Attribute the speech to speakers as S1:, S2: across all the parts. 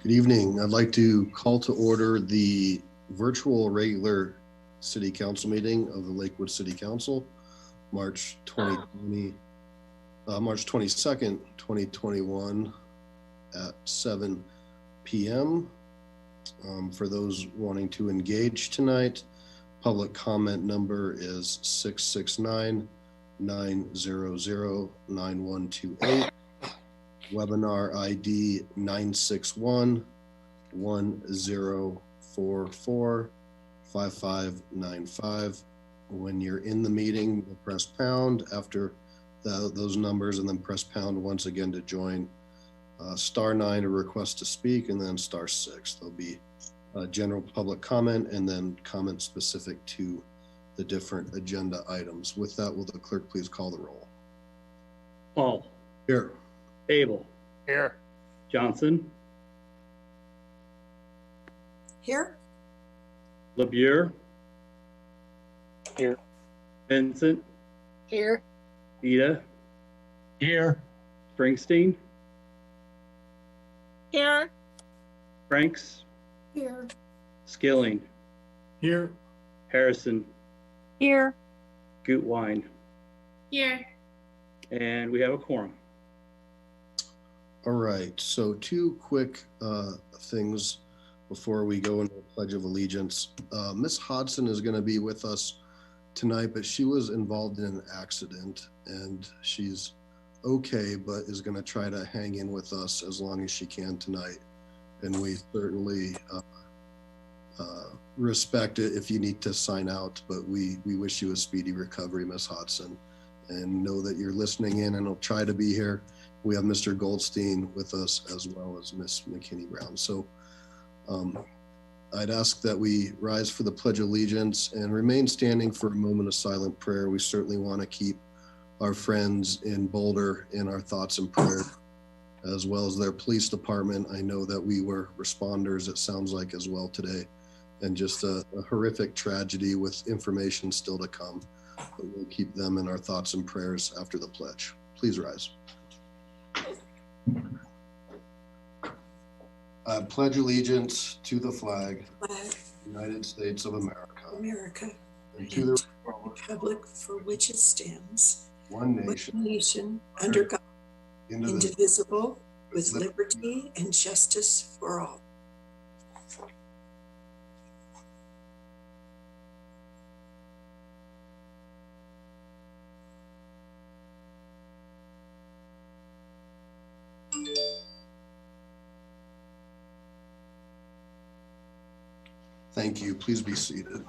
S1: Good evening. I'd like to call to order the virtual regular City Council meeting of the Lakewood City Council, March 22nd, 2021 at 7 p.m. For those wanting to engage tonight, public comment number is 669-900-9128. Webinar ID 961-1044-5595. When you're in the meeting, press pound after those numbers and then press pound once again to join. *9 to request to speak, and then *6. There'll be general public comment and then comment specific to the different agenda items. With that, will the clerk please call the roll?
S2: Paul.
S1: Here.
S2: Abel.
S3: Here.
S2: Johnson.
S4: Here.
S2: LeBure.
S3: Here.
S2: Vincent.
S4: Here.
S2: Ida.
S3: Here.
S2: Springsteen.
S4: Here.
S2: Franks.
S4: Here.
S2: Skilling.
S3: Here.
S2: Harrison.
S4: Here.
S2: Gutwein.
S4: Here.
S2: And we have a quorum.
S1: All right, so two quick things before we go into the Pledge of Allegiance. Miss Hodson is going to be with us tonight, but she was involved in an accident and she's okay, but is going to try to hang in with us as long as she can tonight. And we certainly respect it if you need to sign out, but we wish you a speedy recovery, Miss Hodson, and know that you're listening in, and I'll try to be here. We have Mr. Goldstein with us as well as Miss McKinney Brown. So I'd ask that we rise for the Pledge of Allegiance and remain standing for a moment of silent prayer. We certainly want to keep our friends in Boulder in our thoughts and prayers, as well as their police department. I know that we were responders, it sounds like, as well today, and just a horrific tragedy with information still to come. But we'll keep them in our thoughts and prayers after the pledge. Please rise. I pledge allegiance to the flag, United States of America, and to the
S4: republic for which it stands,
S1: one nation,
S4: under God,
S1: indivisible,
S4: indivisible, with liberty and justice for all.
S1: Thank you. Please be seated.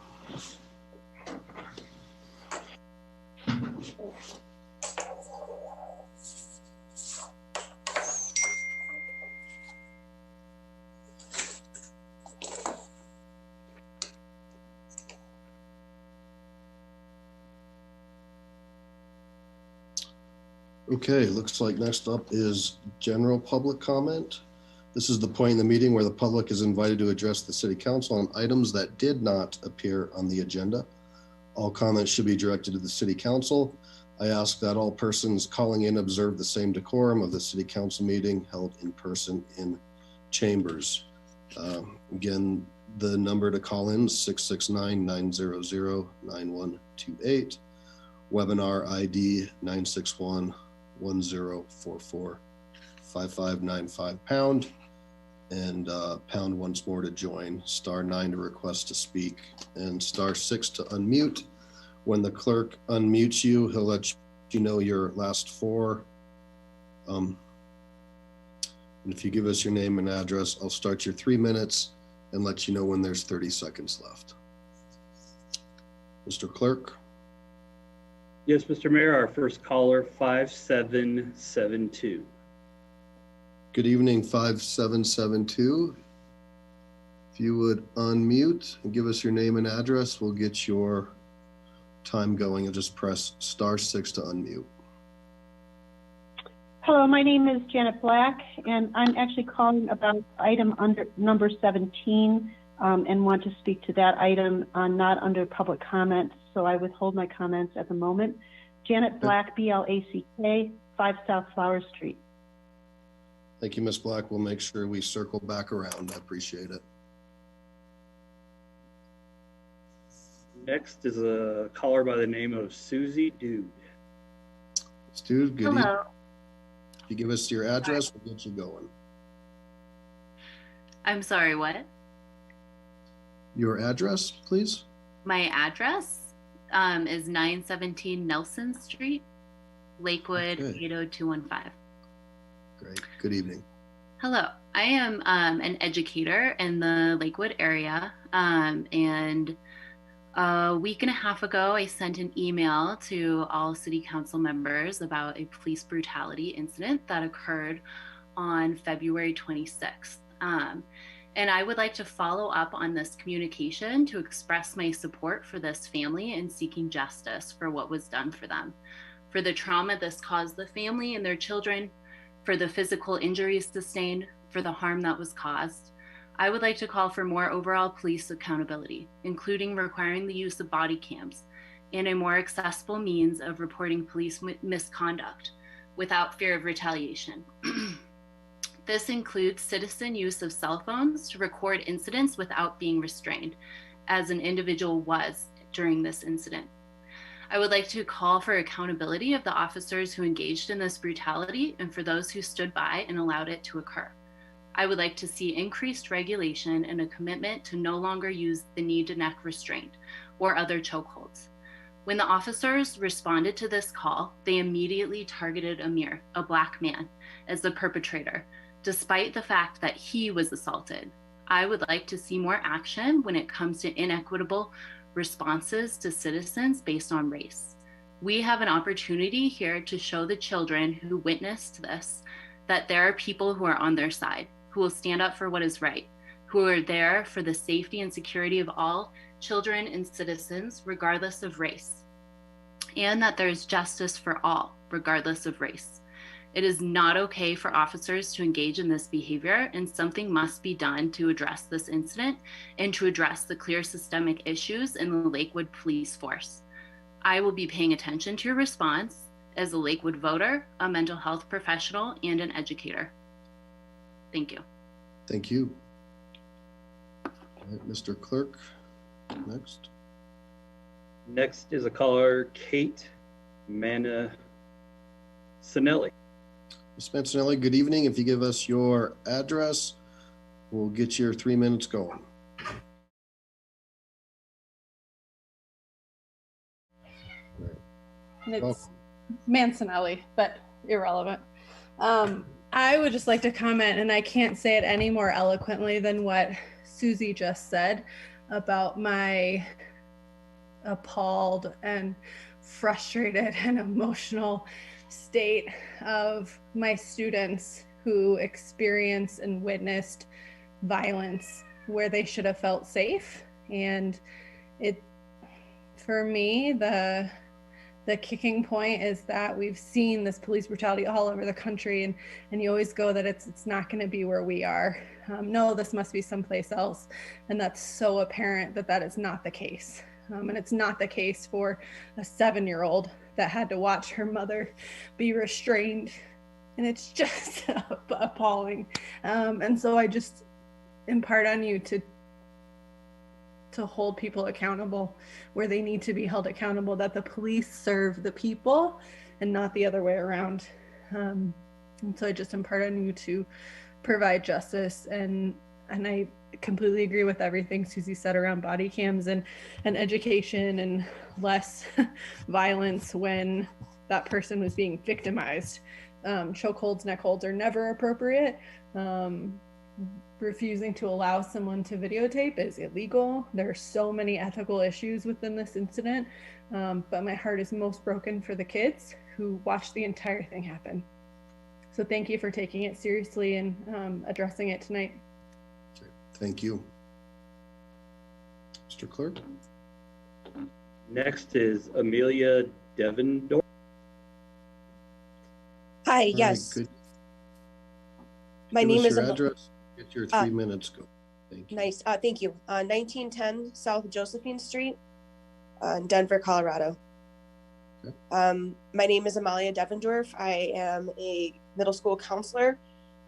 S1: Okay, looks like next up is general public comment. This is the point in the meeting where the public is invited to address the City Council on items that did not appear on the agenda. All comments should be directed to the City Council. I ask that all persons calling in observe the same decorum of the City Council meeting held in person in chambers. Again, the number to call in is 669-900-9128. Webinar ID 961-1044-5595 #, and pound once more to join, *9 to request to speak, and *6 to unmute. When the clerk unmutes you, he'll let you know your last four. And if you give us your name and address, I'll start your 3 minutes and let you know when there's 30 seconds left. Mr. Clerk.
S2: Yes, Mr. Mayor, our first caller, 5772.
S1: Good evening, 5772. If you would unmute and give us your name and address, we'll get your time going, and just press *6 to unmute.
S5: Hello, my name is Janet Black, and I'm actually calling about item under number 17 and want to speak to that item not under public comment, so I withhold my comments at the moment. Janet Black, BLACK, 5 South Flower Street.
S1: Thank you, Ms. Black. We'll make sure we circle back around. I appreciate it.
S2: Next is a caller by the name of Susie Dude.
S1: Stu, good evening.
S6: Hello.
S1: If you give us your address, we'll get you going.
S6: I'm sorry, what?
S1: Your address, please?
S6: My address is 917 Nelson Street, Lakewood,
S1: Okay.
S6: 80215.
S1: Great. Good evening.
S6: Hello. I am an educator in the Lakewood area, and a week and a half ago, I sent an email to all city council members about a police brutality incident that occurred on February 26th. And I would like to follow up on this communication to express my support for this family and seeking justice for what was done for them, for the trauma this caused the family and their children, for the physical injuries sustained, for the harm that was caused. I would like to call for more overall police accountability, including requiring the use of body cams and a more accessible means of reporting police misconduct without fear of retaliation. This includes citizen use of cell phones to record incidents without being restrained, as an individual was during this incident. I would like to call for accountability of the officers who engaged in this brutality and for those who stood by and allowed it to occur. I would like to see increased regulation and a commitment to no longer use the knee to neck restraint or other chokeholds. When the officers responded to this call, they immediately targeted Amir, a Black man, as the perpetrator, despite the fact that he was assaulted. I would like to see more action when it comes to inequitable responses to citizens based on race. We have an opportunity here to show the children who witnessed this that there are people who are on their side, who will stand up for what is right, who are there for the safety and security of all children and citizens, regardless of race, and that there's justice for all, regardless of race. It is not okay for officers to engage in this behavior, and something must be done to address this incident and to address the clear systemic issues in the Lakewood police force. I will be paying attention to your response as a Lakewood voter, a mental health professional, and an educator. Thank you.
S1: Thank you. All right, Mr. Clerk, next.
S2: Next is a caller, Kate Mancinelli.
S1: Ms. Mancinelli, good evening. If you give us your address, we'll get your 3 minutes going.
S7: It's Mancinelli, but irrelevant. I would just like to comment, and I can't say it any more eloquently than what Susie just said about my appalled and frustrated and emotional state of my students who experienced and witnessed violence where they should have felt safe. And it, for me, the kicking point is that we've seen this police brutality all over the country, and you always go that it's not going to be where we are. No, this must be someplace else. And that's so apparent that is not the case. And it's not the case for a 7-year-old that had to watch her mother be restrained. And it's just appalling. And so I just impart on you to hold people accountable where they need to be held accountable, that the police serve the people and not the other way around. And so I just impart on you to provide justice. And I completely agree with everything Susie said around body cams and education and less violence when that person was being victimized. Chokeholds, neck holds are never appropriate. Refusing to allow someone to videotape is illegal. There are so many ethical issues within this incident, but my heart is most broken for the kids who watched the entire thing happen. So thank you for taking it seriously and addressing it tonight.
S1: Okay, thank you. Mr. Clerk?
S2: Next is Amalia Devendorf.
S8: Hi,
S1: All
S8: yes.
S1: right, good.
S8: My
S1: Give
S8: name
S1: us
S8: is
S1: your
S8: Am-
S1: address. Get your 3 minutes go. Thank you.
S8: Nice. Thank you. 1910 South Josephine Street, in Denver, Colorado.
S1: Okay.
S8: My name is Amalia Devendorf. I am a middle school counselor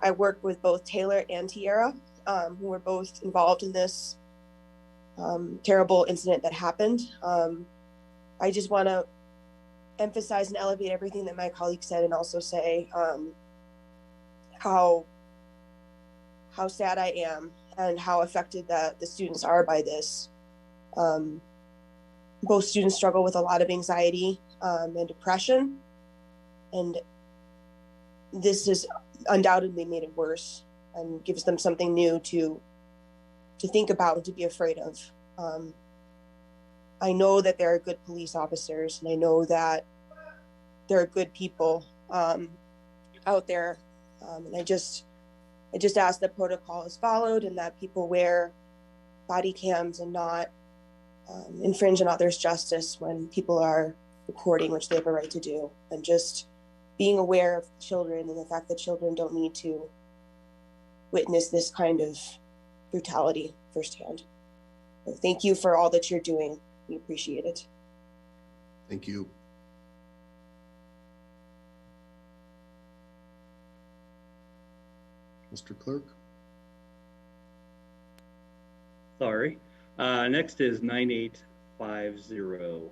S8: I worked with both Taylor and Tierra, who were both involved in this terrible incident that happened. I just want to emphasize and elevate everything that my colleague said, and also say how sad I am and how affected that the students are by this. Both students struggle with a lot of anxiety and depression, and this has undoubtedly made it worse and gives them something new to think about and to be afraid of. I know that there are good police officers, and I know that there are good people out there, and I just ask that protocol is followed and that people wear body cams and not infringe on others' justice when people are recording, which they have a right to do, and just being aware of children and the fact that children don't need to witness this kind of brutality firsthand. So thank you for all that you're doing. We appreciate it.
S1: Thank you. Mr. Clerk?
S2: Sorry. Next is 9850.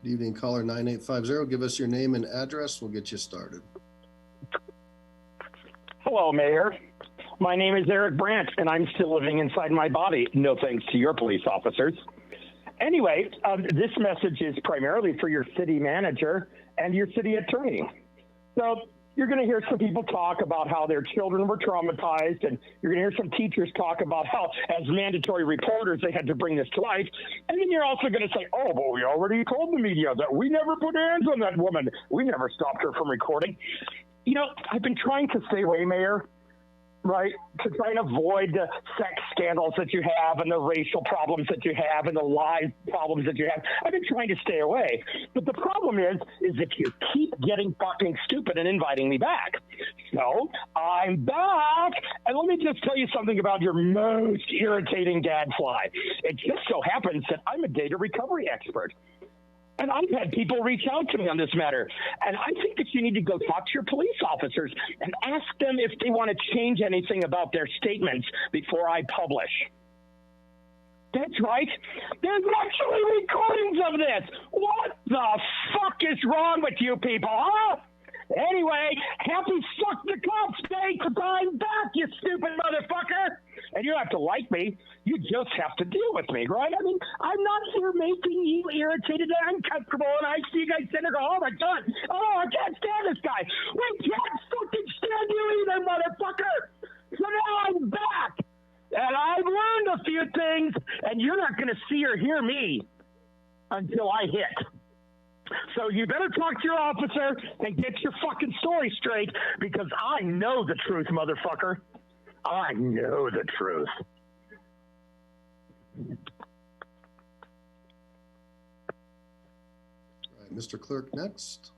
S1: Good evening, caller 9850. Give us your name and address. We'll get you started.
S9: Hello, Mayor. My name is Eric Brandt, and I'm still living inside my body, no thanks to your police officers. Anyway, this message is primarily for your city manager and your city attorney. So you're going to hear some people talk about how their children were traumatized, and you're going to hear some teachers talk about how, as mandatory reporters, they had to bring this to life. And then you're also going to say, oh, but we already told the media that we never put hands on that woman. We never stopped her from recording. You know, I've been trying to stay away, Mayor, right, to try and avoid the sex scandals that you have and the racial problems that you have and the lie problems that you have. I've been trying to stay away. But the problem is that you keep getting fucking stupid and inviting me back. So I'm back. And let me just tell you something about your most irritating gadfly. It just so happens that I'm a data recovery expert. And I've had people reach out to me on this matter. And I think that you need to go talk to your police officers and ask them if they want to change anything about their statements before I publish. That's right. There's actually recordings of this. What the fuck is wrong with you people, huh? Anyway, happy suck the cops day, 'cause I'm back, you stupid motherfucker. And you don't have to like me. You just have to deal with me, right? I mean, I'm not here making you irritated and uncomfortable, and I see you guys sitting there go, oh my God, oh, I can't stand this guy. We can't fucking stand you either, motherfucker. So now I'm back, and I've learned a few things, and you're not going to see or hear me until I hit. So you better talk to your officer and get your fucking story straight, because I know the truth, motherfucker. I know the truth.
S1: All right, Mr. Clerk, next.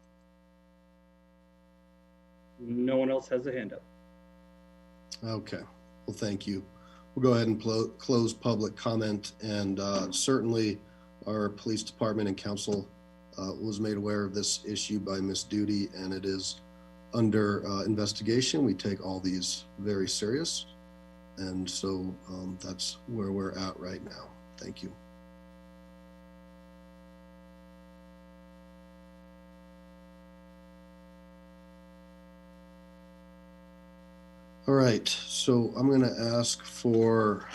S2: No one else has a hand up.
S1: Okay, well, thank you. We'll go ahead and close public comment, and certainly our police department and council was made aware of this issue by Miss Duty, and it is under investigation. We take all these very serious, and so that's where we're at right now. Thank you. All right, so I'm going to ask for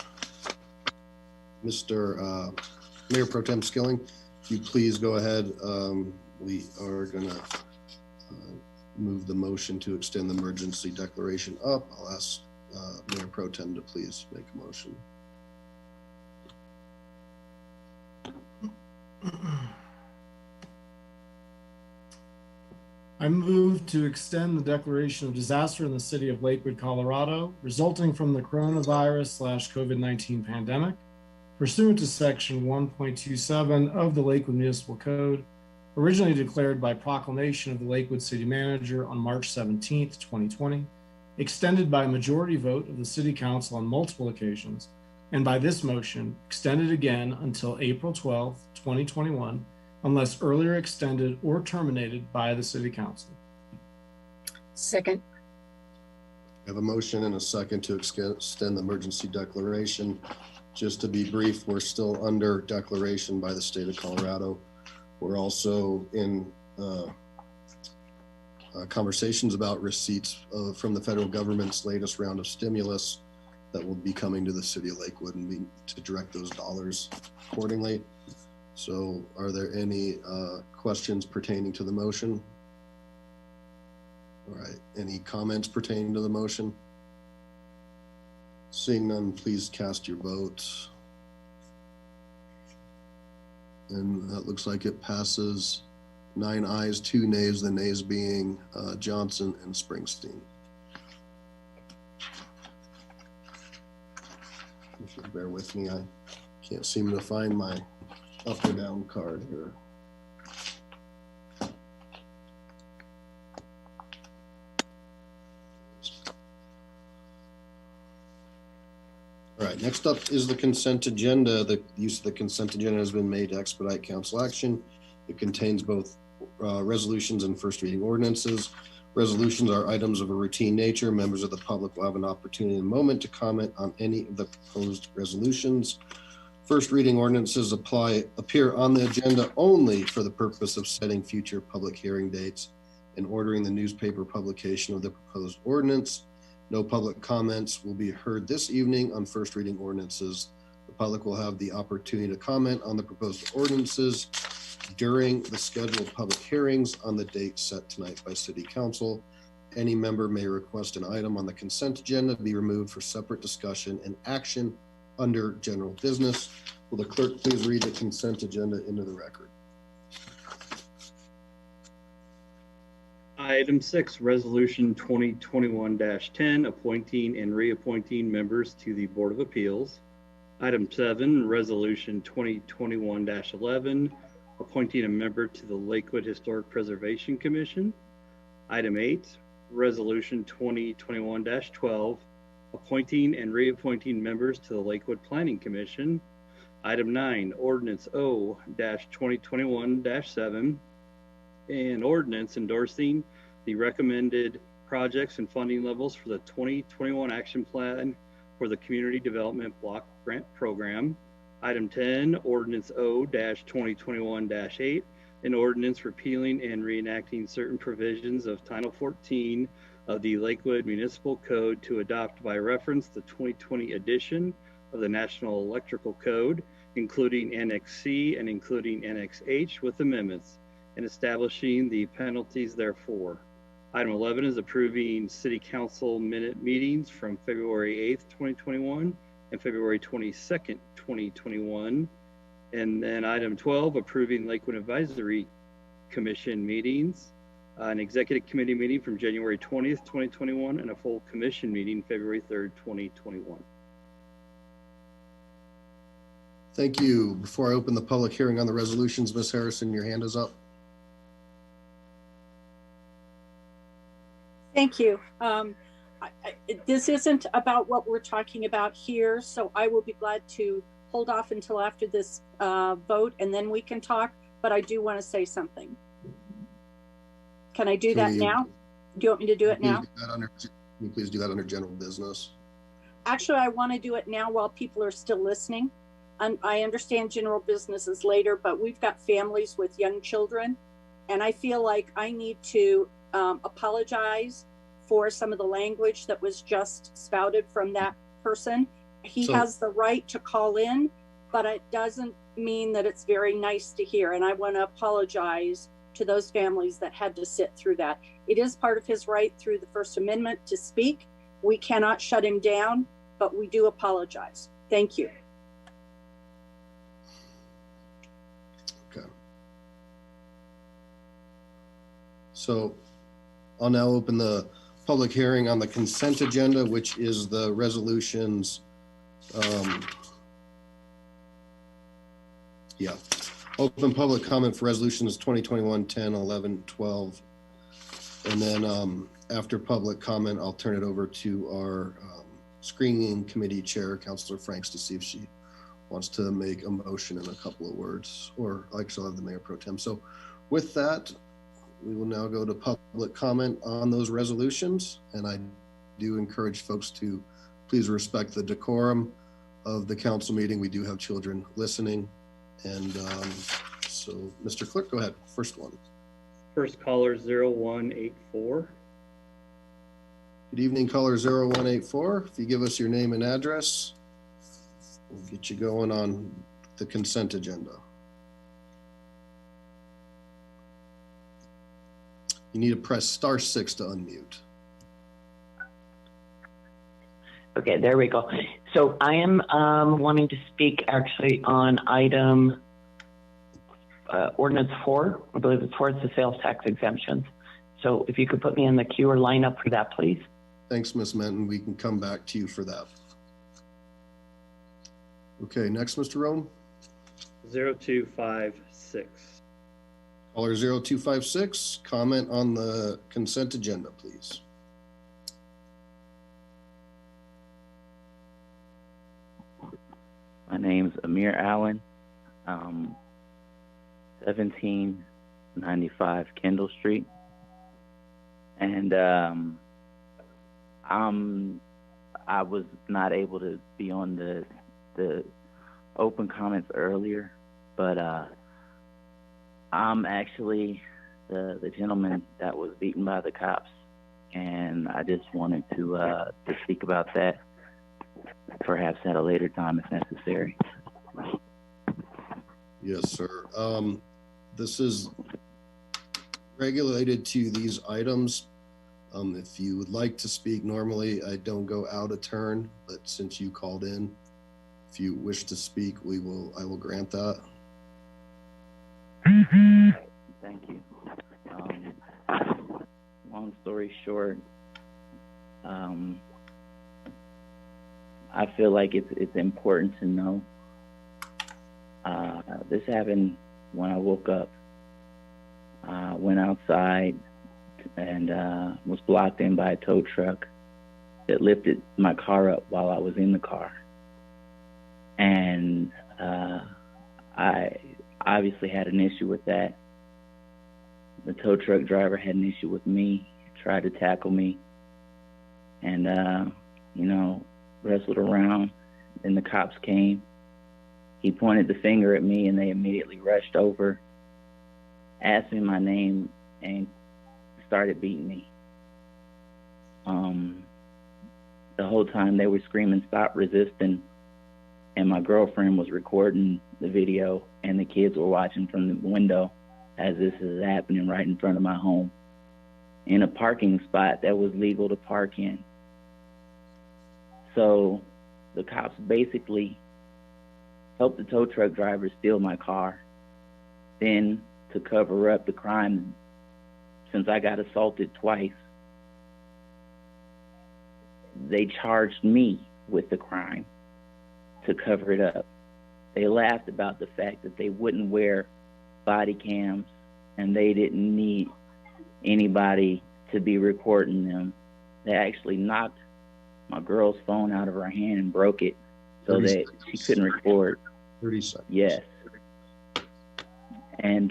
S1: Mr. Mayor Pro Tem Skilling, if you please go ahead. We are going to move the motion to extend the emergency declaration up. I'll ask Mayor Pro Tem to please make a motion.
S3: I move to extend the declaration of disaster in the city of Lakewood, Colorado, resulting from the coronavirus/COVID-19 pandemic, pursuant to section 1.27 of the Lakewood Municipal Code, originally declared by proclamation of the Lakewood City Manager on March 17th, 2020, extended by majority vote of the City Council on multiple occasions, and by this motion, extended again until April 12th, 2021, unless earlier extended or terminated by the City Council.
S4: Second.
S1: have a motion and a second to extend the emergency declaration. Just to be brief, we're still under declaration by the state of Colorado. We're also in conversations about receipts from the federal government's latest round of stimulus that will be coming to the city of Lakewood and to direct those dollars accordingly. So are there any questions pertaining to the motion? All right, any comments pertaining to the motion? Seeing none, please cast your votes. And that looks like it passes 9 ayes, 2 nays, the nays being Johnson and Springsteen. If you'll bear with me, I can't seem to find my up or down card here. All right, next up is the consent agenda. The use of the consent agenda has been made to expedite council action. It contains both resolutions and first reading ordinances. Resolutions are items of a routine nature. Members of the public will have an opportunity in a moment to comment on any of the proposed resolutions. First reading ordinances appear on the agenda only for the purpose of setting future public hearing dates and ordering the newspaper publication of the proposed ordinance. No public comments will be heard this evening on first reading ordinances. The public will have the opportunity to comment on the proposed ordinances during the scheduled public hearings on the date set tonight by City Council. Any member may request an item on the consent agenda be removed for separate discussion and action under general business. Will the clerk please read the consent agenda into the record?
S2: Item 6, Resolution 2021-10, appointing and reappointing members to the Board of Appeals. Item 7, Resolution 2021-11, appointing a member to the Lakewood Historic Preservation Commission. Item 8, Resolution 2021-12, appointing and reappointing members to the Lakewood Planning Commission. Item 9, Ordinance O-2021-7, an ordinance endorsing the recommended projects and funding levels for the 2021 Action Plan for the Community Development Block Grant Program. Item 10, Ordinance O-2021-8, an ordinance repealing and reenacting certain provisions of Title 14 of the Lakewood Municipal Code to adopt by reference the 2020 edition of the National Electrical Code, including Annex C and including Annex H with amendments, and establishing the penalties therefore. Item 11 is approving City Council minute meetings from February 8th, 2021 and February 22nd, 2021. And then item 12, approving Lakewood Advisory Commission meetings, an executive committee meeting from January 20th, 2021, and a full commission meeting February 3rd, 2021.
S1: Thank you. Before I open the public hearing on the resolutions, Ms. Harrison, your hand is up.
S10: Thank you. This isn't about what we're talking about here, so I will be glad to hold off until after this vote and then we can talk, but I do want to say something. Can I do that now? Do you want me to do it now?
S1: Can you please do that under general business?
S10: Actually, I want to do it now while people are still listening. And I understand general business is later, but we've got families with young children, and I feel like I need to apologize for some of the language that was just spouted from that person. He has the right to call in, but it doesn't mean that it's very nice to hear. And I want to apologize to those families that had to sit through that. It is part of his right through the First Amendment to speak. We cannot shut him down, but we do apologize. Thank you.
S1: Okay. So I'll now open the public hearing on the consent agenda, which is the resolutions. Open public comment for resolutions 2021, 10, 11, 12. And then after public comment, I'll turn it over to our screening committee chair, Councilor Franks, to see if she wants to make a motion in a couple of words, or actually I'll have the Mayor Pro Tem. So with that, we will now go to public comment on those resolutions. And I do encourage folks to please respect the decorum of the council meeting. We do have children listening. And so, Mr. Clerk, go ahead. First one.
S2: First caller 0184.
S1: Good evening, caller 0184. If you give us your name and address, we'll get you going on the consent agenda. You need to press *6 to unmute.
S11: Okay, there we go. So I am wanting to speak actually on item ordinance 4. I believe it's 4. It's the sales tax exemptions. So if you could put me in the queue or line up for that, please.
S1: Thanks, Ms. Menton. We can come back to you for that. Okay, next, Mr. Rome.
S2: 0256.
S1: Caller 0256, comment on the consent agenda, please.
S12: My name's Amir Allen, 1795 Kendall Street. And I was not able to be on the open comments earlier, but I'm actually the gentleman that was beaten by the cops, and I just wanted to speak about that, perhaps at a later time if necessary.
S1: Yes, sir. This is regulated to these items. If you would like to speak, normally I don't go out of turn, but since you called in, if you wish to speak, I will grant that.
S12: Thank you. Long story short, I feel like it's important to know. This happened when I woke up. Went outside and was blocked in by a tow truck that lifted my car up while I was in the car. And I obviously had an issue with that. The tow truck driver had an issue with me, tried to tackle me, and, wrestled around. Then the cops came. He pointed the finger at me, and they immediately rushed over, asked me my name, and started beating me. The whole time they were screaming, "Stop resisting," and my girlfriend was recording the video, and the kids were watching from the window as this is happening right in front of my home in a parking spot that was legal to park in. So the cops basically helped the tow truck driver steal my car. Then, to cover up the crime, since I got assaulted twice, they charged me with the crime to cover it up. They laughed about the fact that they wouldn't wear body cams and they didn't need anybody to be recording them. They actually knocked my girl's phone out of her hand and broke it so that she couldn't record.
S1: 30 seconds.
S12: Yes. And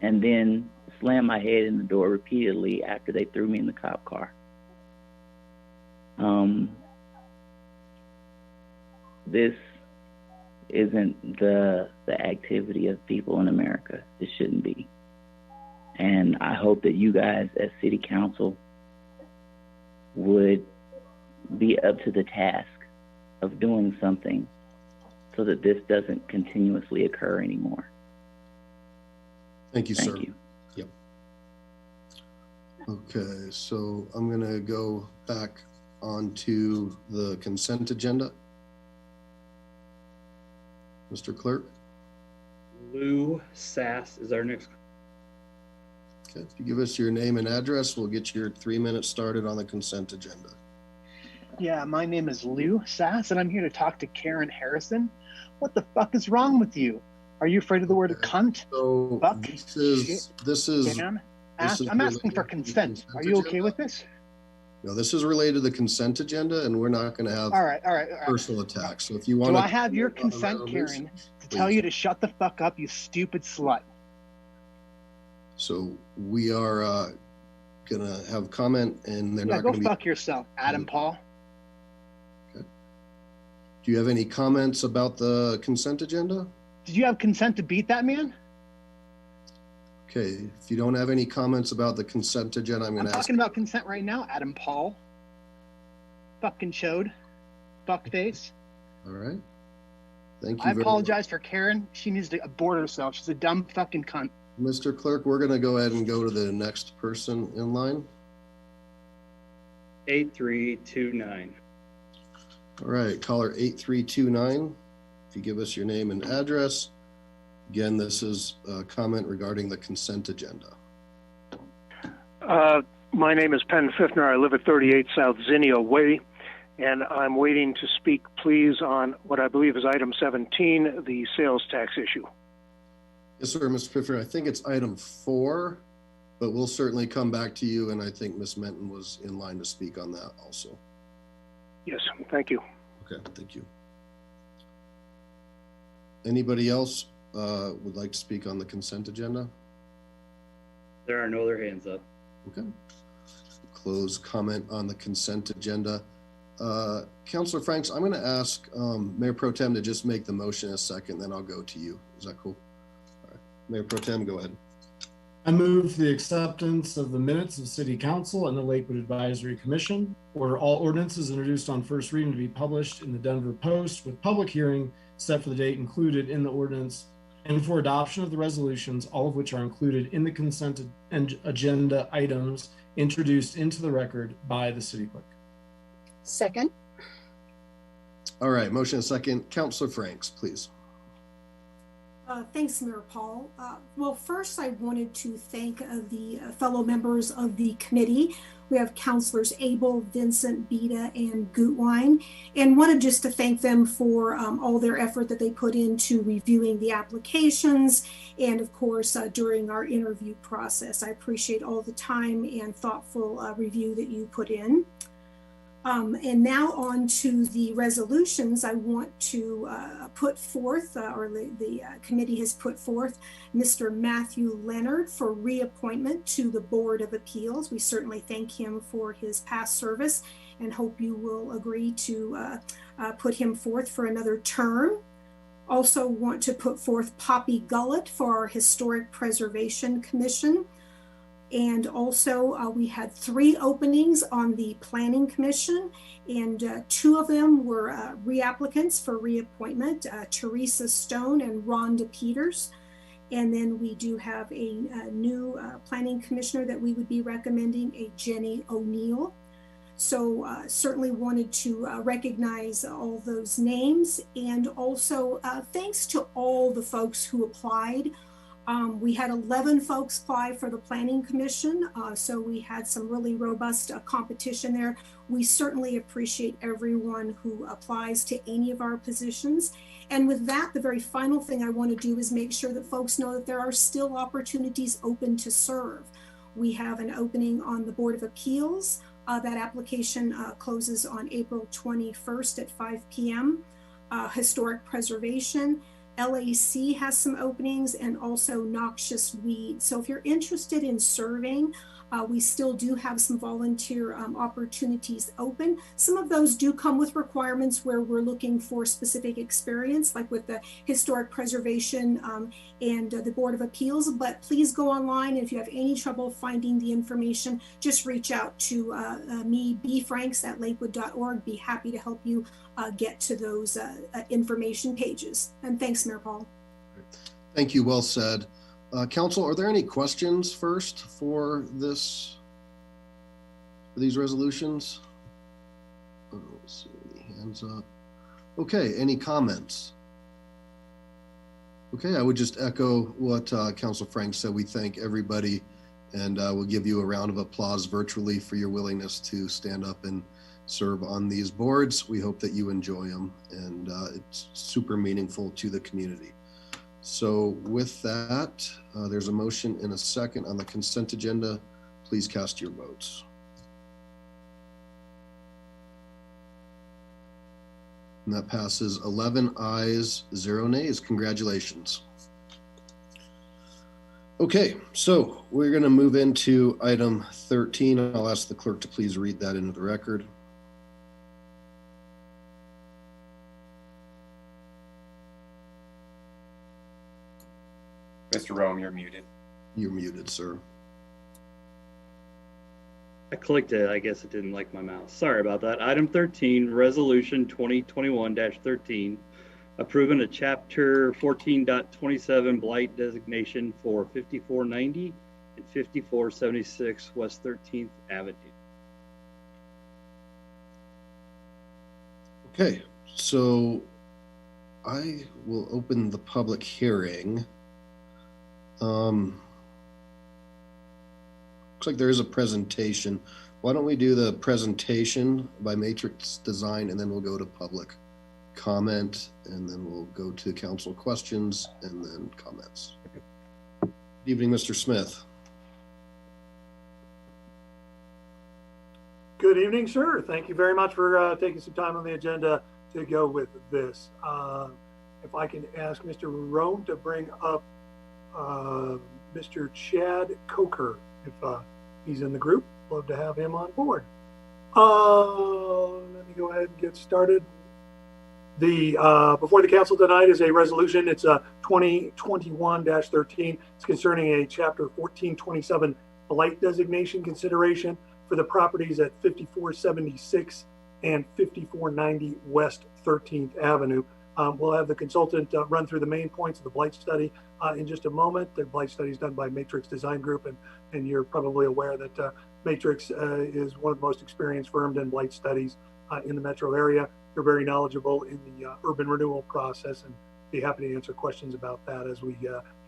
S12: then slammed my head in the door repeatedly after they threw me in the cop car. This isn't the activity of people in America. It shouldn't be. And I hope that you guys as city council would be up to the task of doing something so that this doesn't continuously occur anymore.
S1: Thank you, sir.
S12: Thank you.
S1: Yep. Okay, so I'm going to go back onto the consent agenda. Mr. Clerk.
S2: Lou Sass is our next.
S1: Okay, if you give us your name and address, we'll get your 3 minutes started on the consent agenda.
S13: Yeah, my name is Lou Sass, and I'm here to talk to Karen Harrison. What the fuck is wrong with you? Are you afraid of the word cunt?
S1: So
S13: fuck?
S1: This is
S13: Dan? I'm asking for consent. Are you okay with this?
S1: No, this is related to the consent agenda, and we're not going to have
S13: all right.
S1: personal attacks. So if you want
S13: to, do I have your consent, Karen, to tell you to shut the fuck up, you stupid slut?
S1: So we are gonna have comment, and they're
S13: Yeah,
S1: not
S13: go
S1: gonna be.
S13: fuck yourself, Adam Paul.
S1: Okay. Do you have any comments about the consent agenda?
S13: Did you have consent to beat that man?
S1: Okay, if you don't have any comments about the consent agenda, I'm
S13: I'm
S1: gonna ask.
S13: talking about consent right now, Adam Paul. Fucking chode. Fuckface.
S1: All right. Thank you
S13: I
S1: very
S13: apologize for Karen. She needs to abort herself. She's a dumb fucking cunt.
S1: Mr. Clerk, we're gonna go ahead and go to the next person in line.
S2: 8329.
S1: All right, caller 8329. If you give us your name and address. Again, this is a comment regarding the consent agenda.
S14: My name is Penn Fiffner. I live at 38 South Zinnia Way, and I'm waiting to speak, please, on what I believe is item 17, the sales tax issue.
S1: Yes, sir, Mr. Fiffner. I think it's item 4, but we'll certainly come back to you, and I think Ms. Menton was in line to speak on that also.
S14: Yes, thank you.
S1: Okay, thank you. Anybody else would like to speak on the consent agenda?
S2: There are no other hands up.
S1: Okay. Close comment on the consent agenda. Councilor Franks, I'm going to ask Mayor Pro Tem to just make the motion in a second, then I'll go to you. Is that cool? All right. Mayor Pro Tem, go ahead.
S3: I move the acceptance of the minutes of City Council and the Lakewood Advisory Commission. Order all ordinances introduced on first reading to be published in the Denver Post with public hearing set for the date included in the ordinance, and for adoption of the resolutions, all of which are included in the consent agenda items introduced into the record by the city clerk.
S4: Second.
S1: All right, motion and second. Councilor Franks, please.
S15: Thanks, Mayor Paul. Well, first, I wanted to thank the fellow members of the committee. We have Councilors Abel, Vincent, Beta, and Gutwein, and wanted just to thank them for all their effort that they put into reviewing the applications and, of course, during our interview process. I appreciate all the time and thoughtful review that you put in. And now on to the resolutions. I want to put forth, or the committee has put forth, Mr. Matthew Leonard for reappointment to the Board of Appeals. We certainly thank him for his past service and hope you will agree to put him forth for another term. Also want to put forth Poppy Gullett for our Historic Preservation Commission. And also we had 3 openings on the Planning Commission, and 2 of them were reapplicants for reappointment, Teresa Stone and Rhonda Peters. And then we do have a new Planning Commissioner that we would be recommending, a Jenny O'Neill. So certainly wanted to recognize all those names, and also thanks to all the folks who applied. We had 11 folks apply for the Planning Commission, so we had some really robust competition there. We certainly appreciate everyone who applies to any of our positions. And with that, the very final thing I want to do is make sure that folks know that there are still opportunities open to serve. We have an opening on the Board of Appeals. That application closes on April 21st at 5 p.m. Historic Preservation. LAC has some openings, and also Noxious Weed. So if you're interested in serving, we still do have some volunteer opportunities open. Some of those do come with requirements where we're looking for specific experience, like with the Historic Preservation and the Board of Appeals. But please go online. If you have any trouble finding the information, just reach out to me, bfranks@lakewood.org. Be happy to help you get to those information pages. And thanks, Mayor Paul.
S1: Thank you. Well said. Council, are there any questions first for these resolutions? Oh, let's see, any hands up. Okay, any comments? Okay, I would just echo what Councilor Frank said. We thank everybody, and we'll give you a round of applause virtually for your willingness to stand up and serve on these boards. We hope that you enjoy them, and it's super meaningful to the community. So with that, there's a motion and a second on the consent agenda. Please cast your votes. And that passes 11 ayes, 0 nays. Congratulations. Okay, so we're going to move into item 13. I'll ask the clerk to please read that into the record.
S16: Mr. Rome, you're muted.
S1: You're muted, sir.
S2: I clicked it. I guess it didn't like my mouse. Sorry about that. Item 13, Resolution 2021-13, approving a Chapter 14.27 blight designation for 5490 and 5476 West 13th Avenue.
S1: Okay, so I will open the public hearing. Looks like there is a presentation. Why don't we do the presentation by Matrix Design, and then we'll go to public comment, and then we'll go to council questions and then comments. Good evening, Mr. Smith.
S17: Good evening, sir. Thank you very much for taking some time on the agenda to go with this. If I can ask Mr. Rome to bring up Mr. Chad Coker, if he's in the group, love to have him on board. Let me go ahead and get started. Before the council tonight is a resolution. It's 2021-13. It's concerning a Chapter 1427 blight designation consideration for the properties at 5476 and 5490 West 13th Avenue. We'll have the consultant run through the main points of the blight study in just a moment. The blight study is done by Matrix Design Group, and you're probably aware that Matrix is one of the most experienced firms in blight studies in the metro area. They're very knowledgeable in the urban renewal process, and be happy to answer questions about that as we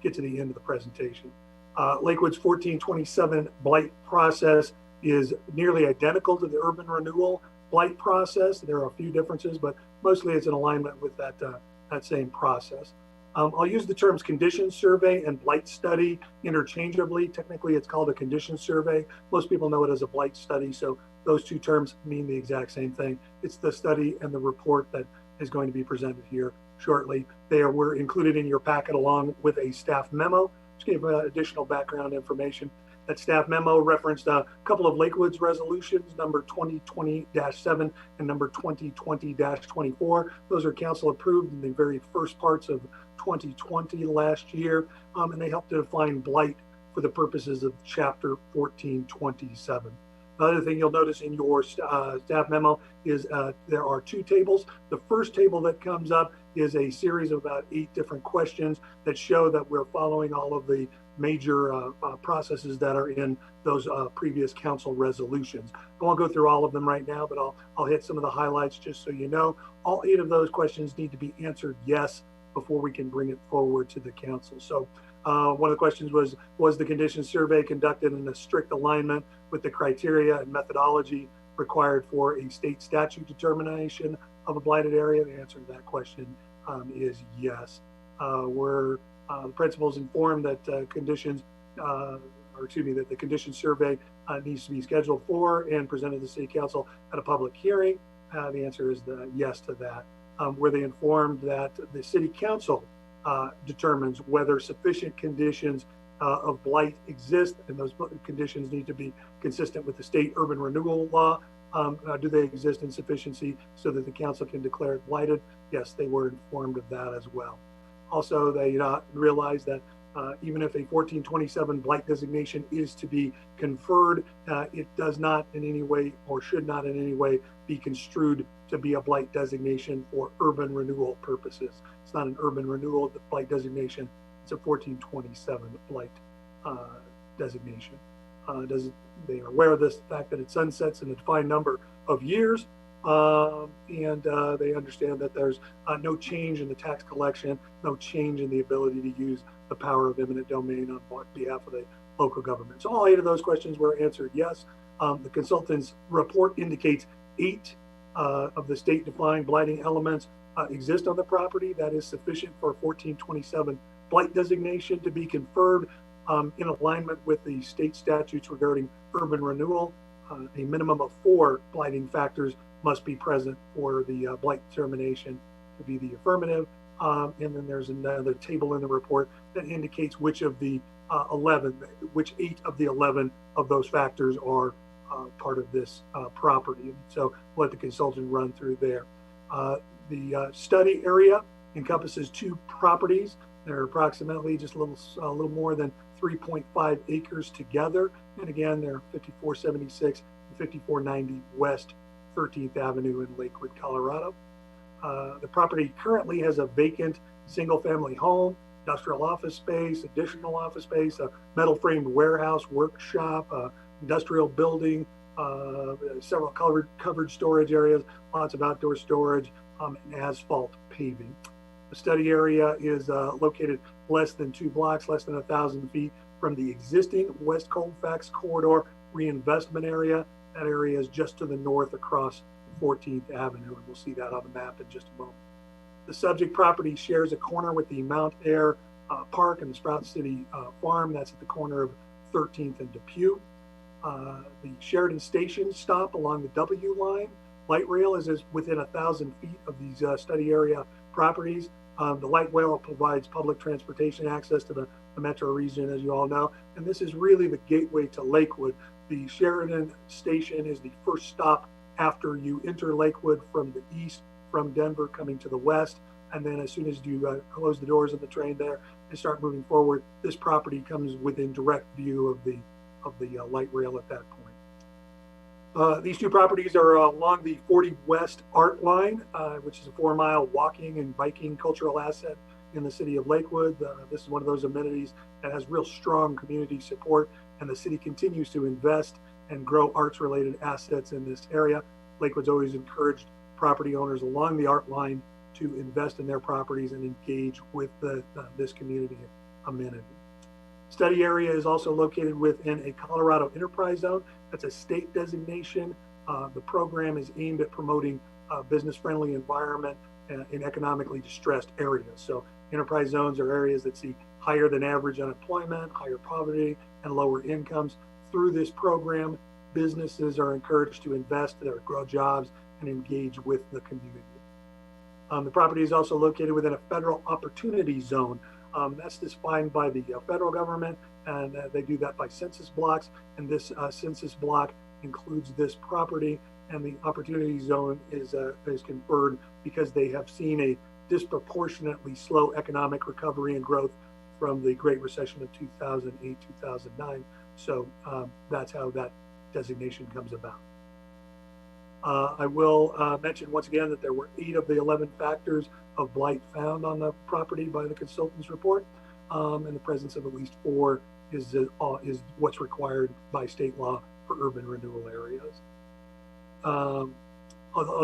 S17: get to the end of the presentation. Lakewood's 1427 blight process is nearly identical to the urban renewal blight process. There are a few differences, but mostly it's in alignment with that same process. I'll use the terms condition survey and blight study interchangeably. Technically, it's called a condition survey. Most people know it as a blight study, so those two terms mean the exact same thing. It's the study and the report that is going to be presented here shortly. They were included in your packet along with a staff memo, which gave additional background information. That staff memo referenced a couple of Lakewood's resolutions, number 2020-7 and number 2020-24. Those are council approved in the very first parts of 2020 last year, and they help to define blight for the purposes of Chapter 1427. Another thing you'll notice in your staff memo is there are two tables. The first table that comes up is a series of about 8 different questions that show that we're following all of the major processes that are in those previous council resolutions. I won't go through all of them right now, but I'll hit some of the highlights just so you know. All 8 of those questions need to be answered yes before we can bring it forward to the council. So one of the questions was the condition survey conducted in a strict alignment with the criteria and methodology required for a state statute determination of a blighted area? The answer to that question is yes. Were the principals informed that that the condition survey needs to be scheduled for and presented to the city council at a public hearing? The answer is yes to that. Were they informed that the city council determines whether sufficient conditions of blight exist, and those conditions need to be consistent with the state urban renewal law? Do they exist in sufficiency so that the council can declare it blighted? Yes, they were informed of that as well. Also, they realized that even if a 1427 blight designation is to be conferred, it does not in any way or should not in any way be construed to be a blight designation for urban renewal purposes. It's not an urban renewal blight designation. It's a 1427 blight designation. They are aware of this, the fact that it sunsets in a defined number of years, and they understand that there's no change in the tax collection, no change in the ability to use the power of eminent domain on behalf of the local government. So all 8 of those questions were answered yes. The consultant's report indicates 8 of the state-defined blighting elements exist on the property. That is sufficient for a 1427 blight designation to be conferred in alignment with the state statutes regarding urban renewal. A minimum of 4 blighting factors must be present for the blight determination to be the affirmative. And then there's another table in the report that indicates which of the 8 of the 11 of those factors are part of this property. So we'll let the consultant run through there. The study area encompasses 2 properties. They're approximately just a little more than 3.5 acres together. And again, they're 5476 and 5490 West 13th Avenue in Lakewood, Colorado. The property currently has a vacant single-family home, industrial office space, additional office space, a metal framed warehouse, workshop, industrial building, several covered storage areas, lots of outdoor storage, and asphalt paving. The study area is located less than 2 blocks, less than 1,000 feet from the existing West Colfax Corridor reinvestment area. That area is just to the north across 14th Avenue, and we'll see that on the map in just a moment. The subject property shares a corner with the Mount Air Park and the Sprout City Farm. That's at the corner of 13th and Depew. The Sheridan Station stop along the W line light rail is within 1,000 feet of these study area properties. The light rail provides public transportation access to the metro region, as you all know, and this is really the gateway to Lakewood. The Sheridan Station is the first stop after you enter Lakewood from the east, from Denver coming to the west. And then as soon as you close the doors of the train there and start moving forward, this property comes within direct view of the light rail at that point. These 2 properties are along the 40 West Art Line, which is a 4-mile walking and biking cultural asset in the city of Lakewood. This is one of those amenities that has real strong community support, and the city continues to invest and grow arts-related assets in this area. Lakewood's always encouraged property owners along the art line to invest in their properties and engage with this community amenity. Study area is also located within a Colorado Enterprise Zone. That's a state designation. The program is aimed at promoting a business-friendly environment in economically distressed areas. So enterprise zones are areas that see higher than average unemployment, higher poverty, and lower incomes. Through this program, businesses are encouraged to invest, grow jobs, and engage with the community. The property is also located within a federal opportunity zone. That's defined by the federal government, and they do that by census blocks. And this census block includes this property, and the opportunity zone is conferred because they have seen a disproportionately slow economic recovery and growth from the Great Recession of 2008-2009. So that's how that designation comes about. I will mention once again that there were 8 of the 11 factors of blight found on the property by the consultant's report, and the presence of at least 4 is what's required by state law for urban renewal areas.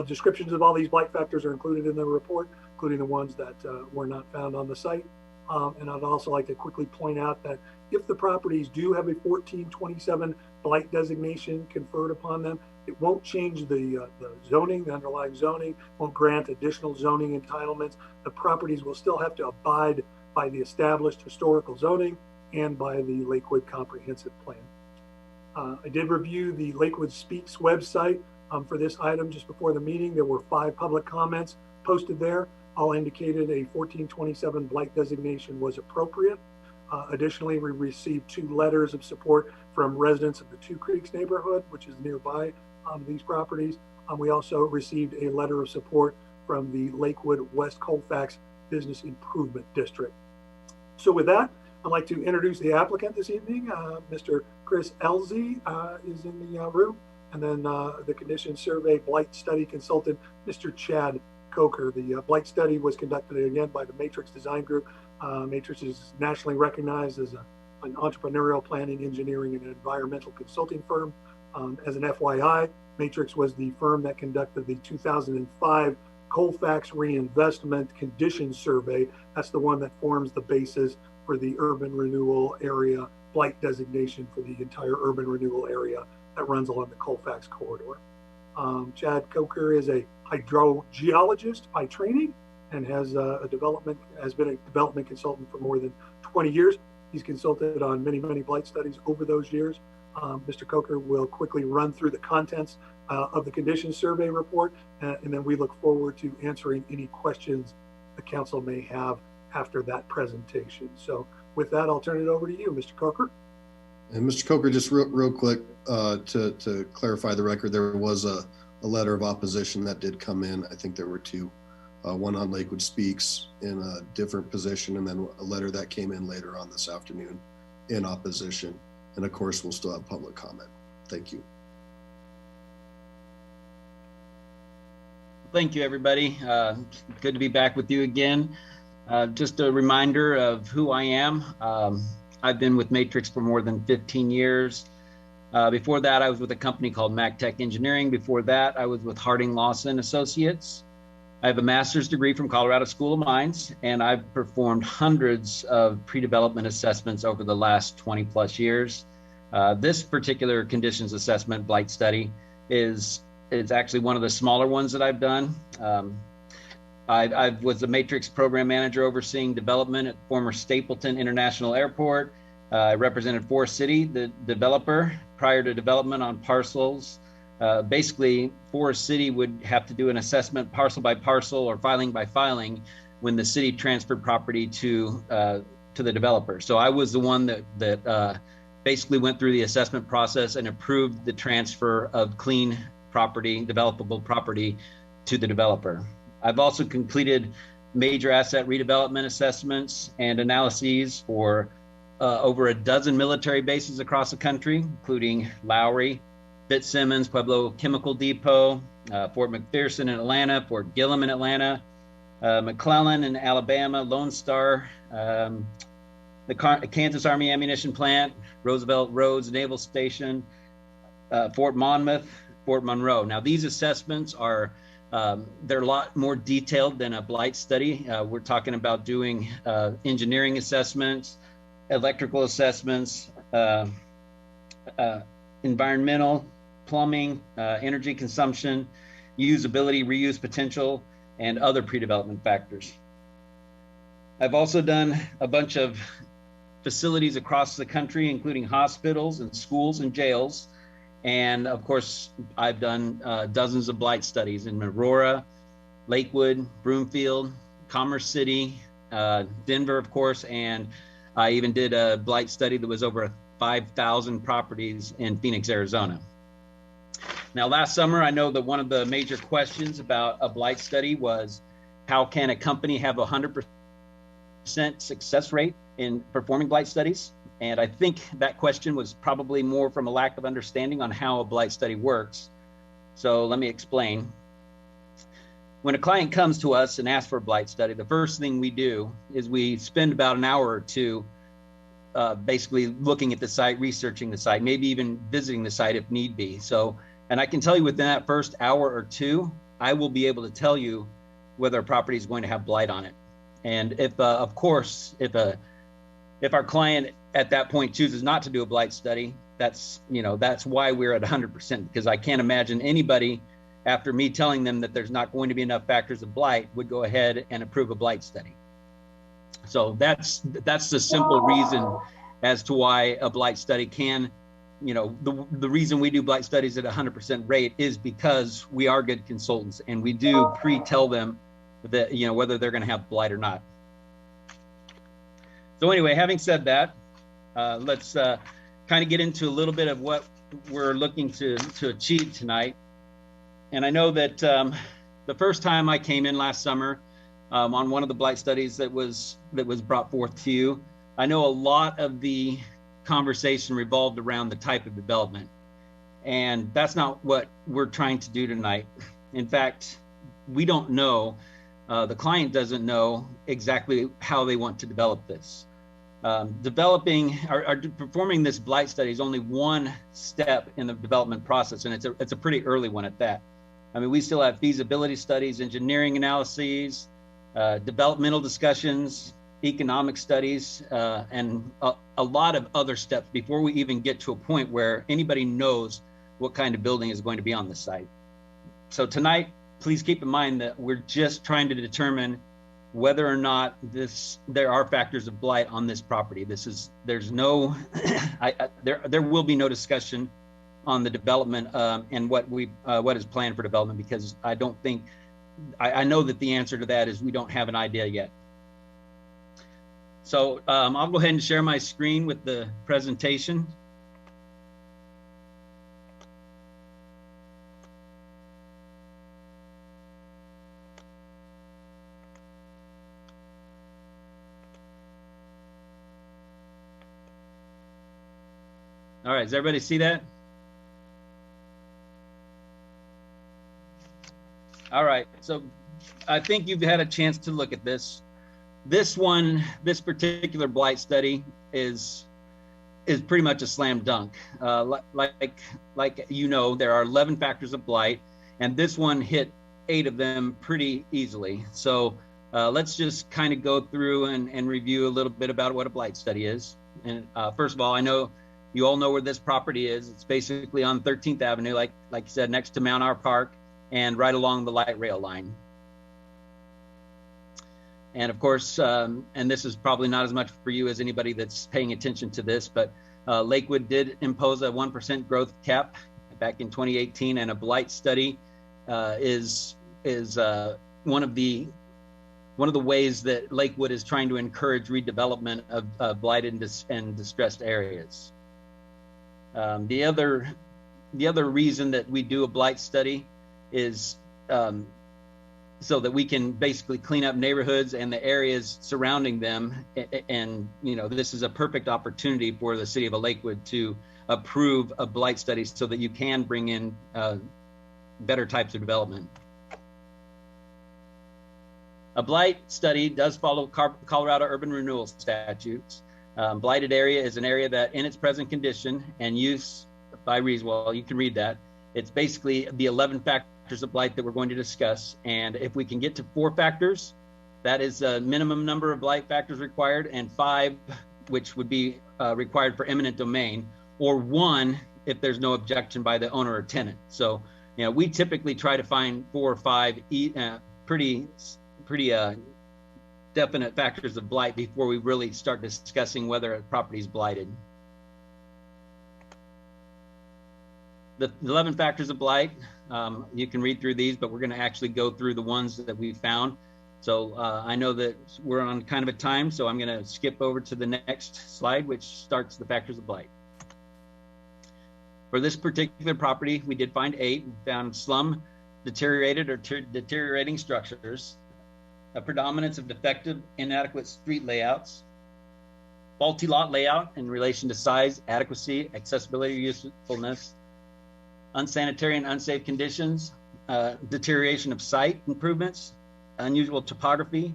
S17: Descriptions of all these blight factors are included in the report, including the ones that were not found on the site. And I'd also like to quickly point out that if the properties do have a 1427 blight designation conferred upon them, it won't change the zoning, the underlying zoning, won't grant additional zoning entitlements. The properties will still have to abide by the established historical zoning and by the Lakewood Comprehensive Plan. I did review the Lakewood Speaks website for this item just before the meeting. There were 5 public comments posted there. All indicated a 1427 blight designation was appropriate. Additionally, we received 2 letters of support from residents of the 2 Creeks neighborhood, which is nearby these properties. We also received a letter of support from the Lakewood West Colfax Business Improvement District. So with that, I'd like to introduce the applicant this evening. Mr. Chris Elzy is in the room, and then the Condition Survey Blight Study Consultant, Mr. Chad Coker. The blight study was conducted again by the Matrix Design Group. Matrix is nationally recognized as an entrepreneurial planning, engineering, and environmental consulting firm. As an FYI, Matrix was the firm that conducted the 2005 Colfax Reinvestment Condition Survey. That's the one that forms the basis for the urban renewal area blight designation for the entire urban renewal area that runs along the Colfax corridor. Chad Coker is a hydrogeologist by training and has been a development consultant for more than 20 years. He's consulted on many blight studies over those years. Mr. Coker will quickly run through the contents of the condition survey report, and then we look forward to answering any questions the council may have after that presentation. So with that, I'll turn it over to you, Mr. Coker.
S1: And Mr. Coker, just real quick, to clarify the record, there was a letter of opposition that did come in. I think there were two, one on Lakewood Speaks in a different position, and then a letter that came in later on this afternoon in opposition. And of course, we'll still have public comment. Thank you.
S16: Thank you, everybody. Good to be back with you again. Just a reminder of who I am. I've been with Matrix for more than 15 years. Before that, I was with a company called MacTech Engineering. Before that, I was with Harding Lawson Associates. I have a master's degree from Colorado School of Mines, and I've performed hundreds of pre-development assessments over the last 20 plus years. This particular conditions assessment blight study is actually one of the smaller ones that I've done. I was the Matrix program manager overseeing development at former Stapleton International Airport. I represented Forest City, the developer, prior to development on parcels. Basically, Forest City would have to do an assessment parcel by parcel or filing by filing when the city transferred property to the developer. So I was the one that basically went through the assessment process and approved the transfer of clean property, developable property, to the developer. I've also completed major asset redevelopment assessments and analyses for over a dozen military bases across the country, including Lowry, Fitzsimmons, Pueblo Chemical Depot, Fort McPherson in Atlanta, Fort Gillem in Atlanta, McClellan in Alabama, Lone Star, the Kansas Army Ammunition Plant, Roosevelt Roads Naval Station, Fort Monmouth, Fort Monroe. Now, these assessments are they're a lot more detailed than a blight study. We're talking about doing engineering assessments, electrical assessments, environmental, plumbing, energy consumption, usability, reuse potential, and other pre-development factors. I've also done a bunch of facilities across the country, including hospitals and schools and jails. And of course, I've done dozens of blight studies in Aurora, Lakewood, Broomfield, Commerce City, Denver, of course, and I even did a blight study that was over 5,000 properties in Phoenix, Arizona. Now, last summer, I know that one of the major questions about a blight study was, how can a company have a 100% success rate in performing blight studies? And I think that question was probably more from a lack of understanding on how a blight study works. So let me explain. When a client comes to us and asks for a blight study, the first thing we do is we spend about an hour or two basically looking at the site, researching the site, maybe even visiting the site if need be. So, and I can tell you within that first hour or two, I will be able to tell you whether a property is going to have blight on it. And if, of course, if our client at that point chooses not to do a blight study, that's why we're at 100%, because I can't imagine anybody, after me telling them that there's not going to be enough factors of blight, would go ahead and approve a blight study. So that's the simple reason as to why a blight study can, the reason we do blight studies at 100% rate is because we are good consultants and we do pre-tell them that, whether they're going to have blight or not. So anyway, having said that, let's kind of get into a little bit of what we're looking to achieve tonight. And I know that the first time I came in last summer on one of the blight studies that was brought forth to you, I know a lot of the conversation revolved around the type of development. And that's not what we're trying to do tonight. In fact, we don't know, the client doesn't know exactly how they want to develop this. Performing this blight study is only one step in the development process, and it's a pretty early one at that. I mean, we still have feasibility studies, engineering analyses, developmental discussions, economic studies, and a lot of other steps before we even get to a point where anybody knows what kind of building is going to be on the site. So tonight, please keep in mind that we're just trying to determine whether or not there are factors of blight on this property. There's no, there will be no discussion on the development and what is planned for development, because I don't think I know that the answer to that is we don't have an idea yet. So I'll go ahead and share my screen with the presentation. All right, does everybody see that? All right, so I think you've had a chance to look at this. This particular blight study is pretty much a slam dunk. Like you know, there are 11 factors of blight, and this one hit 8 of them pretty easily. So let's just kind of go through and review a little bit about what a blight study is. And first of all, I know you all know where this property is. It's basically on 13th Avenue, like you said, next to Mount R Park, and right along the light rail line. And of course, and this is probably not as much for you as anybody that's paying attention to this, but Lakewood did impose a 1% growth cap back in 2018, and a blight study is one of the ways that Lakewood is trying to encourage redevelopment of blighted and distressed areas. The other reason that we do a blight study is so that we can basically clean up neighborhoods and the areas surrounding them. And you know, this is a perfect opportunity for the city of Lakewood to approve a blight study so that you can bring in better types of development. A blight study does follow Colorado urban renewal statutes. Blighted area is an area that in its present condition and use by reason, well, you can read that. It's basically the 11 factors of blight that we're going to discuss. And if we can get to 4 factors, that is a minimum number of blight factors required, and 5, which would be required for eminent domain, or 1 if there's no objection by the owner or tenant. So, you know, we typically try to find 4 or 5 pretty definite factors of blight before we really start discussing whether a property is blighted. The 11 factors of blight, you can read through these, but we're going to actually go through the ones that we found. So I know that we're on kind of a time, so I'm going to skip over to the next slide, which starts the factors of blight. For this particular property, we did find 8. We found slum, deteriorated or deteriorating structures, a predominance of defective, inadequate street layouts, faulty lot layout in relation to size, adequacy, accessibility, usefulness, unsanitary and unsafe conditions, deterioration of site improvements, unusual topography,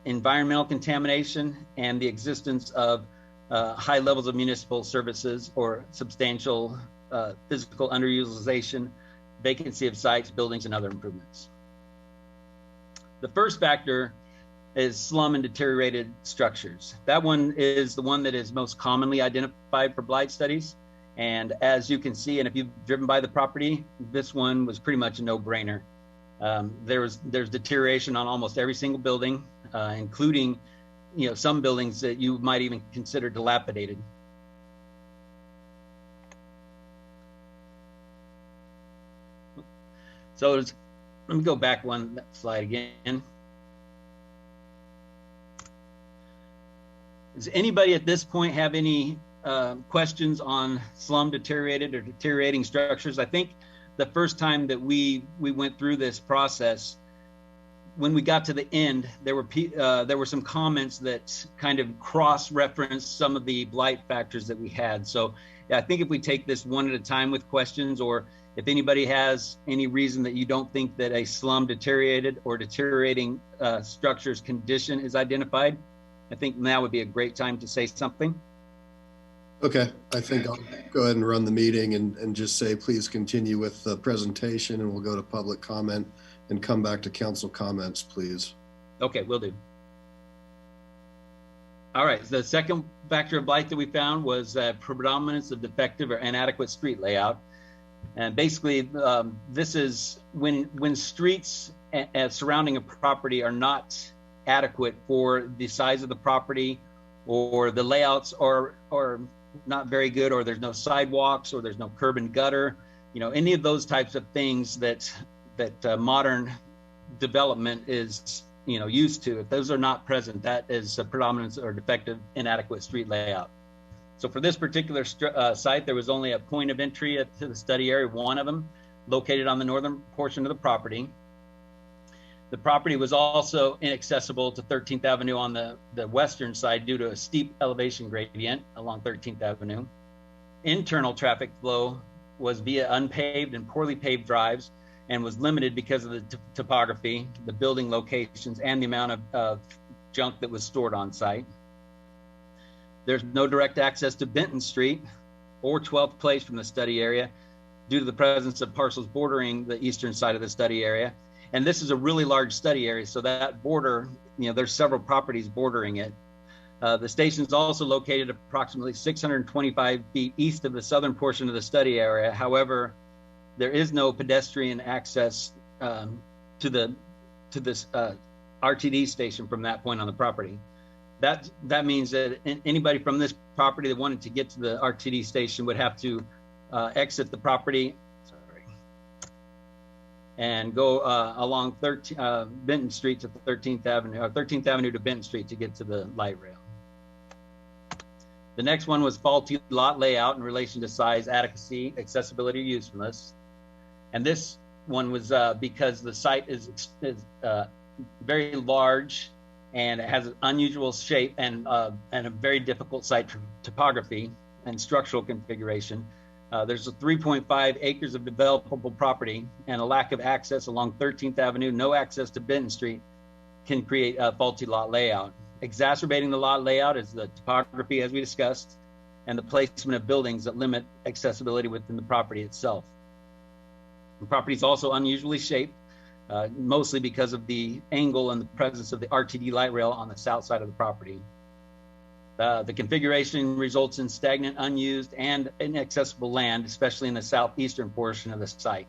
S16: environmental contamination, and the existence of high levels of municipal services or substantial physical underutilization, vacancy of sites, buildings, and other improvements. The first factor is slum and deteriorated structures. That one is the one that is most commonly identified for blight studies. And as you can see, and if you've driven by the property, this one was pretty much a no-brainer. There's deterioration on almost every single building, including, you know, some buildings that you might even consider dilapidated. So let me go back one slide again. Does anybody at this point have any questions on slum, deteriorated, or deteriorating structures? I think the first time that we went through this process, when we got to the end, there were some comments that kind of cross-referenced some of the blight factors that we had. So yeah, I think if we take this one at a time with questions, or if anybody has any reason that you don't think that a slum, deteriorated, or deteriorating structures condition is identified, I think now would be a great time to say something.
S1: Okay, I think I'll go ahead and run the meeting and just say, please continue with the presentation, and we'll go to public comment and come back to council comments, please.
S16: Okay, will do. All right, the second factor of blight that we found was predominance of defective or inadequate street layout. And basically, this is when streets surrounding a property are not adequate for the size of the property, or the layouts are not very good, or there's no sidewalks, or there's no curb and gutter, you know, any of those types of things that modern development is, used to. If those are not present, that is a predominance or defective, inadequate street layout. So for this particular site, there was only a point of entry to the study area, one of them, located on the northern portion of the property. The property was also inaccessible to 13th Avenue on the western side due to a steep elevation gradient along 13th Avenue. Internal traffic flow was via unpaved and poorly paved drives and was limited because of the topography, the building locations, and the amount of junk that was stored on site. There's no direct access to Benton Street or 12th Place from the study area due to the presence of parcels bordering the eastern side of the study area. And this is a really large study area, so that border, there's several properties bordering it. The station is also located approximately 625 feet east of the southern portion of the study area. However, there is no pedestrian access to this RTD station from that point on the property. That means that anybody from this property that wanted to get to the RTD station would have to exit the property, and go along Benton Street to 13th Avenue, or 13th Avenue to Benton Street to get to the light rail. The next one was faulty lot layout in relation to size, adequacy, accessibility, or usefulness. And this one was because the site is very large and it has an unusual shape and a very difficult site topography and structural configuration. There's 3.5 acres of developable property and a lack of access along 13th Avenue, no access to Benton Street can create a faulty lot layout. Exacerbating the lot layout is the topography, as we discussed, and the placement of buildings that limit accessibility within the property itself. The property is also unusually shaped, mostly because of the angle and the presence of the RTD light rail on the south side of the property. The configuration results in stagnant, unused, and inaccessible land, especially in the southeastern portion of the site.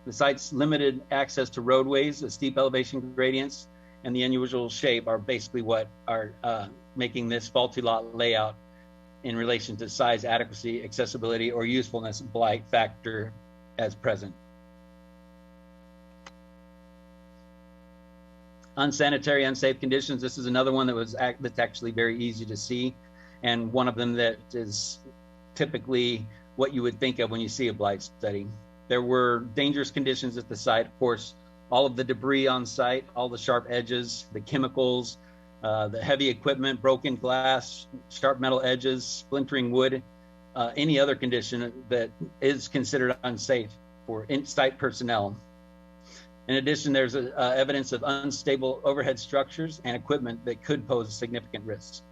S16: The site's limited access to roadways, the steep elevation gradients, and the unusual shape are basically what are making this faulty lot layout in relation to size, adequacy, accessibility, or usefulness blight factor as present. Unsanitary, unsafe conditions. This is another one that's actually very easy to see, and one of them that is typically what you would think of when you see a blight study. There were dangerous conditions at the site. Of course, all of the debris on site, all the sharp edges, the chemicals, the heavy equipment, broken glass, sharp metal edges, splintering wood, any other condition that is considered unsafe for site personnel. In addition, there's evidence of unstable overhead structures and equipment that could pose significant risks.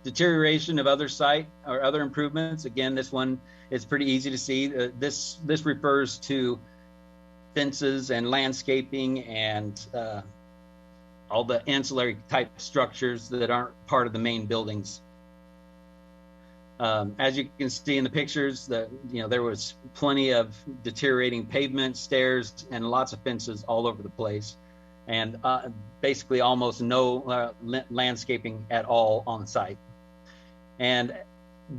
S16: Deterioration of other site or other improvements. Again, this one is pretty easy to see. This refers to fences and landscaping and all the ancillary type structures that aren't part of the main buildings. As you can see in the pictures, there was plenty of deteriorating pavement, stairs, and lots of fences all over the place, and basically almost no landscaping at all on site. And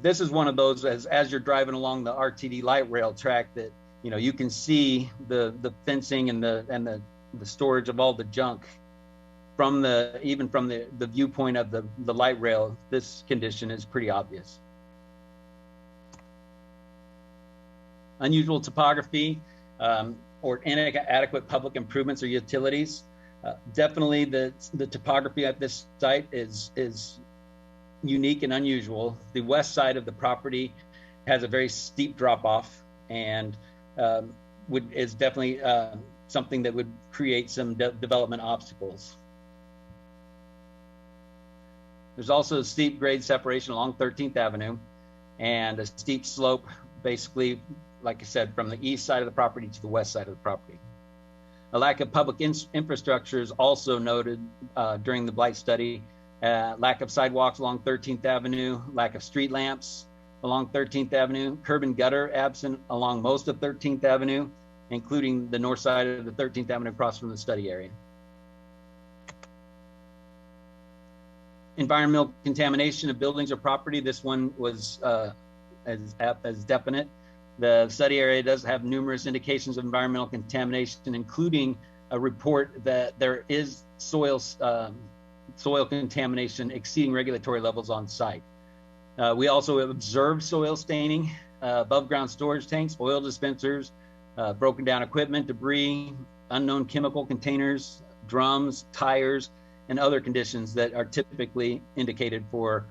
S16: this is one of those, as you're driving along the RTD light rail track, that you can see the fencing and the storage of all the junk even from the viewpoint of the light rail. This condition is pretty obvious. Unusual topography or inadequate public improvements or utilities. Definitely the topography at this site is unique and unusual. The west side of the property has a very steep drop off and is definitely something that would create some development obstacles. There's also a steep grade separation along 13th Avenue and a steep slope, basically, like I said, from the east side of the property to the west side of the property. A lack of public infrastructure is also noted during the blight study. Lack of sidewalks along 13th Avenue, lack of street lamps along 13th Avenue, curb and gutter absent along most of 13th Avenue, including the north side of the 13th Avenue across from the study area. Environmental contamination of buildings or property. This one was as definite. The study area does have numerous indications of environmental contamination, including a report that there is soil contamination exceeding regulatory levels on site. We also observed soil staining, above ground storage tanks, oil dispensers, broken down equipment, debris, unknown chemical containers, drums, tires, and other conditions that are typically indicated for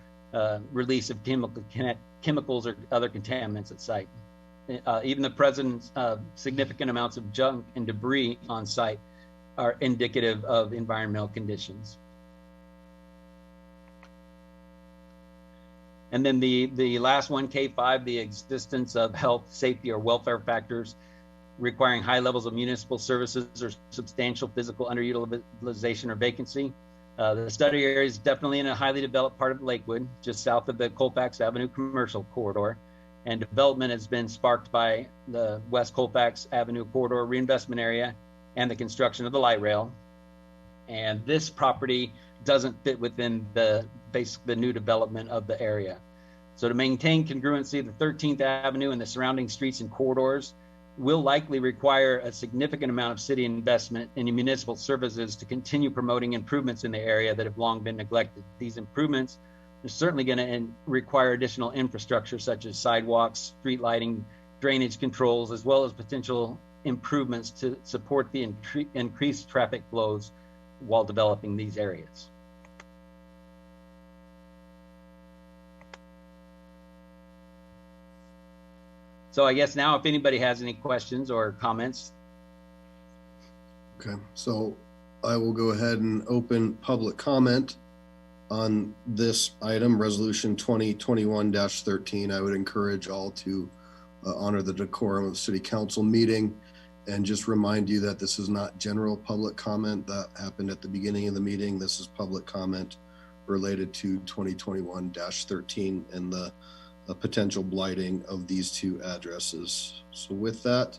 S16: release of chemicals or other contaminants at site. Even the presence of significant amounts of junk and debris on site are indicative of environmental conditions. And then the last one, K5, the existence of health, safety, or welfare factors requiring high levels of municipal services or substantial physical underutilization or vacancy. The study area is definitely in a highly developed part of Lakewood, just south of the Colfax Avenue commercial corridor. And development has been sparked by the West Colfax Avenue corridor reinvestment area and the construction of the light rail. And this property doesn't fit within the new development of the area. So to maintain congruency, the 13th Avenue and the surrounding streets and corridors will likely require a significant amount of city investment in municipal services to continue promoting improvements in the area that have long been neglected. These improvements are certainly going to require additional infrastructure such as sidewalks, street lighting, drainage controls, as well as potential improvements to support the increased traffic flows while developing these areas. So I guess now if anybody has any questions or comments.
S1: Okay, so I will go ahead and open public comment on this item, Resolution 2021-13. I would encourage all to honor the decorum of the City Council meeting and just remind you that this is not general public comment that happened at the beginning of the meeting. This is public comment related to 2021-13 and the potential blighting of these two addresses. So with that,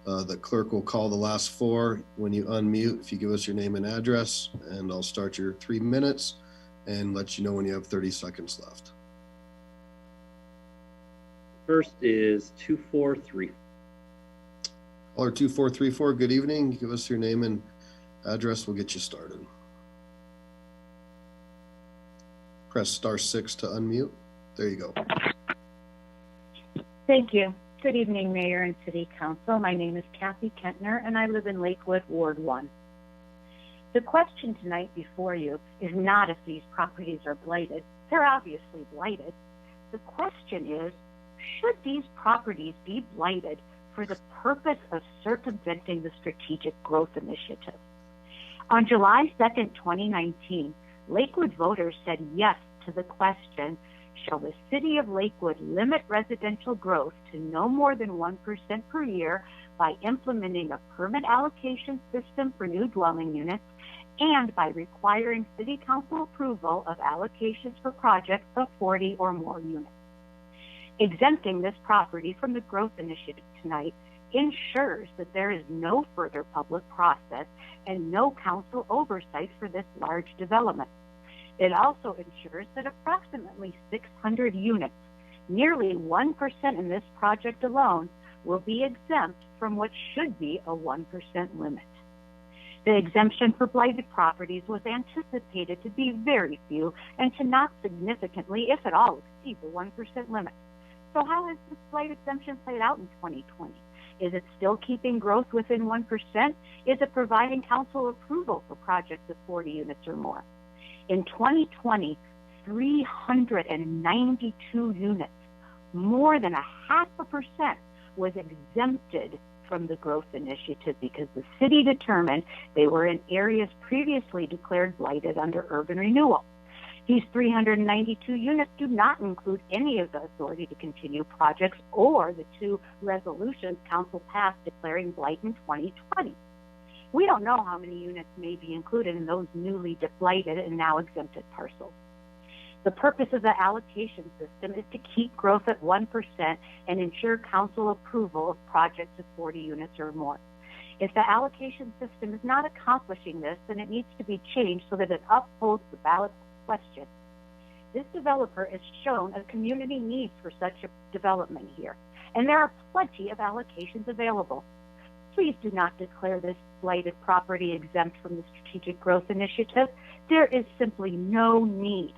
S1: the clerk will call the last four. When you unmute, if you give us your name and address, and I'll start your 3 minutes and let you know when you have 30 seconds left.
S2: First is 2434.
S1: Caller 2434, good evening. Give us your name and address, we'll get you started. Press *6 to unmute. There you go.
S18: Thank you. Good evening, Mayor and City Council. My name is Kathy Kentner, and I live in Lakewood, Ward 1. The question tonight before you is not if these properties are blighted. They're obviously blighted. The question is, should these properties be blighted for the purpose of circumventing the Strategic Growth Initiative? On July 2nd, 2019, Lakewood voters said yes to the question, shall the City of Lakewood limit residential growth to no more than 1% per year by implementing a permit allocation system for new dwelling units and by requiring City Council approval of allocations for projects of 40 or more units? Exempting this property from the growth initiative tonight ensures that there is no further public process and no council oversight for this large development. It also ensures that approximately 600 units, nearly 1% in this project alone, will be exempt from what should be a 1% limit. The exemption for blighted properties was anticipated to be very few and to not significantly, if at all, exceed the 1% limit. So how has this blight exemption played out in 2020? Is it still keeping growth within 1%? Is it providing council approval for projects of 40 units or more? In 2020, 392 units, more than 0.5%, was exempted from the growth initiative because the city determined they were in areas previously declared blighted under urban renewal. These 392 units do not include any of the authority to continue projects or the 2 resolutions council passed declaring blight in 2020. We don't know how many units may be included in those newly blighted and now exempted parcels. The purpose of the allocation system is to keep growth at 1% and ensure council approval of projects of 40 units or more. If the allocation system is not accomplishing this, then it needs to be changed so that it upholds the ballot question. This developer has shown a community need for such a development here, and there are plenty of allocations available. Please do not declare this blighted property exempt from the Strategic Growth Initiative. There is simply no need.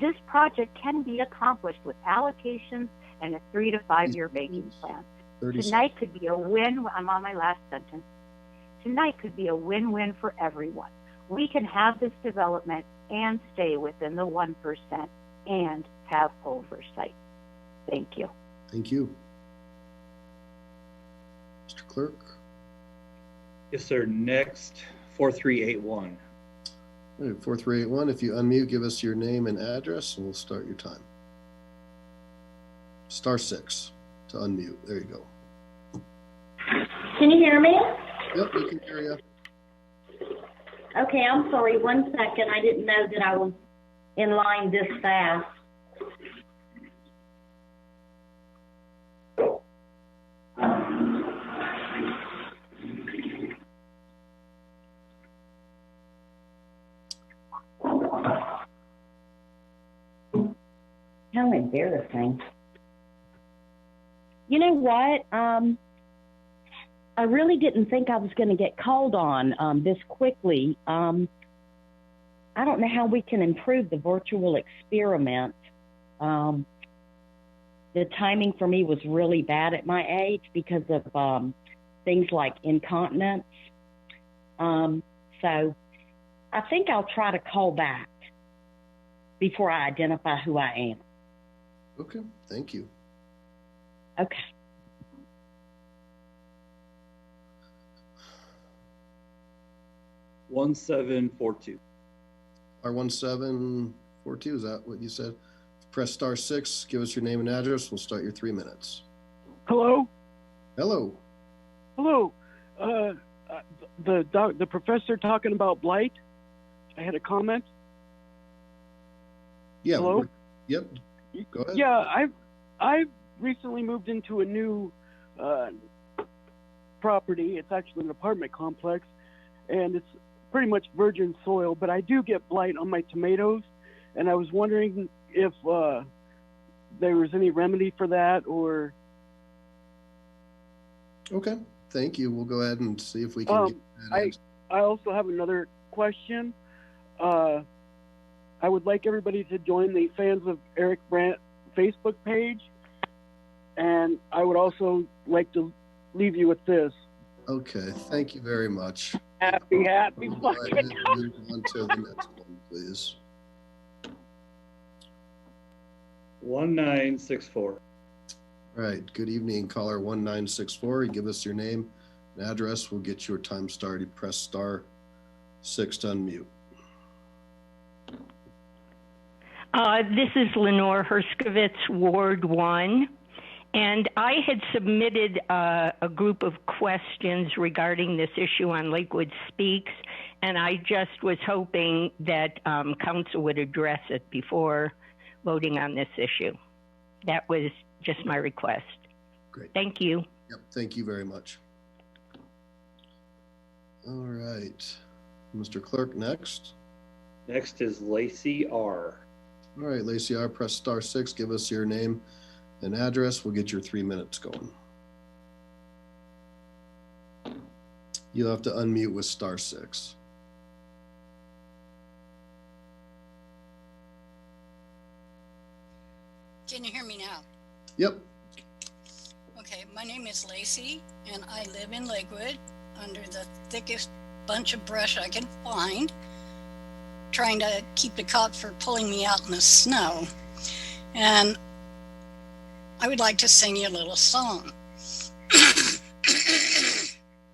S18: This project can be accomplished with allocations and a 3 to 5 year making plan. Tonight could be a win. I'm on my last sentence. Tonight could be a win-win for everyone. We can have this development and stay within the 1% and have oversight. Thank you.
S1: Thank you. Mr. Clerk.
S2: Yes, sir. Next, 4381.
S1: All right, 4381, if you unmute, give us your name and address, and we'll start your time. *6 to unmute. There you go.
S19: Can you hear me?
S1: Yep, we can hear you.
S19: Okay, I'm sorry. 1 second. I didn't know that I was in line this fast. How embarrassing. You know what? I really didn't think I was going to get called on this quickly. I don't know how we can improve the virtual experiment. The timing for me was really bad at my age because of things like incontinence. So I think I'll try to call back before I identify who I am.
S1: Okay, thank you.
S19: Okay.
S2: *1742.
S1: *1742, is that what you said? Press *6, give us your name and address. We'll start your 3 minutes.
S20: Hello?
S1: Hello.
S20: Hello. The professor talking about blight. I had a comment.
S1: Yeah.
S20: Hello?
S1: Yep. Go ahead.
S20: Yeah, I've recently moved into a new property. It's actually an apartment complex, and it's pretty much virgin soil, but I do get blight on my tomatoes, and I was wondering if there was any remedy for that, or...
S1: Okay, thank you. We'll go ahead and see if we can get that
S20: I also have another question. I would like everybody to join the Fans of Eric Brandt Facebook page, and I would also like to leave you with this.
S1: Okay, thank you very much.
S20: Happy
S1: We'll go ahead
S20: fucking...
S1: and move on to the next one, please.
S2: 1964.
S1: All right, good evening, caller 1964. You give us your name and address. We'll get your time started. Press *6 to unmute.
S21: This is Lenore Herskovitz, Ward 1, and I had submitted a group of questions regarding this issue on Lakewood Speaks, and I just was hoping that council would address it before voting on this issue. That was just my request.
S1: Great.
S21: Thank you.
S1: Yep, thank you very much. All right, Mr. Clerk, next.
S2: Next is Lacey R.
S1: All right, Lacey R, press *6, give us your name and address. We'll get your 3 minutes going. You'll have to unmute with *6.
S22: Can you hear me now?
S1: Yep.
S22: Okay, my name is Lacey, and I live in Lakewood under the thickest bunch of brush I can find, trying to keep the cops from pulling me out in the snow. And I would like to sing you a little song.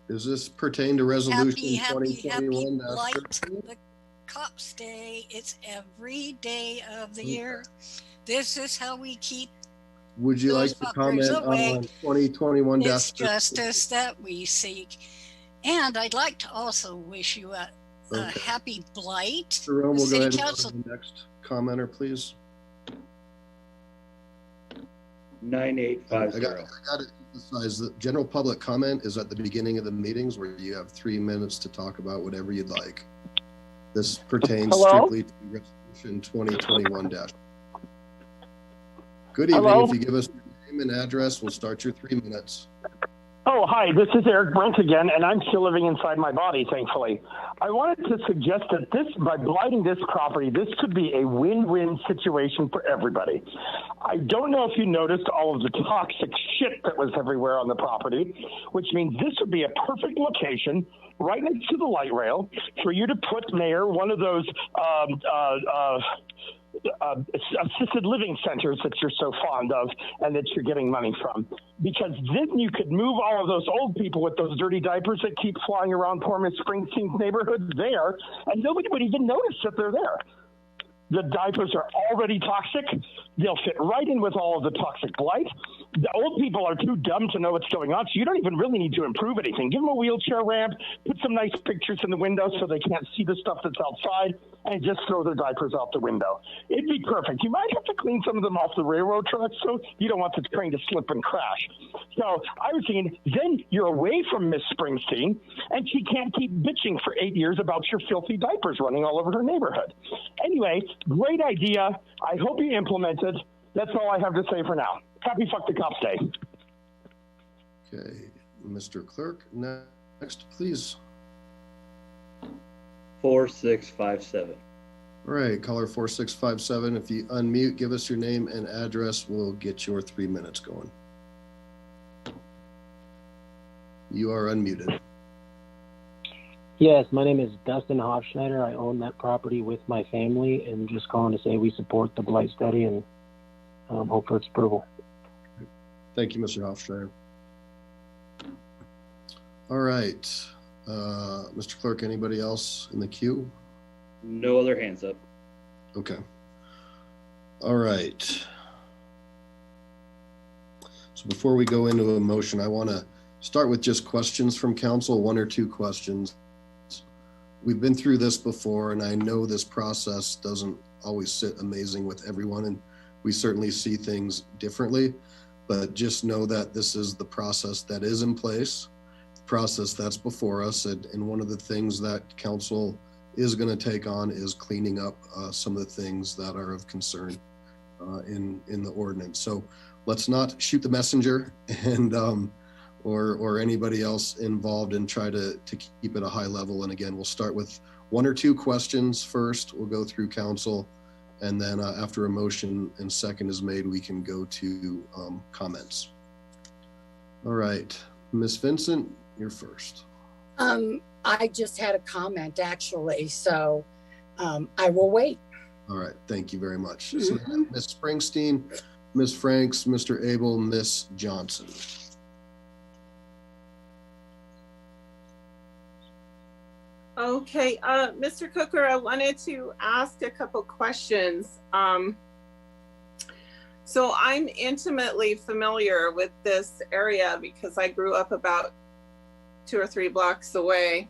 S1: Does this pertain to resolution
S22: Happy
S1: 2021?
S22: Blight, the Cops Day. It's every day of the year. This is how we keep
S1: Would you like to comment on 2021?
S22: It's justice that we seek. And I'd like to also wish you a happy Blight.
S1: Jerome, we'll go ahead and go
S22: Council.
S1: to the next commenter, please.
S2: 9850.
S1: I got to emphasize that general public comment is at the beginning of the meetings where you have 3 minutes to talk about whatever you'd like. This pertains strictly to resolution 2021 Good evening.
S20: Hello?
S1: If you give us your Name and address. We'll start your 3 minutes.
S9: Oh, hi, this is Eric Brent again, and I'm still living inside my body, thankfully. I wanted to suggest that by blighting this property, this could be a win-win situation for everybody. I don't know if you noticed all of the toxic shit that was everywhere on the property, which means this would be a perfect location right next to the light rail for you to put, Mayor, one of those assisted living centers that you're so fond of and that you're getting money from. Because then you could move all of those old people with those dirty diapers that keep flying around poor Miss Springsteen's neighborhood there, and nobody would even notice that they're there. The diapers are already toxic. They'll fit right in with all of the toxic blight. The old people are too dumb to know what's going on, so you don't even really need to improve anything. Give them a wheelchair ramp, put some nice pictures in the window so they can't see the stuff that's outside, and just throw their diapers out the window. It'd be perfect. You might have to clean some of them off the railroad tracks, so you don't want the train to slip and crash. So I was thinking, then you're away from Miss Springsteen, and she can't keep bitching for 8 years about your filthy diapers running all over her neighborhood. Anyway, great idea. I hope you implement it. That's all I have to say for now. Happy Fuck the Cops Day.
S1: Okay, Mr. Clerk, next, please.
S2: 4657.
S1: All right, caller 4657. If you unmute, give us your name and address. We'll get your 3 minutes going. You are unmuted.
S5: Yes, my name is Dustin Hofschneider. I own that property with my family, and just calling to say we support the blight study and hope for its approval.
S1: Thank you, Mr. Hofschneider. All right, Mr. Clerk, anybody else in the queue?
S2: No other hands up.
S1: Okay. All right. So before we go into a motion, I want to start with just questions from council, 1 or 2 questions. We've been through this before, and I know this process doesn't always sit amazing with everyone, and we certainly see things differently, but just know that this is the process that is in place, the process that's before us, and one of the things that council is going to take on is cleaning up some of the things that are of concern in the ordinance. So let's not shoot the messenger and or anybody else involved, and try to keep it a high level. And again, we'll start with 1 or 2 questions first. We'll go through council, and then after a motion and second is made, we can go to comments. All right, Ms. Vincent, you're first.
S4: I just had a comment actually, so I will wait.
S1: All right, thank you very much. So Ms. Springsteen, Ms. Franks, Mr. Abel, Ms. Johnson.
S6: Okay, Mr. Cooker, I wanted to ask a couple questions. So I'm intimately familiar with this area because I grew up about 2 or 3 blocks away.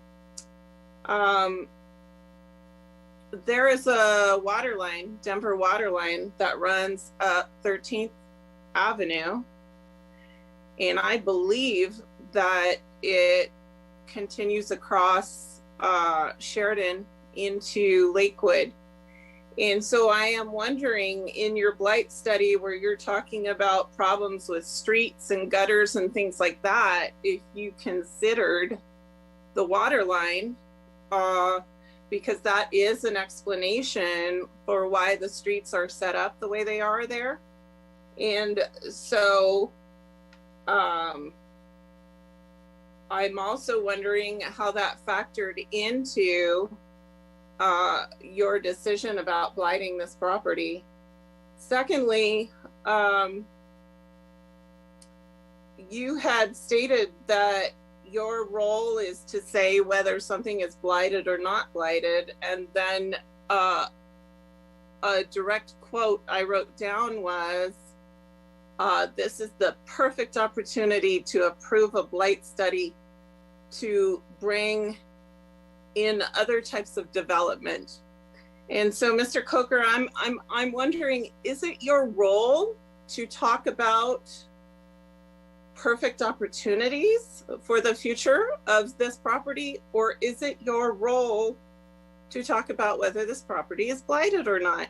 S6: There is a water line, Denver water line, that runs up 13th Avenue. And I believe that it continues across Sheridan into Lakewood. And so I am wondering, in your blight study where you're talking about problems with streets and gutters and things like that, if you considered the water line, because that is an explanation for why the streets are set up the way they are there. And so I'm also wondering how that factored into your decision about blighting this property. Secondly, you had stated that your role is to say whether something is blighted or not blighted, and then a direct quote I wrote down was, this is the perfect opportunity to approve a blight study to bring in other types of development. And so, Mr. Coker, I'm wondering, is it your role to talk about perfect opportunities for the future of this property, or is it your role to talk about whether this property is blighted or not?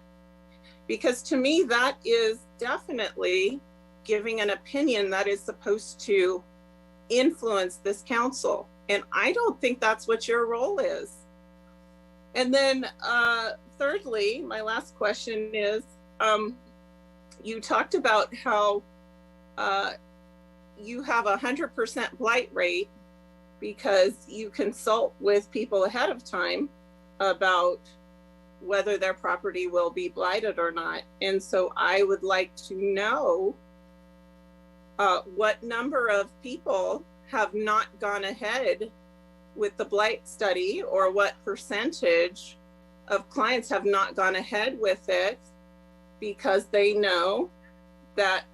S6: Because to me, that is definitely giving an opinion that is supposed to influence this council. And I don't think that's what your role is. And then thirdly, my last question is, you talked about how you have 100% blight rate because you consult with people ahead of time about whether their property will be blighted or not. And so I would like to know what number of people have not gone ahead with the blight study, or what percentage of clients have not gone ahead with it because they know that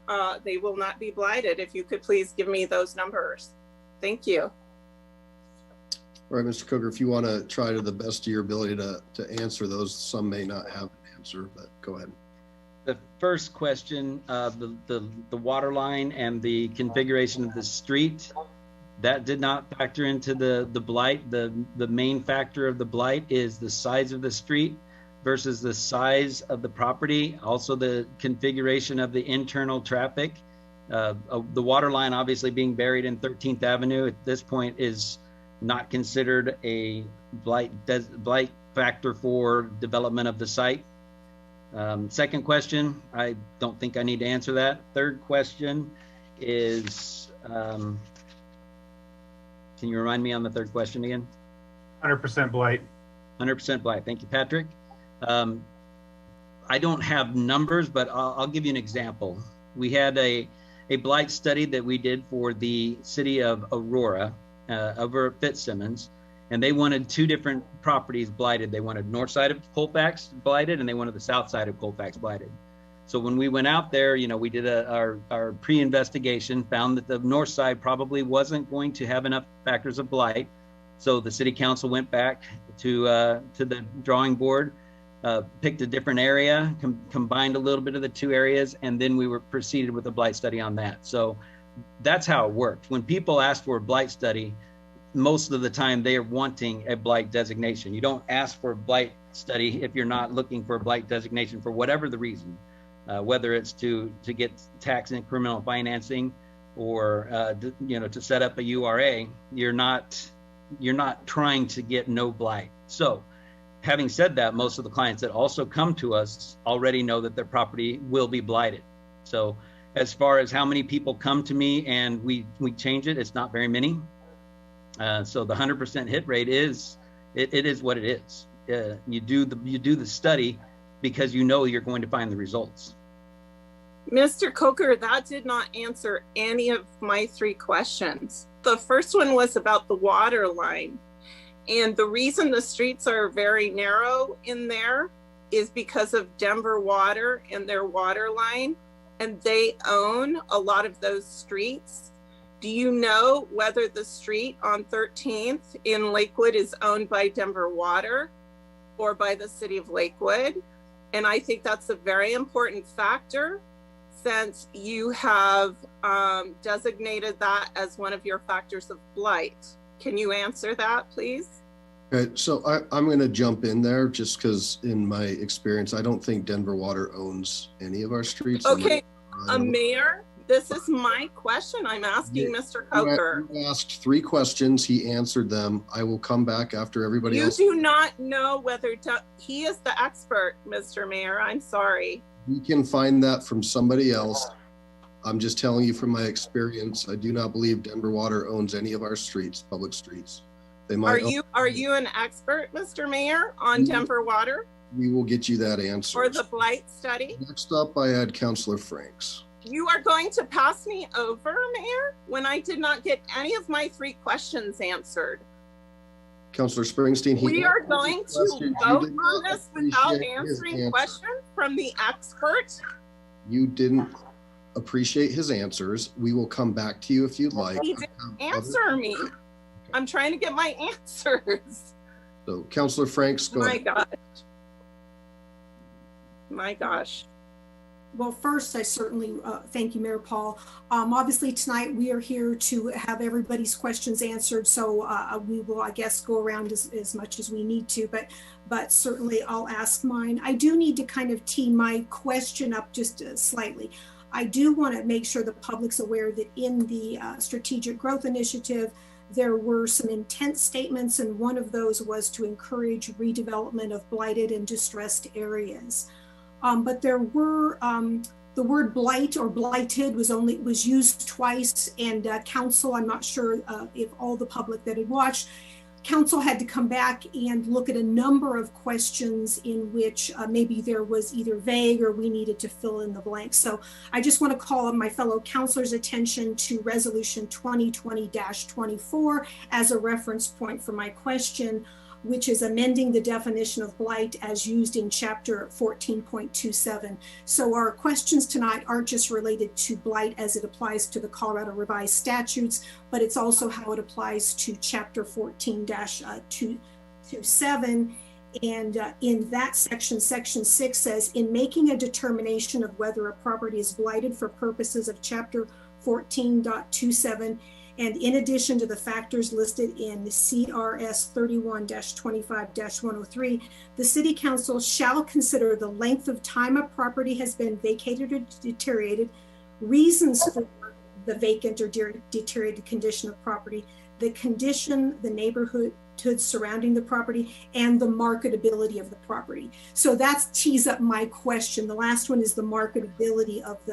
S6: they will not be blighted. If you could please give me those numbers. Thank you.
S1: All right, Mr. Coker, if you want to try to the best of your ability to answer those, some may not have an answer, but go ahead.
S16: The first question, the water line and the configuration of the street, that did not factor into the blight. The main factor of the blight is the size of the street versus the size of the property. Also the configuration of the internal traffic. The water line obviously being buried in 13th Avenue at this point is not considered a blight factor for development of the site. Second question, I don't think I need to answer that. Third question is, can you remind me on the third question again?
S7: 100% blight.
S16: 100% blight. Thank you, Patrick. I don't have numbers, but I'll give you an example. We had a blight study that we did for the city of Aurora over at Fitzsimmons, and they wanted two different properties blighted. They wanted north side of Colfax blighted, and they wanted the south side of Colfax blighted. So when we went out there, you know, we did our pre-investigation, found that the north side probably wasn't going to have enough factors of blight. So the city council went back to the drawing board, picked a different area, combined a little bit of the two areas, and then we were proceeded with a blight study on that. So that's how it worked. When people ask for a blight study, most of the time they are wanting a blight designation. You don't ask for a blight study if you're not looking for a blight designation for whatever the reason, whether it's to get tax and criminal financing or to set up a URA. You're not trying to get no blight. So having said that, most of the clients that also come to us already know that their property will be blighted. So as far as how many people come to me and we change it, it's not very many. So the 100% hit rate is what it is. You do the study because you know you're going to find the results.
S6: Mr. Coker, that did not answer any of my three questions. The first one was about the water line. And the reason the streets are very narrow in there is because of Denver Water and their water line. And they own a lot of those streets. Do you know whether the street on 13th in Lakewood is owned by Denver Water or by the city of Lakewood? And I think that's a very important factor since you have designated that as one of your factors of blight. Can you answer that, please?
S1: Okay, so I'm going to jump in there just because in my experience, I don't think Denver Water owns any of our streets.
S6: Okay, Mayor, this is my question I'm asking Mr. Coker.
S1: You asked three questions. He answered them. I will come back after everybody else.
S6: You do not know whether he is the expert, Mr. Mayor. I'm sorry.
S1: We can find that from somebody else. I'm just telling you from my experience, I do not believe Denver Water owns any of our streets, public streets. They might.
S6: Are you an expert, Mr. Mayor, on Denver Water?
S1: We will get you that answer.
S6: Or the blight study?
S1: Next up, I had Councilor Franks.
S6: You are going to pass me over, Mayor, when I did not get any of my three questions answered.
S1: Councilor Springsteen.
S6: We are going to vote on this without answering questions from the expert.
S1: You didn't appreciate his answers. We will come back to you if you'd like.
S6: He didn't answer me. I'm trying to get my answers.
S1: So, Councilor Franks, go ahead.
S6: My gosh. My gosh.
S15: Well, first, I certainly thank you, Mayor Paul. Obviously, tonight we are here to have everybody's questions answered, so we will, I guess, go around as much as we need to, but certainly I'll ask mine. I do need to kind of tee my question up just slightly. I do want to make sure the public's aware that in the Strategic Growth Initiative, there were some intent statements, and one of those was to encourage redevelopment of blighted and distressed areas. But there were, the word blight or blighted was used twice, and council, I'm not sure if all the public that had watched, council had to come back and look at a number of questions in which maybe there was either vague or we needed to fill in the blanks. So I just want to call my fellow councilors' attention to Resolution 2020-24 as a reference point for my question, which is amending the definition of blight as used in Chapter 14.27. So our questions tonight aren't just related to blight as it applies to the Colorado Revised Statutes, but it's also how it applies to Chapter 14-227. And in that section, Section 6 says, in making a determination of whether a property is blighted for purposes of Chapter 14.27, and in addition to the factors listed in CRS 31-25-103, the City Council shall consider the length of time a property has been vacated or deteriorated, reasons for the vacant or deteriorated condition of property, the condition, the neighborhood surrounding the property, and the marketability of the property. So that tees up my question. The last one is the marketability of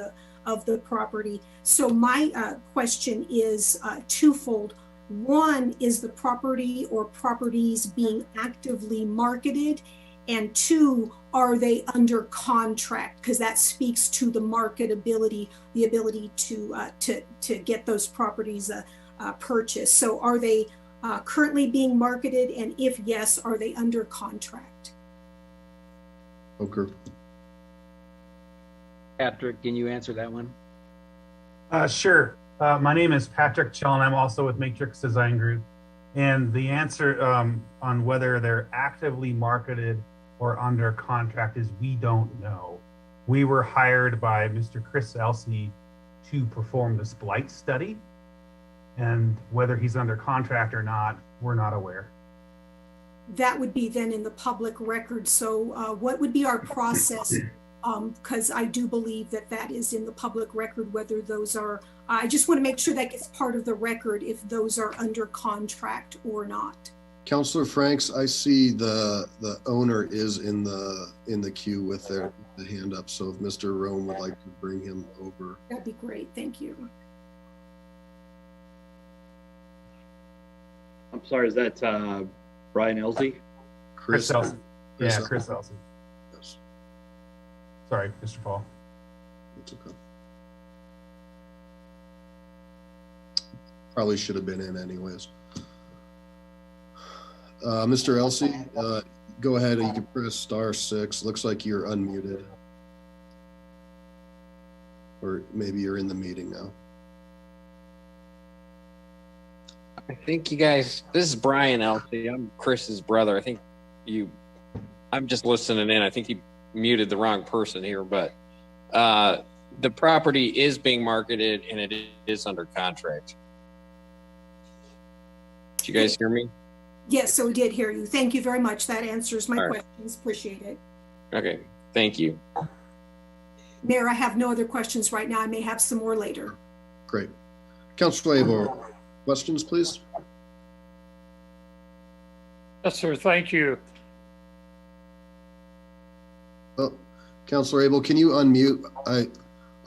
S15: the property. So my question is twofold. One, is the property or properties being actively marketed? And two, are they under contract? Because that speaks to the marketability, the ability to get those properties purchased. So are they currently being marketed? And if yes, are they under contract?
S1: Okay.
S16: Patrick, can you answer that one?
S7: Sure. My name is Patrick Chell, and I'm also with Matrix Design Group. And the answer on whether they're actively marketed or under contract is we don't know. We were hired by Mr. Chris Elsey to perform this blight study, and whether he's under contract or not, we're not aware.
S15: That would be then in the public record. So what would be our process? Because I do believe that that is in the public record, whether those are, I just want to make sure that gets part of the record if those are under contract or not.
S1: Councilor Franks, I see the owner is in the queue with the hand up. So if Mr. Rome would like to bring him over.
S15: That'd be great. Thank you.
S2: I'm sorry, is that Brian Elsey?
S7: Chris Elsey.
S1: Chris
S7: Yeah, Chris Elsey.
S1: Yes.
S7: Sorry, Mr. Paul.
S1: That's okay. Probably should have been in anyways. Mr. Elsey, go ahead and you can press *6. Looks like you're unmuted. Or maybe you're in the meeting now.
S8: I think you guys, this is Brian Elsey. I'm Chris's brother. I think I'm just listening in. I think you muted the wrong person here, but the property is being marketed and it is under contract. Did you guys hear me?
S15: Yes, so we did hear you. Thank you very much. That answers my questions. Appreciate it.
S8: Okay, thank you.
S15: Mayor, I have no other questions right now. I may have some more later.
S1: Great. Councilor Abel, questions, please?
S10: Yes, sir. Thank you.
S1: Oh, Councilor Abel, can you unmute? I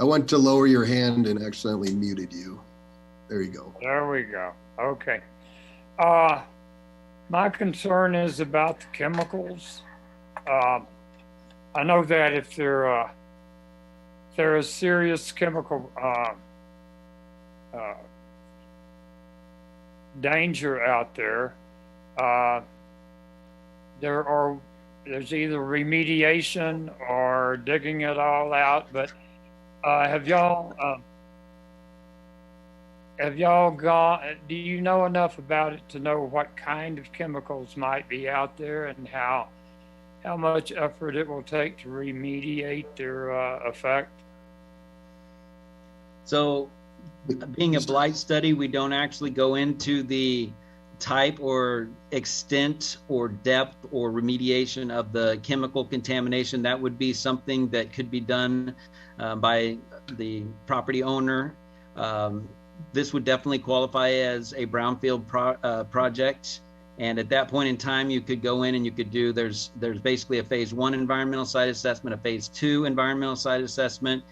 S1: went to lower your hand and accidentally muted you. There you go.
S10: There we go. Okay. My concern is about the chemicals. I know that if there is serious chemical danger out there, there's either remediation or digging it all out. But have y'all gone, do you know enough about it to know what kind of chemicals might be out there and how much effort it will take to remediate their effect?
S16: So being a blight study, we don't actually go into the type or extent or depth or remediation of the chemical contamination, that would be something that could be done by the property owner. This would definitely qualify as a brownfield project. And at that point in time, you could go in and you could do, there's basically a phase 1 environmental site assessment, a phase 2 environmental site assessment.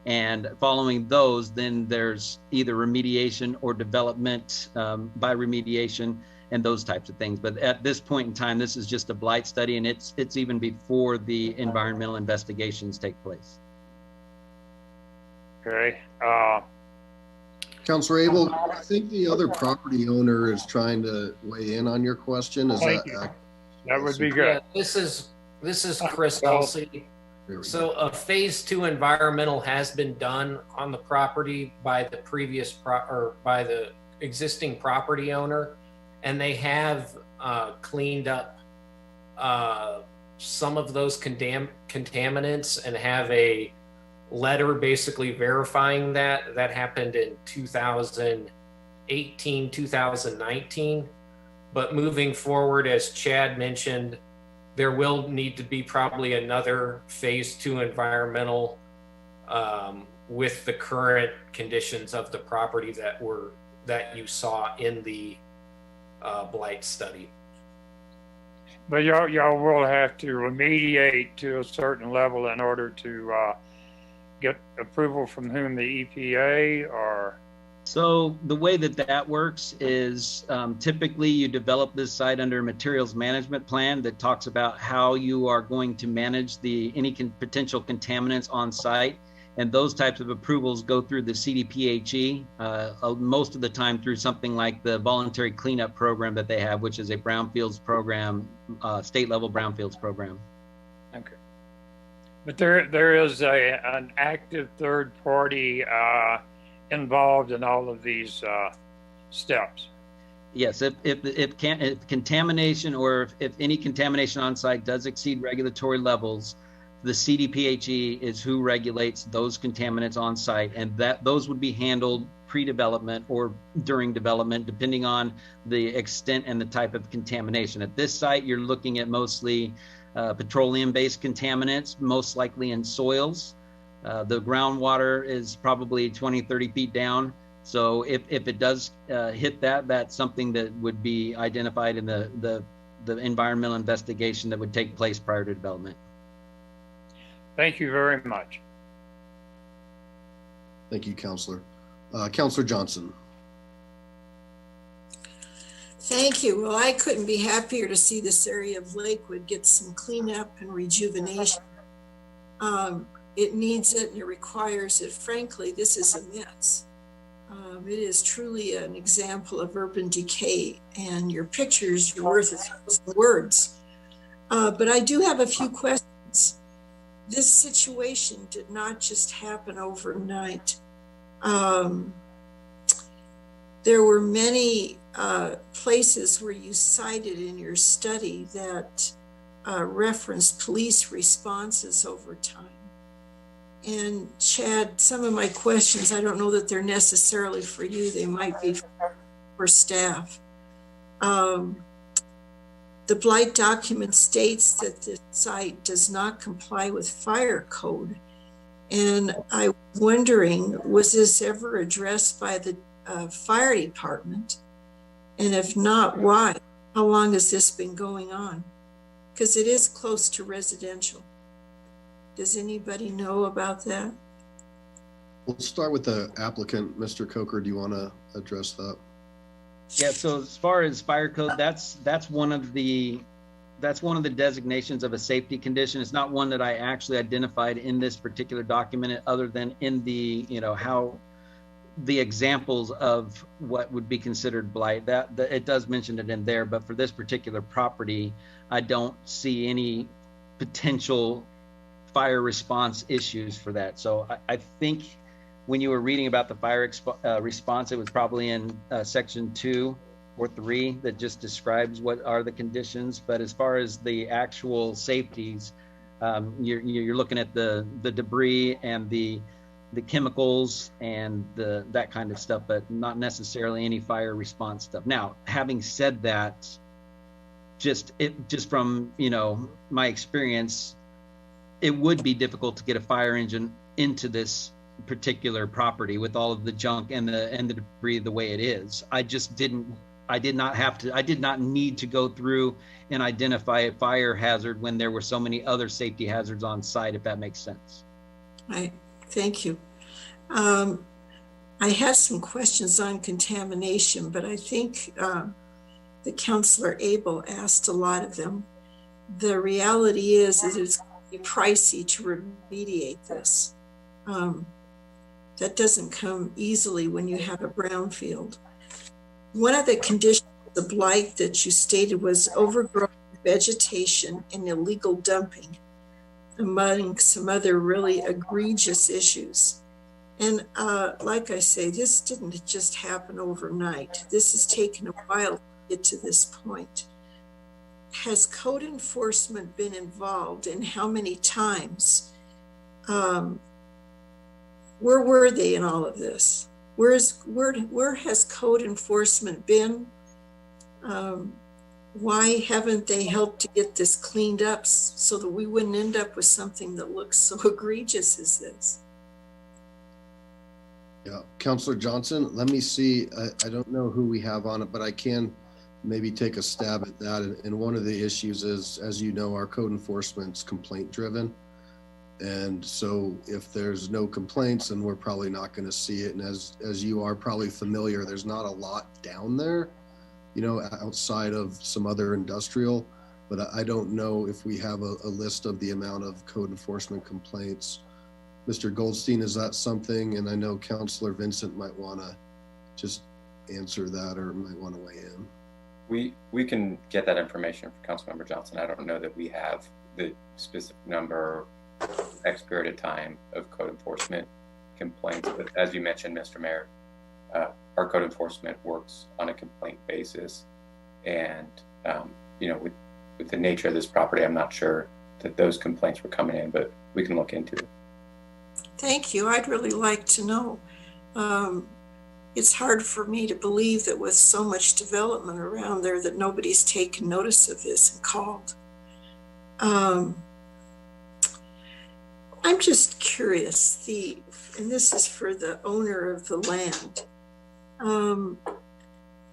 S16: And following those, then there's either remediation or development by remediation and those types of things. But at this point in time, this is just a blight study, and it's even before the environmental investigations take place.
S10: Okay.
S1: Councilor Abel, I think the other property owner is trying to weigh in on your question. Is
S10: Thank
S1: that
S10: you. That would be good.
S11: Yeah, this is Chris Kelsey. So a phase 2 environmental has been done on the property by the previous by the existing property owner, and they have cleaned up some of those contaminants and have a letter basically verifying that. That happened in 2018, 2019. But moving forward, as Chad mentioned, there will need to be probably another phase 2 environmental with the current conditions of the property that you saw in the blight study.
S10: But y'all will have to remediate to a certain level in order to get approval from whom, the EPA or?
S16: So the way that works is typically you develop this site under a materials management plan that talks about how you are going to manage any potential contaminants on site. And those types of approvals go through the CDPHE, most of the time through something like the voluntary cleanup program that they have, which is a brownfields program, state level brownfields program.
S10: Okay. But there is an active third party involved in all of these steps.
S16: Yes, if contamination or if any contamination on site does exceed regulatory levels, the CDPHE is who regulates those contaminants on site, and those would be handled pre-development or during development, depending on the extent and the type of contamination. At this site, you're looking at mostly petroleum-based contaminants, most likely in soils. The groundwater is probably 20, 30 feet down. So if it does hit that's something that would be identified in the environmental investigation that would take place prior to development.
S10: Thank you very much.
S1: Thank you, Councilor. Councilor Johnson.
S12: Thank you. Well, I couldn't be happier to see this area of Lakewood get some cleanup and rejuvenation. It needs it and it requires it. Frankly, this is a mess. It is truly an example of urban decay, and your pictures, you're worth 1,000 words. But I do have a few questions. This situation did not just happen overnight. There were many places where you cited in your study that referenced police responses over time. And Chad, some of my questions, I don't know that they're necessarily for you. They might be for staff. The blight document states that this site does not comply with fire code. And I'm wondering, was this ever addressed by the fire department? And if not, why? How long has this been going on? Because it is close to residential. Does anybody know about that?
S1: We'll start with the applicant. Mr. Coker, do you want to address that?
S16: Yeah, so as far as fire code, that's one of the designations of a safety condition. It's not one that I actually identified in this particular document, other than in the, how the examples of what would be considered blight. That it does mention it in there, but for this particular property, I don't see any potential fire response issues for that. So I think when you were reading about the fire response, it was probably in section 2 or 3 that just describes what are the conditions. But as far as the actual safeties, you're looking at the debris and the the chemicals and that kind of stuff, but not necessarily any fire response stuff. Now, having said that, just from, you know, my experience, it would be difficult to get a fire engine into this particular property with all of the junk and the debris the way it is. I did not need to go through and identify a fire hazard when there were so many other safety hazards on site, if that makes sense.
S12: Right. Thank you. I have some questions on contamination, but I think the Councilor Abel asked a lot of them. The reality is that it's going to be pricey to remediate this. That doesn't come easily when you have a brownfield. One of the conditions of blight that you stated was overgrown vegetation and illegal dumping, among some other really egregious issues. And like I say, this didn't just happen overnight. This has taken a while to get to this point. Has code enforcement been involved, and how many times? Where were they in all of this? Where has code enforcement been? Why haven't they helped to get this cleaned up so that we wouldn't end up with something that looks so egregious as this?
S1: Yeah, Councilor Johnson, let me see. I don't know who we have on it, but I can maybe take a stab at that. And one of the issues is, as you know, our code enforcement's complaint driven. And so if there's no complaints, then we're probably not going to see it. And as you are probably familiar, there's not a lot down there, you know, outside of some other industrial. But I don't know if we have a list of the amount of code enforcement complaints. Mr. Goldstein, is that something? And I know Councilor Vincent might want to just answer that, or might want to weigh in.
S13: We can get that information from Councilmember Johnson. I don't know that we have the specific number, X period of time of code enforcement complaints, but as you mentioned, Mr. Mayor, our code enforcement works on a complaint basis, and you know, with the nature of this property, I'm not sure that those complaints were coming in, but we can look into it.
S12: Thank you. I'd really like to know. It's hard for me to believe that with so much development around there that nobody's taken notice of this and called. I'm just curious, and this is for the owner of the land.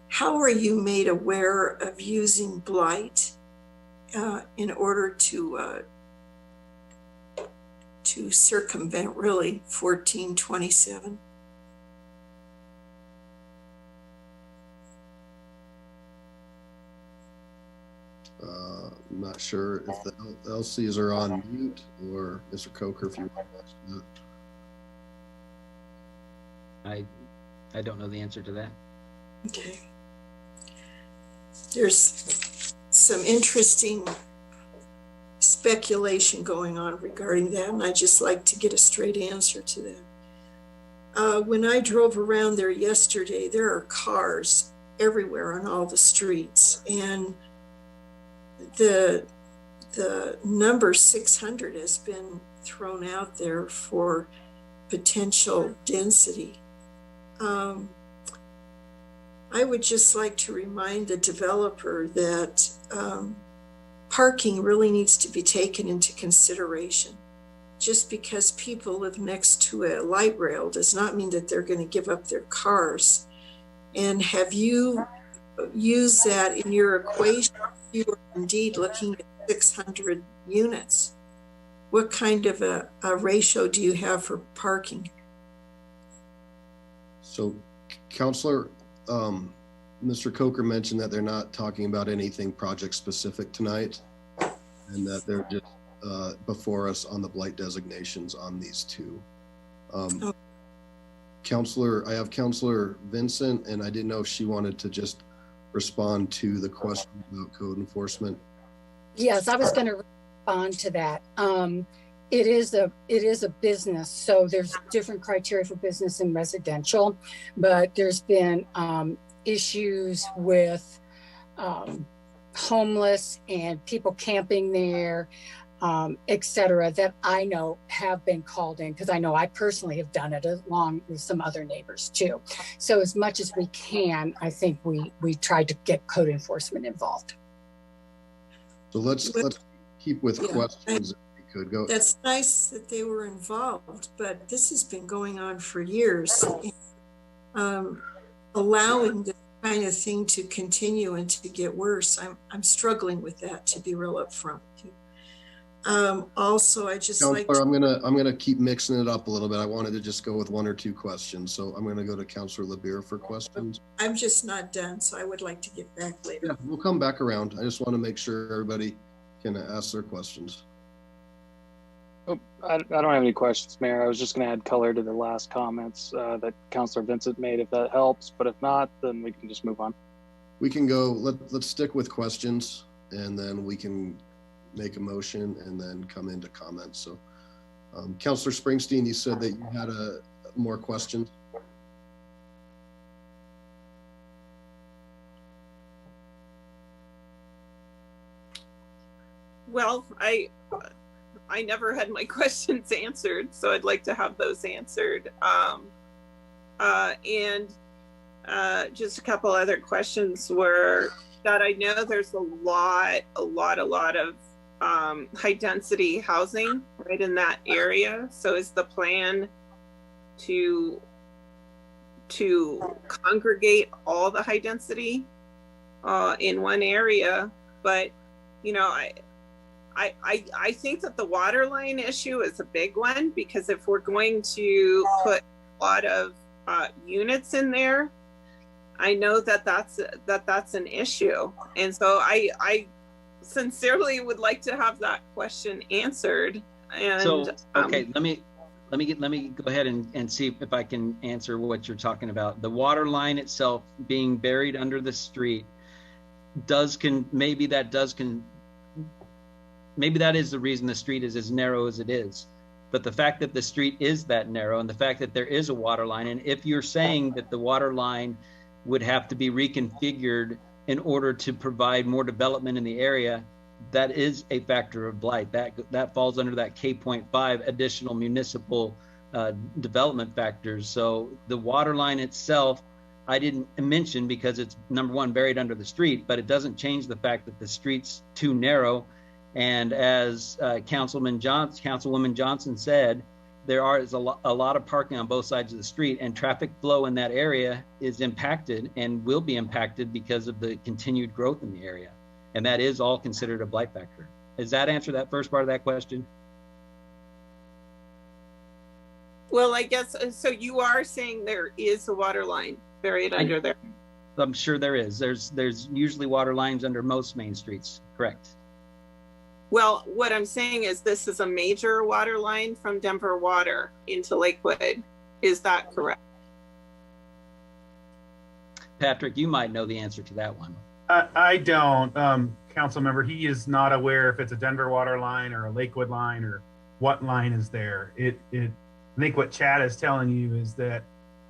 S12: How are you made aware of using blight in order to circumvent really 1427?
S1: I'm not sure if the LCs are on mute, or Mr. Coker, if you want to answer
S16: that. I don't know the answer to that.
S12: Okay. There's some interesting speculation going on regarding that, and I'd just like to get a straight answer to that. When I drove around there yesterday, there are cars everywhere on all the streets, and the number 600 has been thrown out there for potential density. I would just like to remind the developer that parking really needs to be taken into consideration. Just because people live next to a light rail does not mean that they're going to give up their cars. And have you used that in your equation? You are indeed looking at 600 units. What kind of a ratio do you have for parking?
S1: So, Councilor, Mr. Coker mentioned that they're not talking about anything project specific tonight, and that they're just before us on the blight designations on these two. Councilor, I have Councilor Vincent, and I didn't know if she wanted to just respond to the question about code enforcement.
S4: Yes, I was going to respond to that. It is a business, so there's different criteria for business and residential, but there's been issues with homeless and people camping there. et cetera, that I know have been called in, because I know I personally have done it along with some other neighbors too. So as much as we can, I think we tried to get code enforcement involved.
S1: So let's keep with questions if we could go.
S12: That's nice that they were involved, but this has been going on for years. Allowing this kind of thing to continue and to get worse, I'm struggling with that, to be real upfront with you. Also, I just
S1: Counselor,
S12: like to,
S1: I'm gonna keep mixing it up a little bit. I wanted to just go with one or two questions, so I'm gonna go to Counselor LeBeer for questions.
S12: I'm just not done, so I would like to get back later.
S1: Yeah, we'll come back around. I just want to make sure everybody can ask their questions.
S3: Oh, I don't have any questions, Mayor. I was just going to add color to the last comments that Councilor Vincent made, if that helps. But if not, then we can just move on.
S1: We can go. Let's stick with questions, and then we can make a motion and then come into comments. So, Councilor Springsteen, you said that you had more questions.
S6: Well, I never had my questions answered, so I'd like to have those answered. And just a couple other questions were that I know there's a lot of high density housing right in that area. So is the plan to congregate all the high density in one area? But you know, I think that the water line issue is a big one, because if we're going to put a lot of units in there, I know that that's an issue. And so I sincerely would like to have that question answered. And
S16: so, okay, let me go ahead and see if I can answer what you're talking about. The water line itself being buried under the street maybe that is the reason the street is as narrow as it is. But the fact that the street is that narrow, and the fact that there is a water line, and if you're saying that the water line would have to be reconfigured in order to provide more development in the area, that is a factor of blight. That falls under that K.5 additional municipal development factors. So the water line itself, I didn't mention because it's, number one, buried under the street, but it doesn't change the fact that the street's too narrow. And as Councilwoman Johnson said, there is a lot of parking on both sides of the street, and traffic flow in that area is impacted and will be impacted because of the continued growth in the area. And that is all considered a blight factor. Does that answer that first part of that question?
S6: Well, I guess, so you are saying there is a water line buried under there?
S16: I'm sure there is. There's usually water lines under most main streets, correct?
S6: Well, what I'm saying is this is a major water line from Denver Water into Lakewood. Is that correct?
S16: Patrick, you might know the answer to that one.
S7: I don't, council member. He is not aware if it's a Denver Water line or a Lakewood line or what line is there. I think what Chad is telling you is that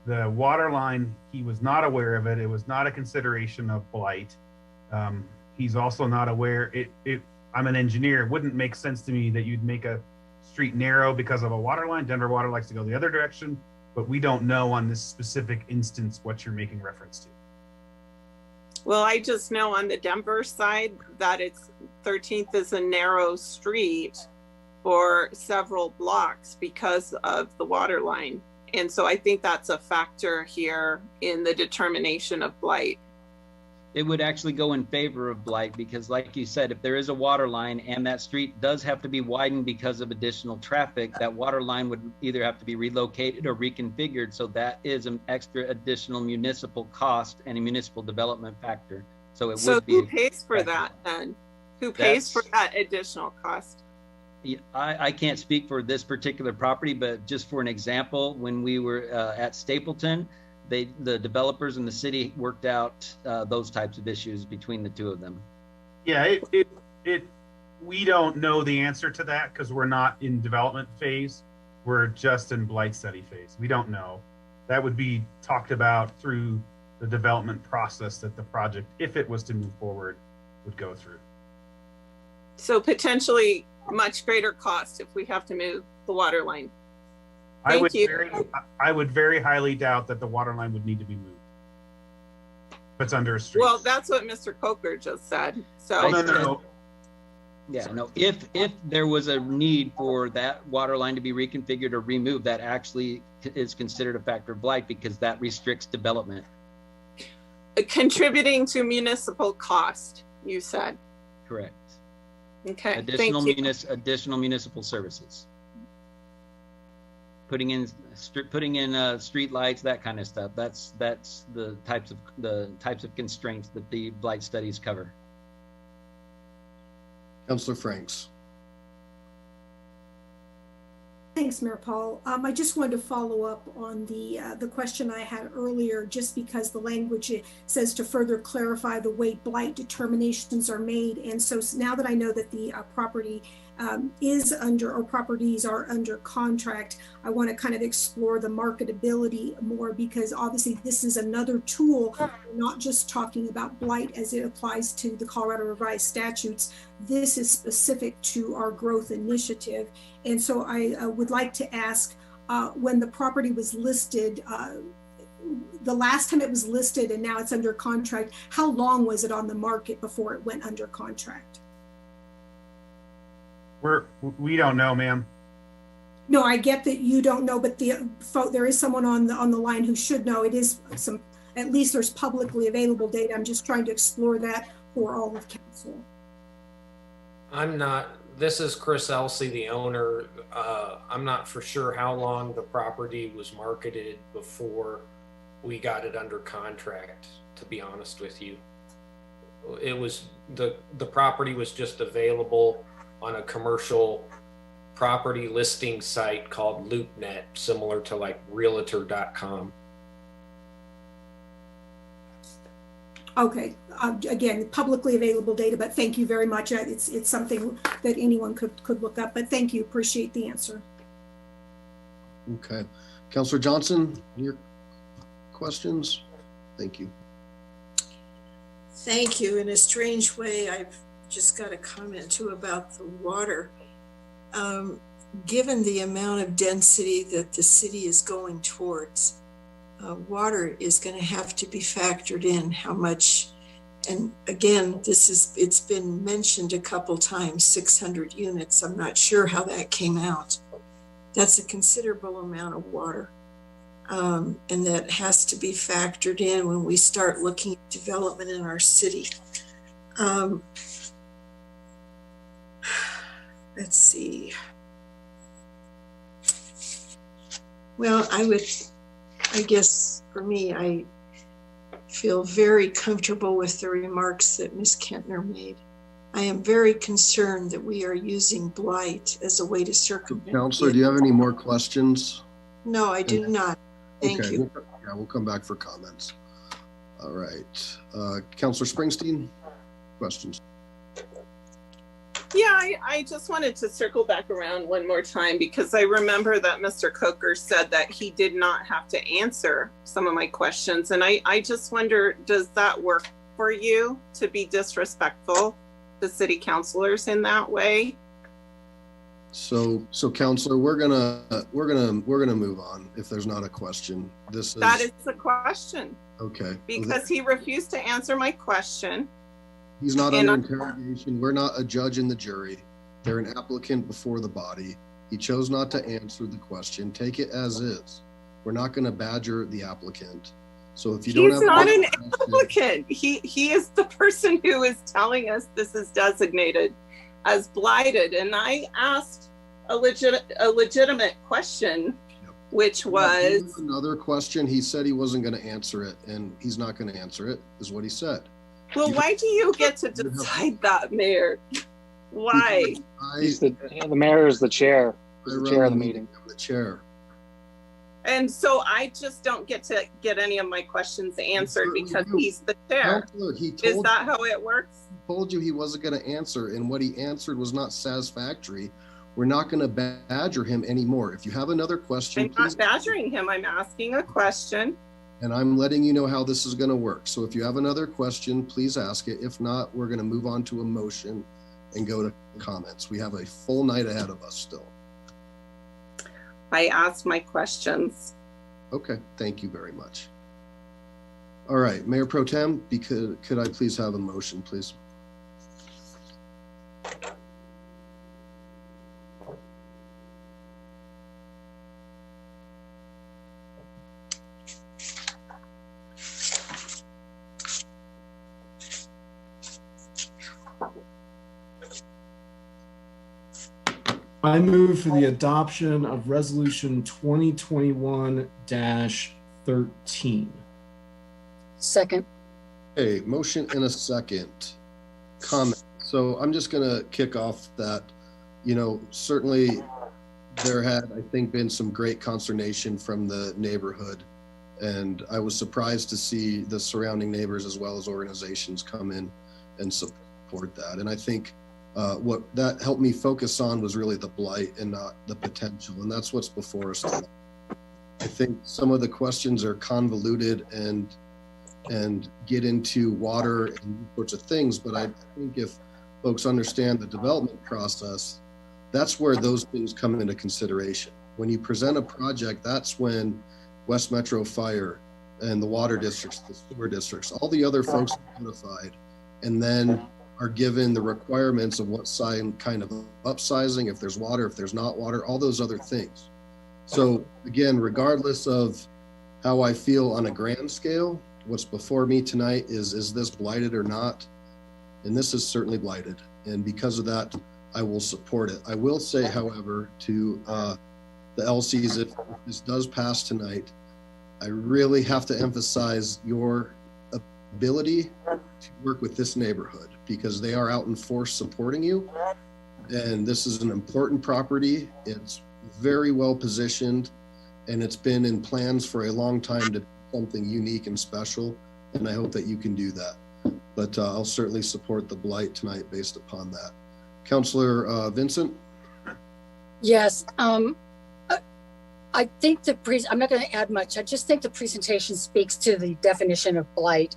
S7: the water line, he was not aware of it. It was not a consideration of blight. He's also not aware. I'm an engineer. It wouldn't make sense to me that you'd make a street narrow because of a water line. Denver Water likes to go the other direction, but we don't know on this specific instance what you're making reference to.
S6: Well, I just know on the Denver side that it's 13th is a narrow street for several blocks because of the water line. And so I think that's a factor here in the determination of blight.
S16: It would actually go in favor of blight because, like you said, if there is a water line and that street does have to be widened because of additional traffic, that water line would either have to be relocated or reconfigured. So that is an extra additional municipal cost and a municipal development factor. So it would be.
S6: So who pays for that then? Who pays for that additional cost?
S16: I can't speak for this particular property, but just for an example, when we were at Stapleton, the developers in the city worked out those types of issues between the two of them.
S7: Yeah, we don't know the answer to that because we're not in development phase. We're just in blight study phase. We don't know. That would be talked about through the development process that the project, if it was to move forward, would go through.
S6: So potentially much greater cost if we have to move the water line.
S7: I would very highly doubt that the water line would need to be moved. If it's under a street.
S6: Well, that's what Mr. Coker just said. So
S16: no. Yeah, no, if there was a need for that water line to be reconfigured or removed, that actually is considered a factor of blight because that restricts development.
S6: Contributing to municipal cost, you said.
S16: Correct.
S6: Okay.
S16: Additional municipal services. Putting in street lights, that kind of stuff. That's the types of constraints that the blight studies cover.
S1: Councilor Franks.
S15: Thanks, Mayor Paul. I just wanted to follow up on the question I had earlier, just because the language says to further clarify the way blight determinations are made. And so now that I know that the property is under, or properties are under contract, I want to kind of explore the marketability more, because obviously this is another tool. We're not just talking about blight as it applies to the Colorado Revised Statutes. This is specific to our growth initiative. And so I would like to ask, when the property was listed, the last time it was listed and now it's under contract, how long was it on the market before it went under contract?
S7: We don't know, ma'am.
S15: No, I get that you don't know, but there is someone on the line who should know. It is at least there's publicly available data. I'm just trying to explore that for all of council.
S11: This is Chris Elsey, the owner. I'm not for sure how long the property was marketed before we got it under contract, to be honest with you. It was, the property was just available on a commercial property listing site called LoopNet, similar to like realtor.com.
S15: Okay, again, publicly available data, but thank you very much. It's something that anyone could look up, but thank you, appreciate the answer.
S1: Okay, Councilor Johnson, your questions? Thank you.
S12: Thank you. In a strange way, I've just got a comment too about the water. Given the amount of density that the city is going towards, water is going to have to be factored in. How much, and again, it's been mentioned a couple times, 600 units. I'm not sure how that came out. That's a considerable amount of water. And that has to be factored in when we start looking at development in our city. Let's see. Well, I guess for me, I feel very comfortable with the remarks that Ms. Kentner made. I am very concerned that we are using blight as a way to circumvent.
S1: Councilor, do you have any more questions?
S12: No, I do not. Thank you.
S1: We'll come back for comments. All right. Councilor Springsteen, questions?
S6: Yeah, I just wanted to circle back around one more time, because I remember that Mr. Coker said that he did not have to answer some of my questions. And I just wonder, does that work for you to be disrespectful to city councilors in that way?
S1: So Councilor, we're gonna move on if there's not a question.
S6: That is a question.
S1: Okay.
S6: Because he refused to answer my question.
S1: He's not under interrogation. We're not a judge and the jury. They're an applicant before the body. He chose not to answer the question. Take it as is. We're not going to badger the applicant. So if you don't have—
S6: He's not an applicant. He is the person who is telling us this is designated as blighted. And I asked a legitimate question, which was—
S1: another question. He said he wasn't going to answer it, and he's not going to answer it, is what he said.
S6: Well, why do you get to decide that, Mayor? Why?
S3: The mayor is the chair. He's the chair of the meeting.
S1: I'm the chair.
S6: And so I just don't get to get any of my questions answered because he's the chair. Is that how it works?
S1: He told you he wasn't going to answer, and what he answered was not satisfactory. We're not going to badger him anymore. If you have another question—
S6: I'm not badgering him. I'm asking a question.
S1: And I'm letting you know how this is going to work. So if you have another question, please ask it. If not, we're going to move on to a motion and go to comments. We have a full night ahead of us still.
S6: I asked my questions.
S1: Okay, thank you very much. All right, Mayor Pro Tem, could I please have a motion, please?
S14: I move for the adoption of Resolution 2021-13.
S4: Second.
S1: Okay, motion and a second. Comment. So I'm just going to kick off that, you know, certainly there had, I think, been some great consternation from the neighborhood. And I was surprised to see the surrounding neighbors as well as organizations come in and support that. And I think what that helped me focus on was really the blight and not the potential. And that's what's before us today. I think some of the questions are convoluted and get into water and sorts of things. But I think if folks understand the development process, that's where those things come into consideration. When you present a project, that's when West Metro Fire and the water districts, the sewer districts, all the other folks are notified, and then are given the requirements of what kind of upsizing, if there's water, if there's not water, all those other things. So again, regardless of how I feel on a grand scale, what's before me tonight is this blighted or not? And this is certainly blighted. And because of that, I will support it. I will say, however, to the LCs, if this does pass tonight, I really have to emphasize your ability to work with this neighborhood, because they are out in force supporting you. And this is an important property. It's very well positioned, and it's been in plans for a long time to do something unique and special. And I hope that you can do that. But I'll certainly support the blight tonight based upon that. Councillor Vincent?
S4: Yes. I think I'm not going to add much. I just think the presentation speaks to the definition of blight,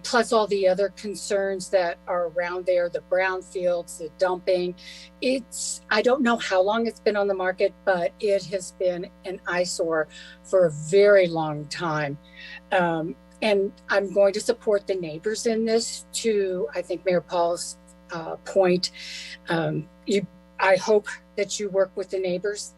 S4: plus all the other concerns that are around there, the brownfields, the dumping. I don't know how long it's been on the market, but it has been an eyesore for a very long time. And I'm going to support the neighbors in this to, I think, Mayor Paul's point. I hope that you work with the neighbors.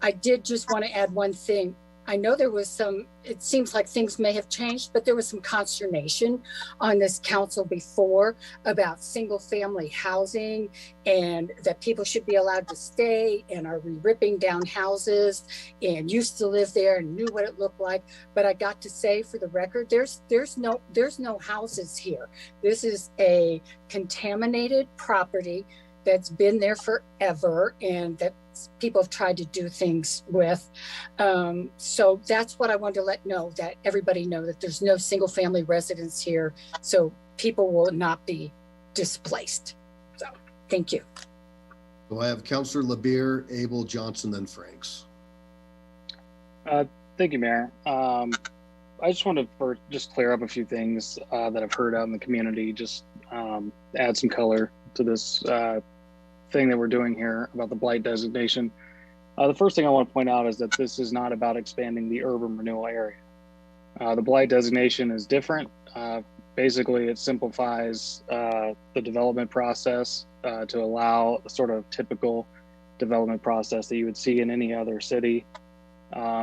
S4: I did just want to add one thing. I know there was it seems like things may have changed, but there was some consternation on this council before about single family housing and that people should be allowed to stay, and are we ripping down houses and used to live there and knew what it looked like. But I got to say, for the record, there's no houses here. This is a contaminated property that's been there forever and that people have tried to do things with. So that's what I wanted to that everybody know, that there's no single family residence here. So people will not be displaced. So thank you.
S1: So I have Councillor LeBeer, Abel, Johnson, then Franks.
S3: Thank you, Mayor. I just wanted to just clear up a few things that I've heard out in the community, just add some color to this thing that we're doing here about the blight designation. The first thing I want to point out is that this is not about expanding the urban renewal area. The blight designation is different. Basically, it simplifies the development process to allow a sort of typical development process that you would see in any other city,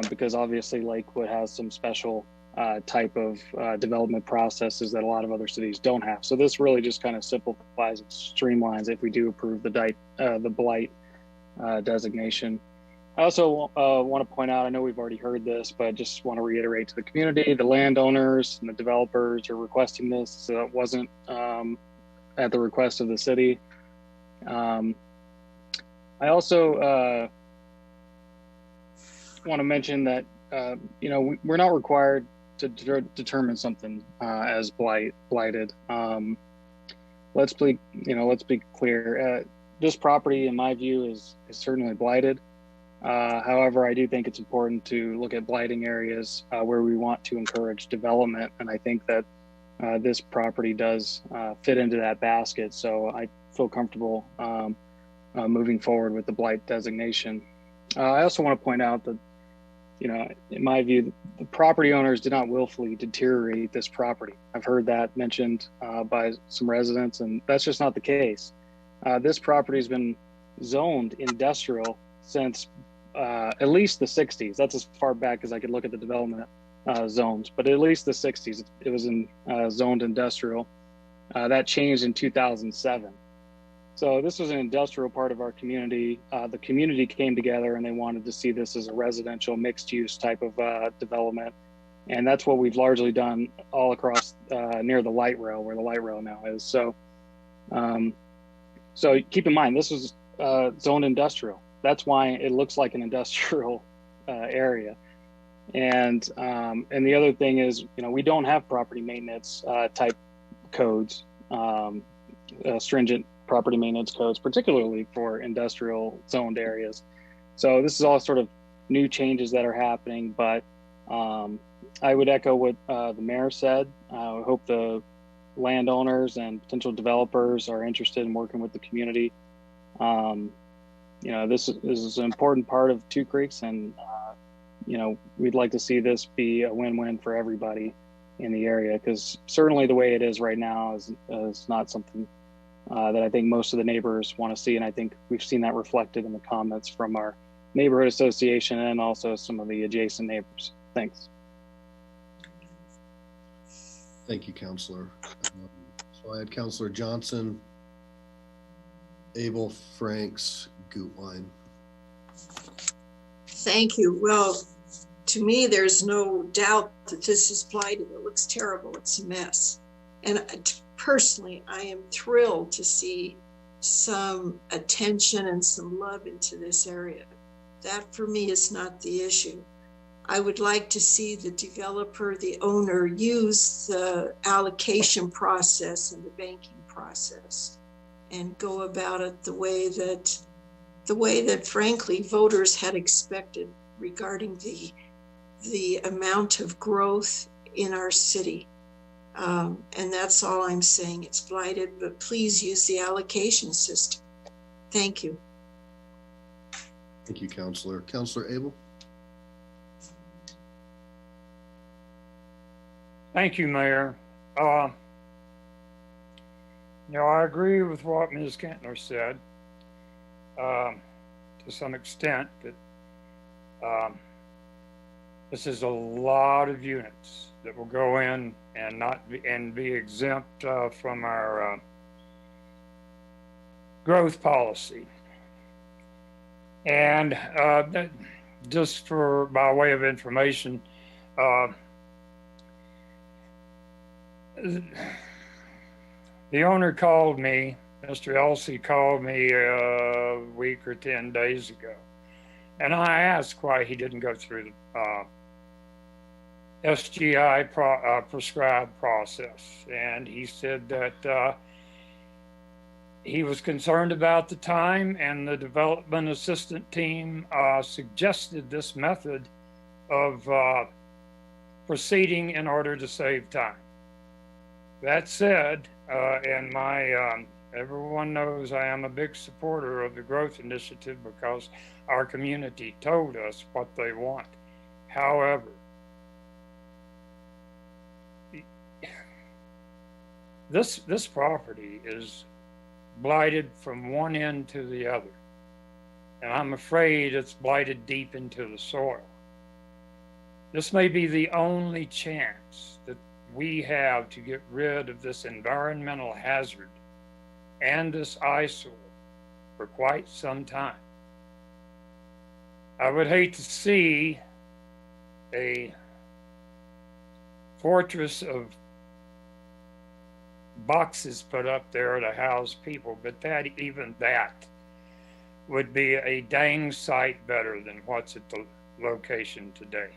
S3: because obviously Lakewood has some special type of development processes that a lot of other cities don't have. So this really just kind of simplifies and streamlines if we do approve the blight designation. I also want to point out, I know we've already heard this, but just want to reiterate to the community, the landowners and the developers are requesting this, so it wasn't at the request of the city. I also want to mention that we're not required to determine something as blighted. Let's be clear. This property, in my view, is certainly blighted. However, I do think it's important to look at blighting areas where we want to encourage development, and I think that this property does fit into that basket. So I feel comfortable moving forward with the blight designation. I also want to point out that, you know, in my view, the property owners did not willfully deteriorate this property. I've heard that mentioned by some residents, and that's just not the case. This property has been zoned industrial since at least the 60s. That's as far back as I could look at the development zones, but at least the 60s, it was in zoned industrial. That changed in 2007. So this was an industrial part of our community. The community came together and they wanted to see this as a residential mixed use type of development. And that's what we've largely done all across near the light rail, where the light rail now is. So, so keep in mind, this was zoned industrial. That's why it looks like an industrial area. And the other thing is, you know, we don't have property maintenance type codes, stringent property maintenance codes, particularly for industrial zoned areas. So this is all sort of new changes that are happening, but I would echo what the mayor said. I hope the landowners and potential developers are interested in working with the community. You know, this is an important part of Two Creeks, and you know, we'd like to see this be a win-win for everybody in the area, because certainly the way it is right now is not something that I think most of the neighbors want to see. And I think we've seen that reflected in the comments from our neighborhood association and also some of the adjacent neighbors. Thanks.
S1: Thank you, Councilor. So I had Councilor Johnson, Abel, Franks, Gutwein.
S12: Thank you. Well, to me, there's no doubt that this is blighted. It looks terrible. It's a mess. And personally, I am thrilled to see some attention and some love into this area. That for me is not the issue. I would like to see the developer, the owner, use the allocation process and the banking process and go about it the way that frankly voters had expected regarding the amount of growth in our city. And that's all I'm saying. It's blighted, but please use the allocation system. Thank you.
S1: Thank you, Councilor. Councilor Abel.
S10: Thank you, Mayor. You know, I agree with what Ms. Kentner said to some extent, that this is a lot of units that will go in and be exempt from our growth policy. And just by way of information, the owner called me, Mr. Elsie called me a week or 10 days ago. And I asked why he didn't go through the SGI prescribed process. And he said that he was concerned about the time, and the development assistant team suggested this method of proceeding in order to save time. That said, and everyone knows I am a big supporter of the growth initiative because our community told us what they want. However, this property is blighted from one end to the other, and I'm afraid it's blighted deep into the soil. This may be the only chance that we have to get rid of this environmental hazard and this eyesore for quite some time. I would hate to see a fortress of boxes put up there to house people, but even that would be a dang sight better than what's at the location today.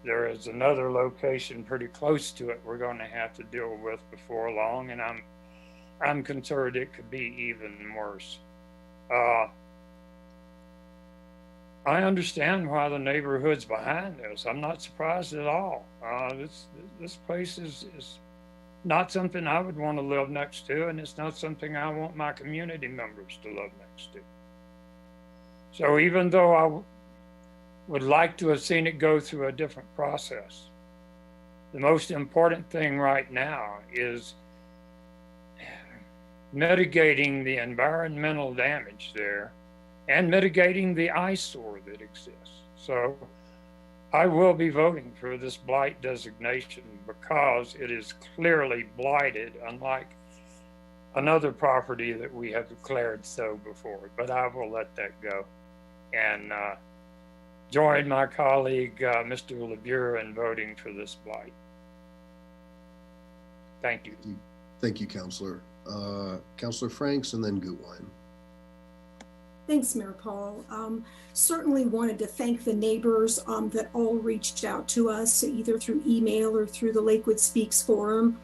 S10: There is another location pretty close to it we're going to have to deal with before long, and I'm concerned it could be even worse. I understand why the neighborhood's behind this. I'm not surprised at all. This place is not something I would want to live next to, and it's not something I want my community members to live next to. So even though I would like to have seen it go through a different process, the most important thing right now is mitigating the environmental damage there and mitigating the eyesore that exists. So I will be voting for this blight designation because it is clearly blighted, unlike another property that we have declared so before, but I will let that go. And join my colleague, Mr. LeBure, in voting for this blight. Thank you.
S1: Thank you, Councilor. Councilor Franks and then Gutwein.
S15: Thanks, Mayor Paul. Certainly wanted to thank the neighbors that all reached out to us, either through email or through the Lakewood Speaks Forum.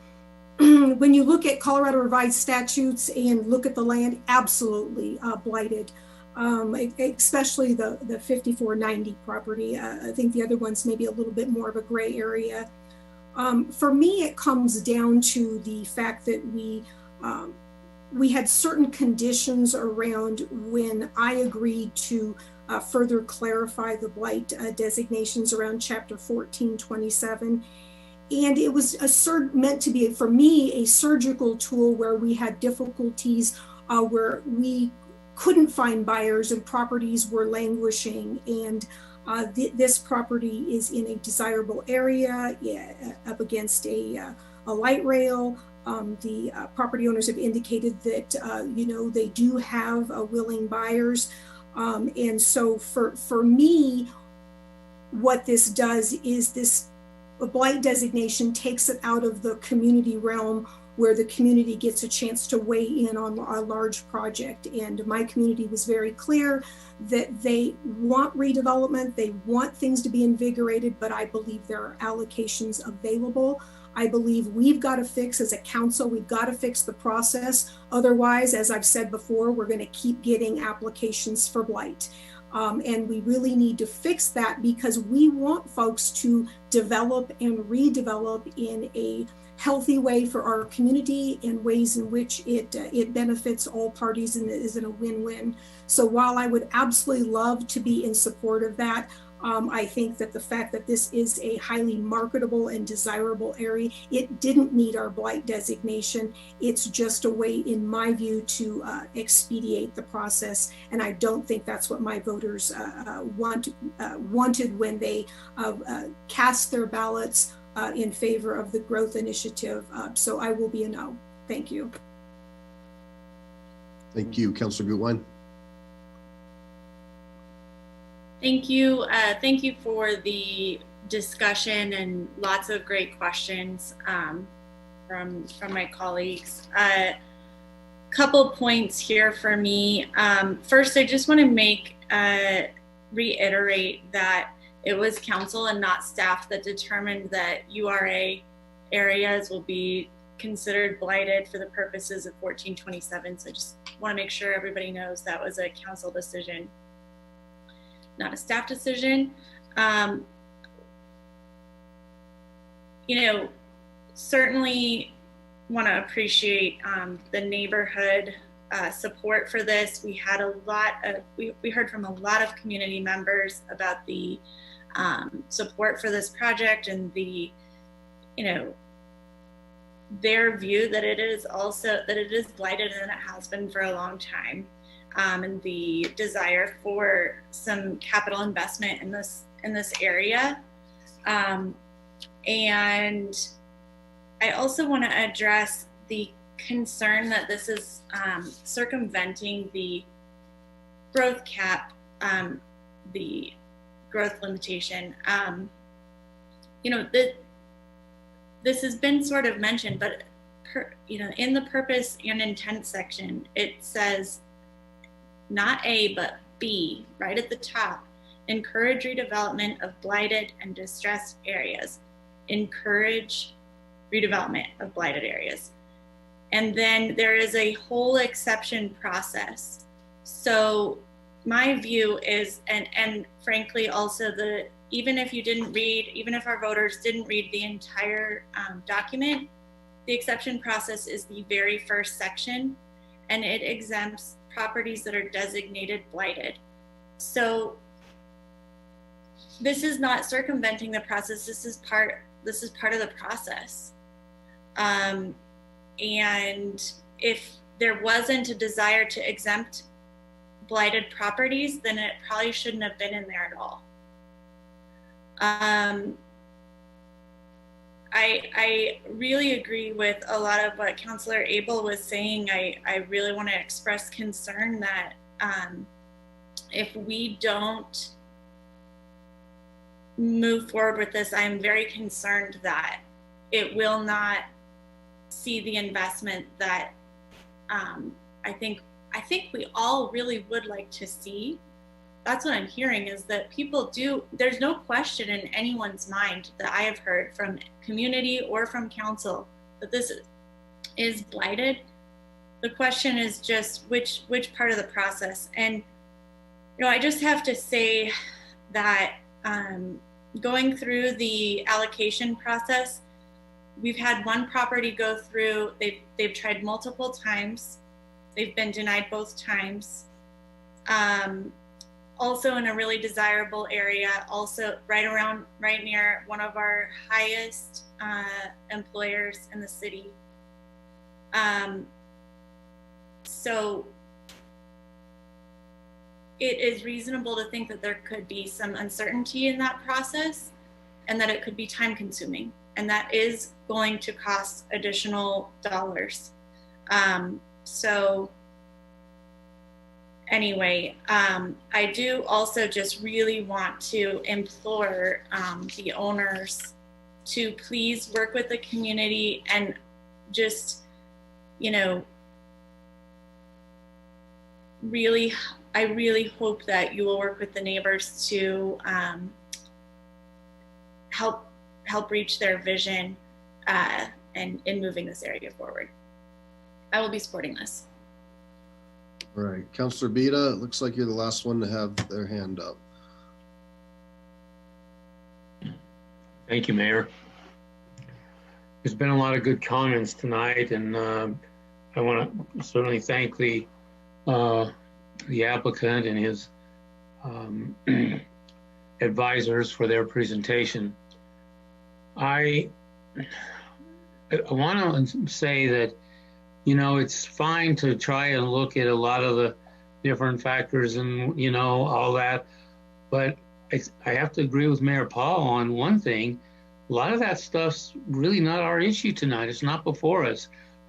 S15: When you look at Colorado Revised Statutes and look at the land, absolutely blighted, especially the 5490 property. I think the other one's maybe a little bit more of a gray area. For me, it comes down to the fact that we had certain conditions around when I agreed to further clarify the blight designations around Chapter 1427. And it was meant to be, for me, a surgical tool where we had difficulties where we couldn't find buyers and properties were languishing. And this property is in a desirable area, up against a light rail. The property owners have indicated that, they do have willing buyers. And so for me, what this does is this blight designation takes it out of the community realm where the community gets a chance to weigh in on a large project. And my community was very clear that they want redevelopment, they want things to be invigorated, but I believe there are allocations available. I believe we've got to fix, as a council, we've got to fix the process. Otherwise, as I've said before, we're going to keep getting applications for blight. And we really need to fix that because we want folks to develop and redevelop in a healthy way for our community in ways in which it benefits all parties and is in a win-win. So while I would absolutely love to be in support of that, I think that the fact that this is a highly marketable and desirable area, it didn't need our blight designation. It's just a way, in my view, to expedite the process. And I don't think that's what my voters wanted when they cast their ballots in favor of the growth initiative. So I will be a no. Thank you.
S1: Thank you, Councilor Gutwein.
S17: Thank you. Thank you for the discussion and lots of great questions from my colleagues. Couple points here for me. First, I just want to reiterate that it was council and not staff that determined that URA areas will be considered blighted for the purposes of 1427. So I just want to make sure everybody knows that was a council decision, not a staff decision. Certainly want to appreciate the neighborhood support for this. We had we heard from a lot of community members about the support for this project and the, their view that it is blighted and it has been for a long time. And the desire for some capital investment in this area. And I also want to address the concern that this is circumventing the growth cap, the growth limitation. This has been sort of mentioned, but in the purpose and intent section, it says not A, but B, right at the top, encourage redevelopment of blighted and distressed areas. Encourage redevelopment of blighted areas. And then there is a whole exception process. So my view is, and frankly also even if our voters didn't read the entire document, the exception process is the very first section, and it exempts properties that are designated blighted. So this is not circumventing the process. This is part of the process. And if there wasn't a desire to exempt blighted properties, then it probably shouldn't have been in there at all. I really agree with a lot of what Councillor Abel was saying. I really want to express concern that if we don't move forward with this, I'm very concerned that it will not see the investment that I think we all really would like to see. That's what I'm hearing, is that people do, there's no question in anyone's mind that I have heard from community or from council that this is blighted. The question is just which part of the process. And, you know, I just have to say that going through the allocation process, we've had one property go through, they've tried multiple times. They've been denied both times. Also in a really desirable area, also right near one of our highest employers in the city. So it is reasonable to think that there could be some uncertainty in that process and that it could be time consuming, and that is going to cost additional dollars. So anyway, I do also just really want to implore the owners to please work with the community and just, you know, I really hope that you will work with the neighbors to help reach their vision and in moving this area forward. I will be supporting this.
S1: All right, Councillor Bida, it looks like you're the last one to have their hand up.
S18: Thank you, Mayor. There's been a lot of good comments tonight, and I want to certainly thank the applicant and his advisors for their presentation. I want to say that, you know, it's fine to try and look at a lot of the different factors and, you know, all that, but I have to agree with Mayor Paul on one thing. A lot of that stuff's really not our issue tonight. It's not before us.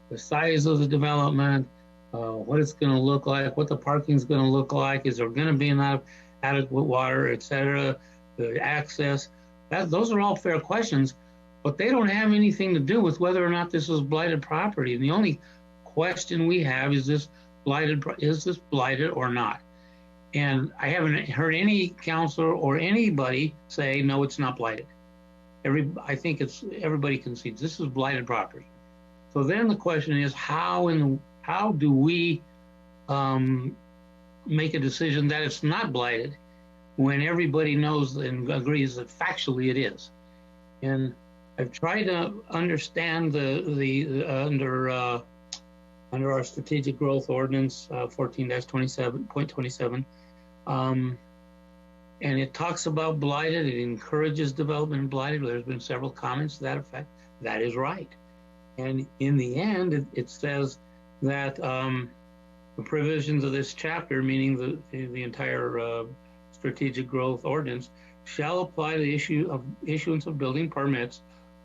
S18: The size of the development, what it's going to look like, what the parking is going to look like, is there going to be enough adequate water, etc., the access. Those are all fair questions, but they don't have anything to do with whether or not this is blighted property. And the only question we have is this blighted or not? And I haven't heard any counselor or anybody say no, it's not blighted. I think everybody concedes this is blighted property. So then the question is, how do we make a decision that it's not blighted when everybody knows and agrees that factually it is? And I've tried to understand under our strategic growth ordinance 14-27.27, and it talks about blighted. It encourages development in blighted. There's been several comments to that effect. That is right. And in the end, it says that the provisions of this chapter, meaning the entire strategic growth ordinance, shall apply to the issuance of building permits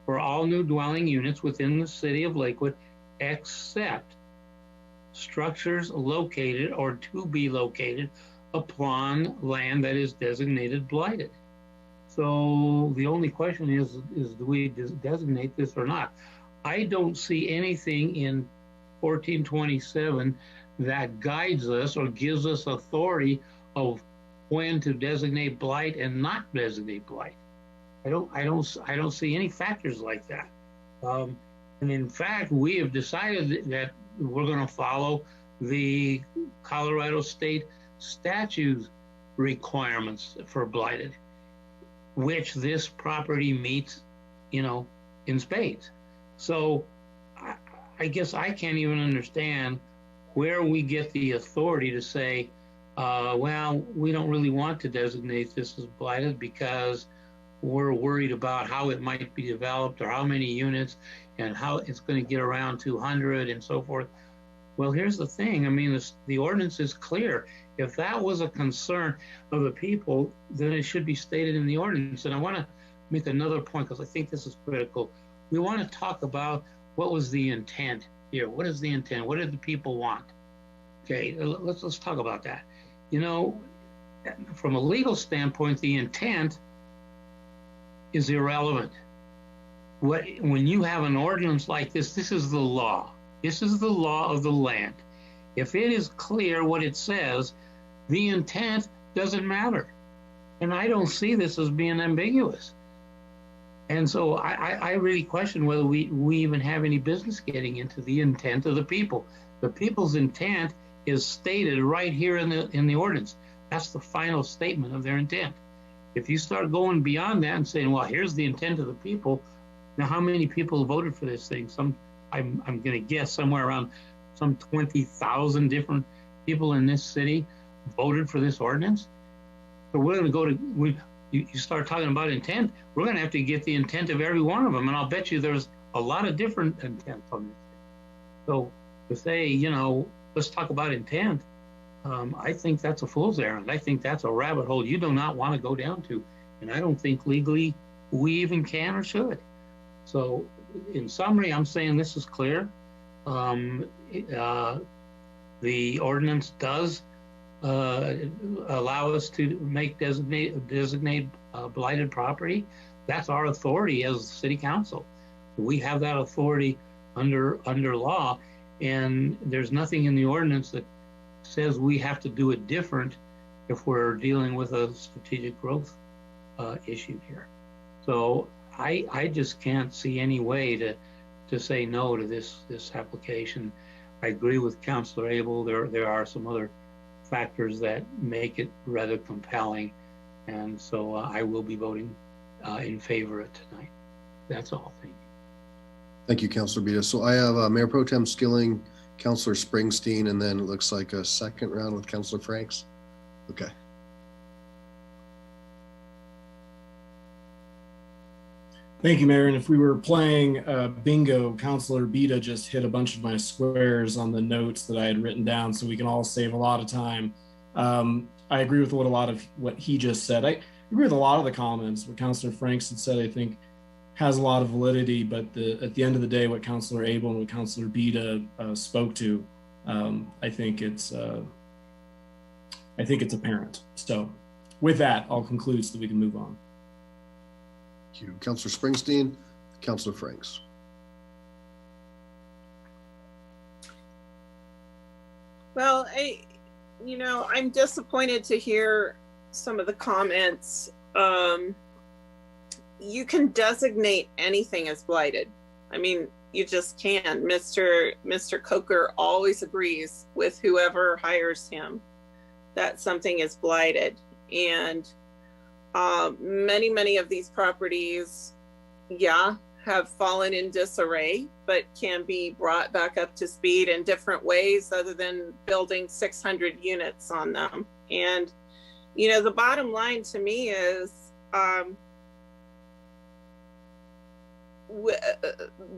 S18: for all new dwelling units within the city of Lakewood, except structures located or to be located upon land that is designated blighted. So the only question is do we designate this or not? I don't see anything in 1427 that guides us or gives us authority of when to designate blight and not designate blight. I don't see any factors like that. And in fact, we have decided that we're going to follow the Colorado State statute requirements for blighted, which this property meets, you know, in spades. So I guess I can't even understand where we get the authority to say, well, we don't really want to designate this as blighted because we're worried about how it might be developed or how many units and how it's going to get around 200 and so forth. Well, here's the thing. I mean, the ordinance is clear. If that was a concern of the people, then it should be stated in the ordinance. And I want to make another point because I think this is critical. We want to talk about what was the intent here. What is the intent? What did the people want? Okay, let's talk about that. You know, from a legal standpoint, the intent is irrelevant. When you have an ordinance like this is the law. This is the law of the land. If it is clear what it says, the intent doesn't matter. And I don't see this as being ambiguous. And so I really question whether we even have any business getting into the intent of the people. The people's intent is stated right here in the ordinance. That's the final statement of their intent. If you start going beyond that and saying, well, here's the intent of the people, now how many people voted for this thing? I'm going to guess somewhere around some 20,000 different people in this city voted for this ordinance. So we're going to go to, you start talking about intent, we're going to have to get the intent of every one of them. And I'll bet you there's a lot of different intents on this. So to say, you know, let's talk about intent, I think that's a fool's errand. I think that's a rabbit hole you do not want to go down to. And I don't think legally we even can or should. So in summary, I'm saying this is clear. The ordinance does allow us to make designate blighted property. That's our authority as city council. We have that authority under law, and there's nothing in the ordinance that says we have to do it different if we're dealing with a strategic growth issue here. So I just can't see any way to say no to this application. I agree with Councilor Abel. There are some other factors that make it rather compelling, and so I will be voting in favor of it tonight. That's all. Thank you.
S1: Thank you, Councilor Bita. So I have Mayor Pro Tem Skilling, Councilor Springsteen, and then it looks like a second round with Councilor Franks. Okay.
S14: Thank you, Mayor. And if we were playing bingo, Councilor Bita just hit a bunch of my squares on the notes that I had written down, so we can all save a lot of time. I agree with what he just said. I agree with a lot of the comments. What Councilor Franks had said, I think, has a lot of validity. But at the end of the day, what Councilor Abel and what Councilor Bita spoke to, I think it's apparent. So, with that, I'll conclude so that we can move on.
S1: Thank you. Councilor Springsteen, Councilor Franks.
S6: Well, I'm disappointed to hear some of the comments. You can designate anything as blighted. I mean, you just can. Mr. Coker always agrees with whoever hires him that something is blighted. And many of these properties, have fallen in disarray, but can be brought back up to speed in different ways other than building 600 units on them. And, the bottom line to me is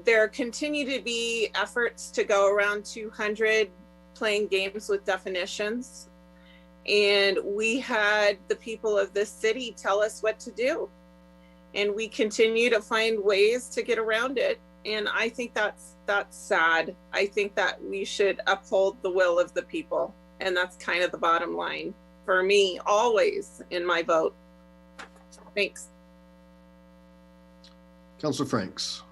S6: there continue to be efforts to go around 200 playing games with definitions. And we had the people of this city tell us what to do. And we continue to find ways to get around it. And I think that's sad. I think that we should uphold the will of the people. And that's kind of the bottom line for me, always in my vote. Thanks.
S1: Councilor Franks.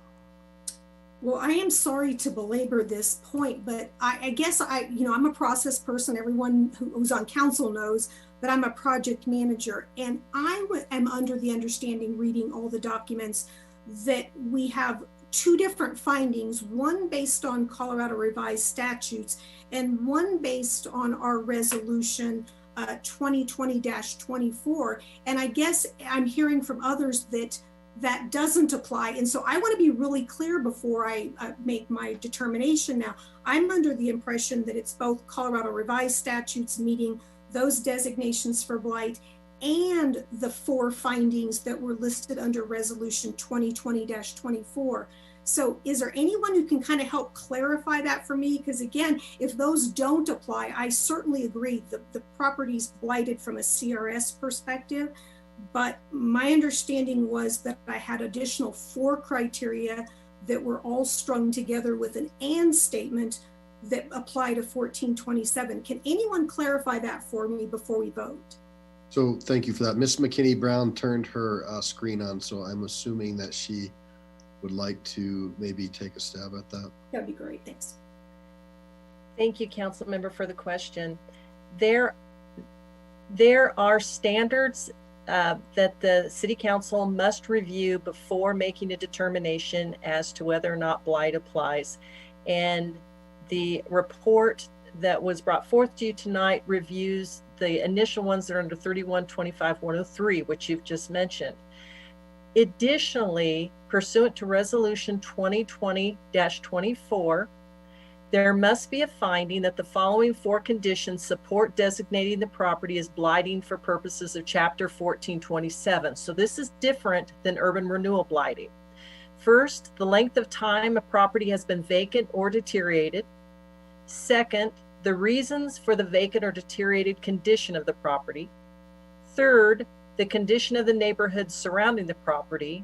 S15: Well, I am sorry to belabor this point, but I guess I'm a process person. Everyone who's on council knows that I'm a project manager, and I am under the understanding, reading all the documents, that we have two different findings, one based on Colorado revised statutes and one based on our resolution 2020-24. And I guess I'm hearing from others that that doesn't apply. And so I want to be really clear before I make my determination. Now, I'm under the impression that it's both Colorado revised statutes meeting those designations for blight and the 4 findings that were listed under resolution 2020-24. So is there anyone who can kind of help clarify that for me? Because again, if those don't apply, I certainly agree the property's blighted from a CRS perspective. But my understanding was that I had additional 4 criteria that were all strung together with an and statement that apply to 1427. Can anyone clarify that for me before we vote?
S1: So thank you for that. Ms. McKinney Brown turned her screen on, so I'm assuming that she would like to maybe take a stab at that.
S15: That'd be great, thanks.
S19: Thank you, Council Member, for the question. There are standards that the City Council must review before making a determination as to whether or not blight applies. And the report that was brought forth to you tonight reviews the initial ones that are under 3125-103, which you've just mentioned. Additionally, pursuant to Resolution 2020-24, there must be a finding that the following 4 conditions support designating the property as blighting for purposes of Chapter 1427. So this is different than urban renewal blighting. First, the length of time a property has been vacant or deteriorated. Second, the reasons for the vacant or deteriorated condition of the property. Third, the condition of the neighborhood surrounding the property.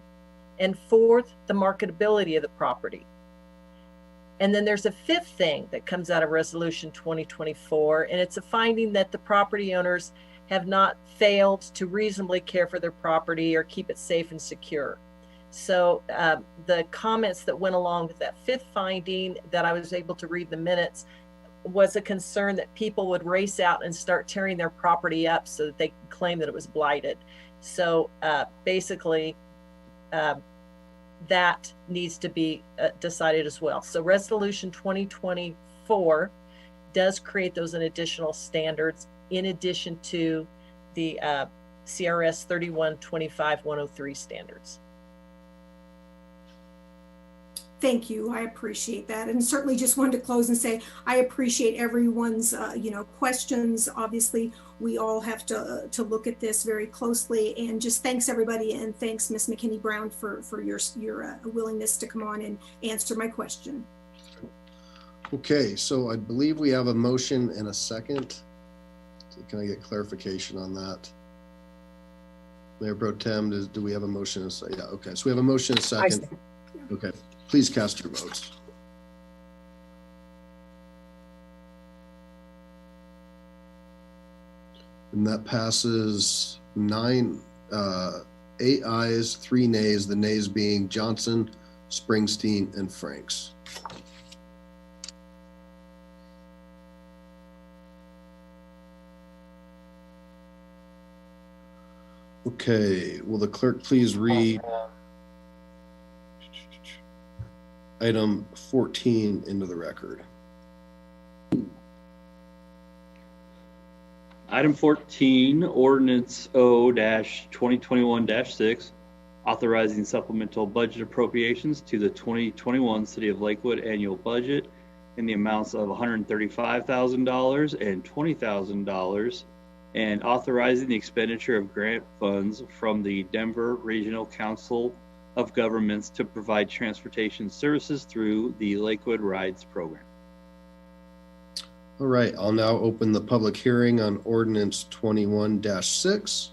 S19: And fourth, the marketability of the property. And then there's a 5th thing that comes out of Resolution 2024, and it's a finding that the property owners have not failed to reasonably care for their property or keep it safe and secure. So the comments that went along with that 5th finding that I was able to read the minutes was a concern that people would race out and start tearing their property up so that they could claim that it was blighted. So basically, that needs to be decided as well. So Resolution 2024 does create those additional standards in addition to the CRS 3125-103 standards.
S15: Thank you. I appreciate that. And certainly just wanted to close and say, I appreciate everyone's, questions. Obviously, we all have to look at this very closely, and just thanks everybody. And thanks Ms. McKinney Brown for your willingness to come on and answer my question.
S1: Okay, so I believe we have a motion and a second. So can I get clarification on that? Mayor Pro Tem, do we have a motion? Yeah, okay. So we have a motion and a second. Okay. Please cast your votes. And that passes 8 ayes, 3 nays, the nays being Johnson, Springsteen, and Franks. Okay, will the clerk please read item 14 into the record?
S2: Item 14, Ordinance O-2021-6, authorizing supplemental budget appropriations to the 2021 City of Lakewood annual budget in the amounts of $135,000 and $20,000, and authorizing the expenditure of grant funds from the Denver Regional Council of Governments to provide transportation services through the Lakewood Rides program.
S1: All right, I'll now open the public hearing on Ordinance 21-6.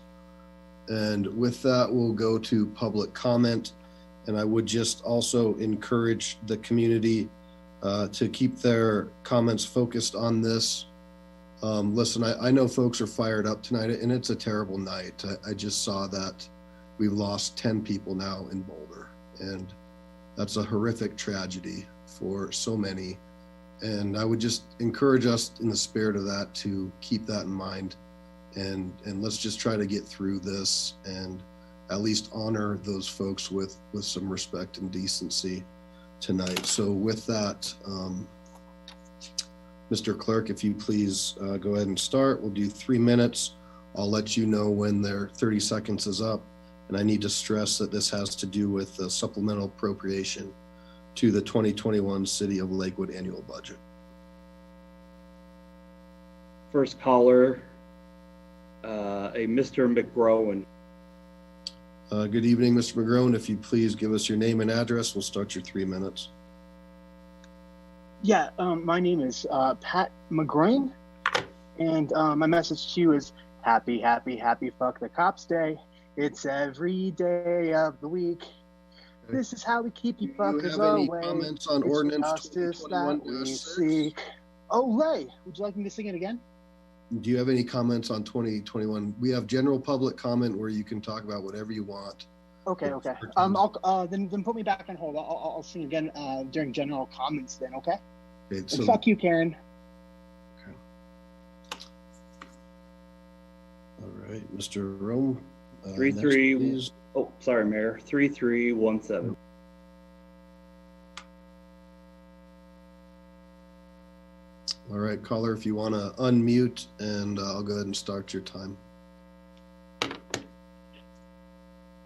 S1: And with that, we'll go to public comment. And I would just also encourage the community to keep their comments focused on this. Listen, I know folks are fired up tonight, and it's a terrible night. I just saw that we've lost 10 people now in Boulder, and that's a horrific tragedy for so many. And I would just encourage us in the spirit of that to keep that in mind, and let's just try to get through this and at least honor those folks with some respect and decency tonight. So with that, Mr. Clerk, if you please go ahead and start. We'll do 3 minutes. I'll let you know when their 30 seconds is up. And I need to stress that this has to do with the supplemental appropriation to the 2021 City of Lakewood annual budget.
S2: First caller, a Mr. McGrowan.
S1: Good evening, Mr. McGrowan. If you please give us your name and address, we'll start your 3 minutes.
S21: Yeah, my name is Pat McGrowan, and my message to you is happy, happy, happy fuck the cops day. It's every day of the week. Okay. This is how we keep you fuckers away.
S1: Do you have any comments on ordinance 2021-6?
S21: Oh, Ray, would you like me to sing it again?
S1: Do you have any comments on 2021? We have general public comment where you can talk about whatever you want.
S21: Okay, okay. I'll then put me back on hold. I'll sing again during general comments then, okay? Okay, so, fuck you, Karen.
S1: Okay. All right, Mr. Rome.
S2: 33. Oh, sorry, Mayor. 3317.
S1: All right, caller, if you want to unmute, and I'll go ahead and start your time.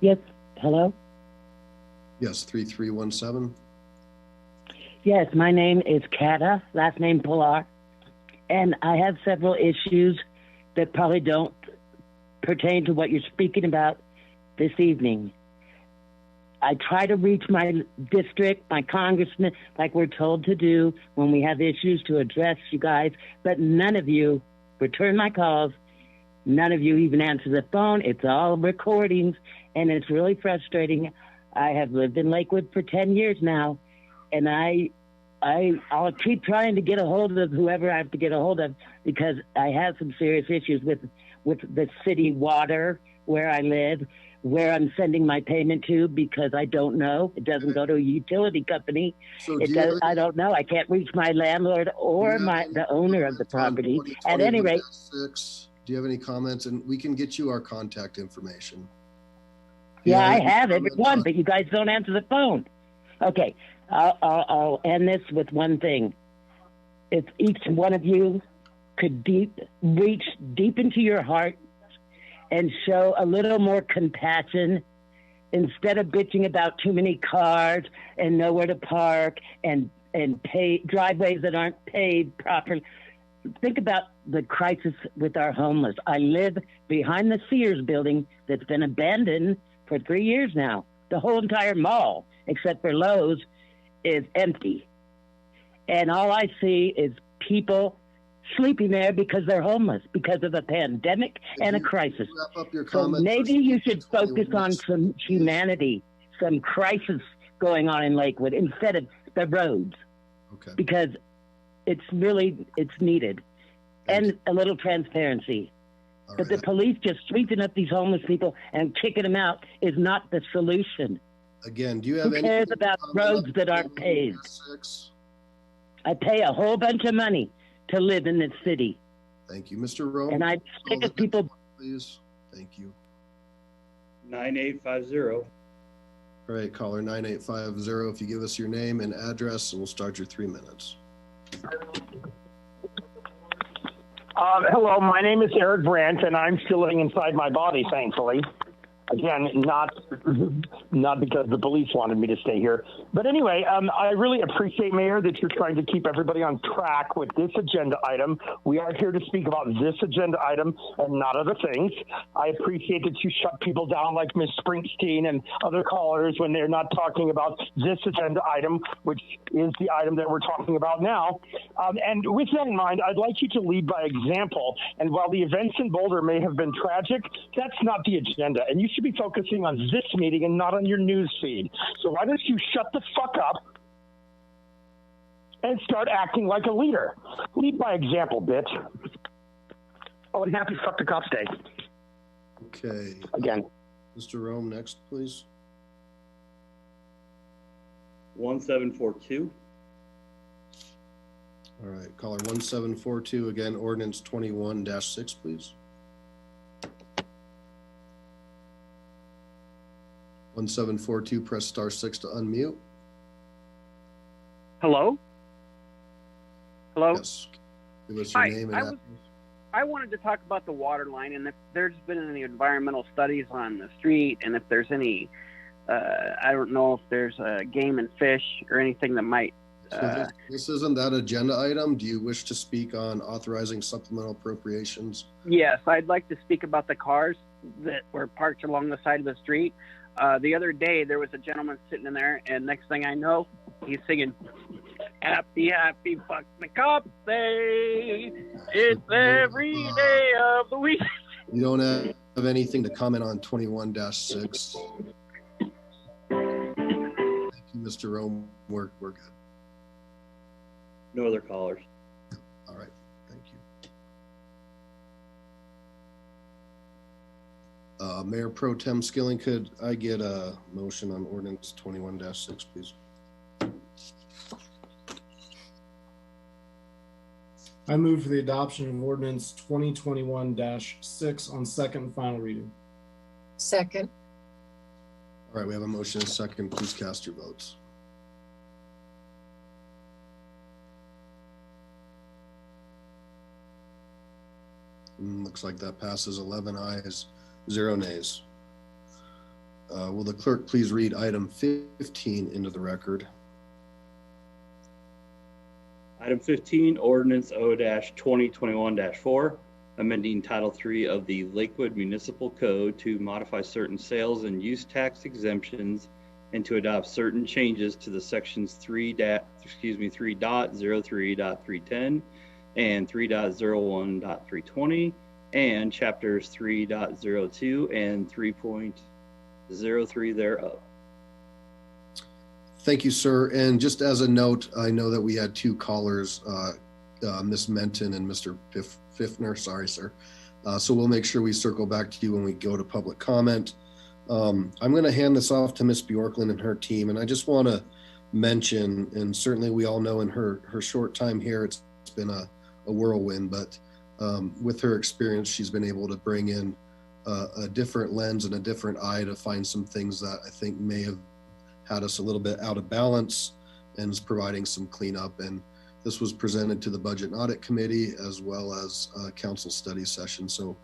S22: Yes, hello?
S1: Yes, 3317.
S22: Yes, my name is Kata, last name Pilar, and I have several issues that probably don't pertain to what you're speaking about this evening. I try to reach my district, my congressman, like we're told to do when we have issues to address you guys, but none of you return my calls. None of you even answer the phone. It's all recordings, and it's really frustrating. I have lived in Lakewood for 10 years now, and I'll keep trying to get a hold of whoever I have to get a hold of, because I have some serious issues with the city water where I live, where I'm sending my payment to, because I don't know. It doesn't go to a utility company.
S1: So
S22: I don't know. I can't reach my landlord or the owner of the property. At any rate.
S1: Do you have any comments? And we can get you our contact information.
S22: Yeah, I have everyone, but you guys don't answer the phone. Okay, I'll end this with one thing. If each one of you could reach deep into your heart and show a little more compassion, instead of bitching about too many cars and nowhere to park and pay driveways that aren't paved properly. Think about the crisis with our homeless. I live behind the Sears building that's been abandoned for 3 years now. The whole entire mall, except for Lowe's, is empty. And all I see is people sleeping there because they're homeless, because of a pandemic and a crisis. So maybe you should focus on some humanity, some crisis going on in Lakewood instead of the roads.
S1: Okay.
S22: Because it's needed. And a little transparency. But the police just sweeping up these homeless people and kicking them out is not the solution.
S1: Again, do you have
S22: Who cares about roads that aren't paved? I pay a whole bunch of money to live in this city.
S1: Thank you, Mr. Rowe.
S22: And I sick of people.
S1: Please. Thank you.
S2: 9850.
S1: All right, caller 9850. If you give us your name and address, and we'll start your 3 minutes.
S9: Hello, my name is Eric Brandt, and I'm still living inside my body, thankfully. Again, not because the police wanted me to stay here. But anyway, I really appreciate, Mayor, that you're trying to keep everybody on track with this agenda item. We are here to speak about this agenda item and not other things. I appreciate that you shut people down like Ms. Springsteen and other callers when they're not talking about this agenda item, which is the item that we're talking about now. And with that in mind, I'd like you to lead by example. And while the events in Boulder may have been tragic, that's not the agenda. And you should be focusing on this meeting and not on your news feed. So why don't you shut the fuck up and start acting like a leader? Lead by example, bitch. Oh, and happy fuck the cops day.
S1: Okay.
S9: Again.
S1: Mr. Rome, next, please.
S2: 1742.
S1: All right, caller 1742, again, ordinance 21-6, please. 1742, press *6 to unmute.
S23: Hello? Hello?
S1: Yes. Give us your name and address.
S5: I wanted to talk about the water line, and if there's been any environmental studies on the street, and if there's any, I don't know if there's game and fish or anything that might.
S1: So this isn't that agenda item. Do you wish to speak on authorizing supplemental appropriations?
S5: Yes, I'd like to speak about the cars that were parked along the side of the street. The other day, there was a gentleman sitting in there, and next thing I know, he's singing, "Happy, happy, fuck the cops day. It's every day of the week."
S1: You don't have anything to comment on 21-6? Thank you, Mr. Rome. We're good.
S2: No other callers.
S1: All right, thank you. Mayor Pro Tem Skilling, could I get a motion on ordinance 21-6, please?
S14: I move for the adoption of ordinance 2021-6 on second and final reading.
S4: Second.
S1: All right, we have a motion and a second. Please cast your votes. Looks like that passes 11 ayes, 0 nays. Will the clerk please read item 15 into the record?
S2: Item 15, ordinance O-2021-4, amending Title III of the Lakewood Municipal Code to modify certain sales and use tax exemptions and to adopt certain changes to the sections 3.03.310 and 3.01.320 and chapters 3.02 and 3.03 thereof.
S1: Thank you, sir. And just as a note, I know that we had two callers, Ms. Menton and Mr. Pfiffner. Sorry, sir. So we'll make sure we circle back to you when we go to public comment. I'm going to hand this off to Ms. Bjorklund and her team. And I just want to mention, and certainly we all know in her short time here, it's been a whirlwind, but with her experience, she's been able to bring in a different lens and a different eye to find some things that I think may have had us a little bit out of balance and is providing some cleanup. And this was presented to the Budget and Audit Committee as well as council study session. So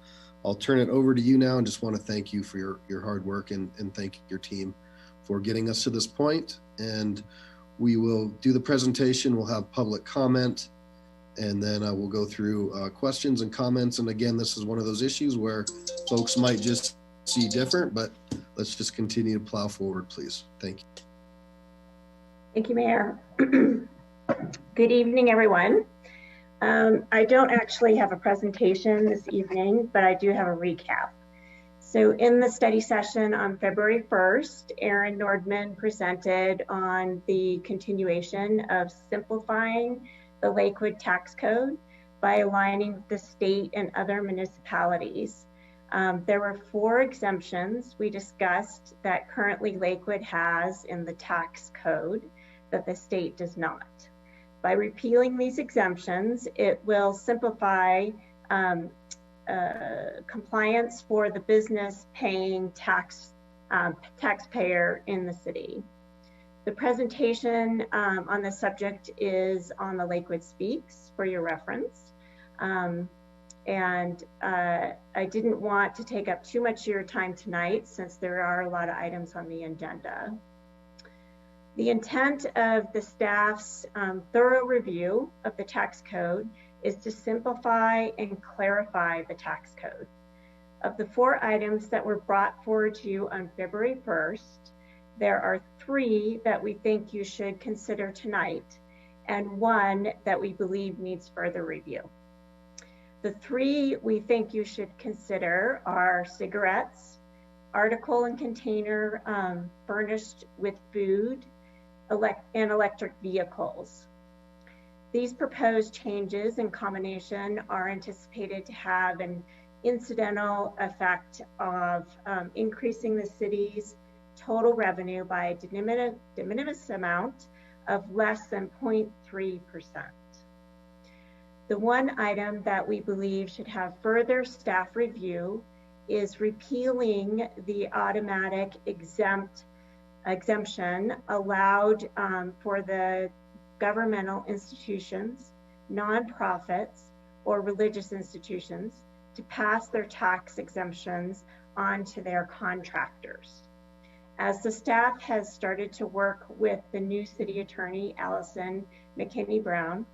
S1: I'll turn it over to you now and just want to thank you for your hard work and thank your team for getting us to this point. And we will do the presentation. We'll have public comment, and then we'll go through questions and comments. And again, this is one of those issues where folks might just see different, but let's just continue to plow forward, please. Thank you.
S20: Thank you, Mayor. Good evening, everyone. I don't actually have a presentation this evening, but I do have a recap. So in the study session on February 1st, Aaron Nordman presented on the continuation of simplifying the Lakewood tax code by aligning the state and other municipalities. There were 4 exemptions we discussed that currently Lakewood has in the tax code that the state does not. By repealing these exemptions, it will simplify compliance for the business paying taxpayer in the city. The presentation on this subject is on the Lakewood Speaks for your reference. I didn't want to take up too much of your time tonight since there are a lot of items on the agenda. The intent of the staff's thorough review of the tax code is to simplify and clarify the tax code. Of the 4 items that were brought forward to you on February 1st, there are 3 that we think you should consider tonight and 1 that we believe needs further review. The 3 we think you should consider are cigarettes, article and container furnished with food, and electric vehicles. These proposed changes in combination are anticipated to have an incidental effect of increasing the city's total revenue by a de minimis amount of less than 0.3%. The one item that we believe should have further staff review is repealing the automatic exemption allowed for the governmental institutions, nonprofits, or religious institutions to pass their tax exemptions on to their contractors. As the staff has started to work with the new city attorney, Allison McKinney Brown,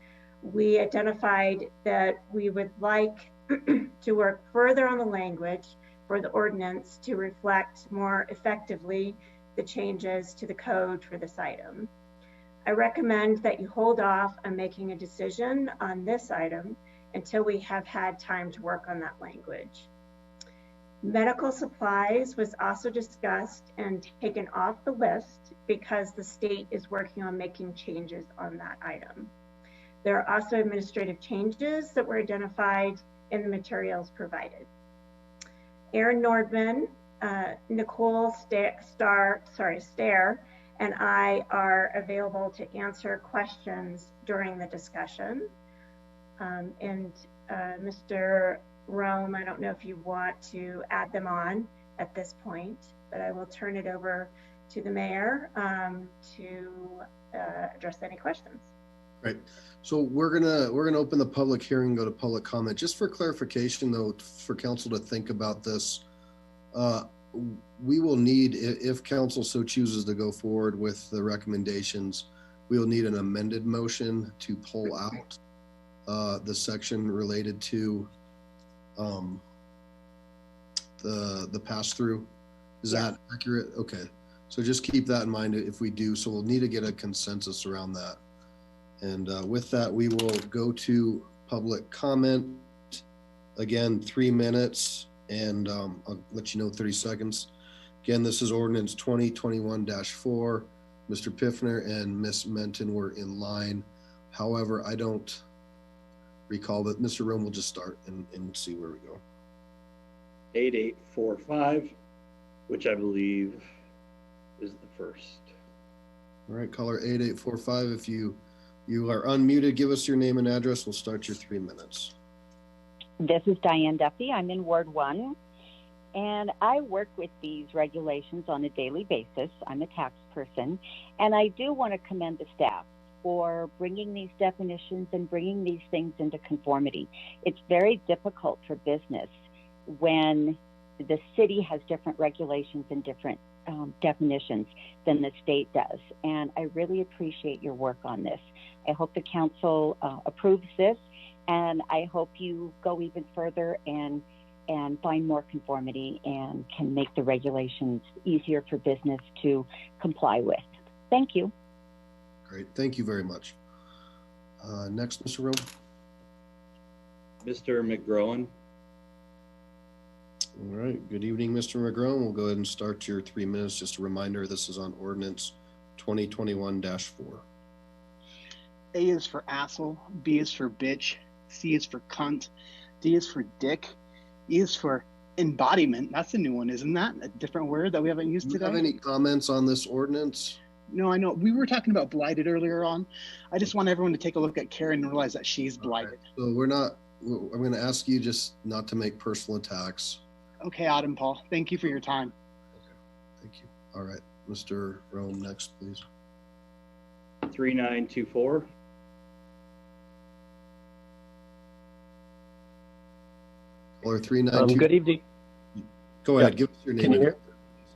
S20: we identified that we would like to work further on the language for the ordinance to reflect more effectively the changes to the code for this item. I recommend that you hold off on making a decision on this item until we have had time to work on that language. Medical supplies was also discussed and taken off the list because the state is working on making changes on that item. There are also administrative changes that were identified in the materials provided. Aaron Nordman, Nicole Stair, and I are available to answer questions during the discussion. Mr. Rome, I don't know if you want to add them on at this point, but I will turn it over to the mayor to address any questions.
S1: Great. So we're gonna open the public hearing and go to public comment. Just for clarification though, for council to think about this, we will need, if council so chooses to go forward with the recommendations, we will need an amended motion to pull out the section related to the pass-through. Is that accurate? Okay. So just keep that in mind if we do. So we'll need to get a consensus around that. And with that, we will go to public comment. Again, 3 minutes, and I'll let you know 30 seconds. Again, this is ordinance 2021-4. Mr. Piffner and Ms. Menton were in line. However, I don't recall that. Mr. Rome will just start and see where we go.
S2: 8845, which I believe is the first.
S1: All right, caller 8845, if you are unmuted, give us your name and address. We'll start your 3 minutes.
S8: This is Diane Duffy. I'm in Ward 1, and I work with these regulations on a daily basis. I'm a tax person, and I do want to commend the staff for bringing these definitions and bringing these things into conformity. It's very difficult for business when the city has different regulations and different definitions than the state does. And I really appreciate your work on this. I hope the council approves this, and I hope you go even further and find more conformity and can make the regulations easier for business to comply with. Thank you.
S1: Great, thank you very much. Next, Mr. Rome.
S2: Mr. McGrowan.
S1: All right, good evening, Mr. McGrowan. We'll go ahead and start your 3 minutes. Just a reminder, this is on ordinance 2021-4.
S21: A is for asshole, B is for bitch, C is for cunt, D is for dick, E is for embodiment. That's a new one, isn't that? A different word that we haven't used today.
S1: Do you have any comments on this ordinance?
S21: No, I know. We were talking about blighted earlier on. I just want everyone to take a look at Karen and realize that she's blighted.
S1: So I'm going to ask you just not to make personal attacks.
S21: Okay, Adam Paul. Thank you for your time.
S1: Okay, thank you. All right, Mr. Rome, next, please.
S2: 3924.
S1: Or 392.
S13: Good evening.
S1: Go ahead, give us your name.
S13: Can you hear?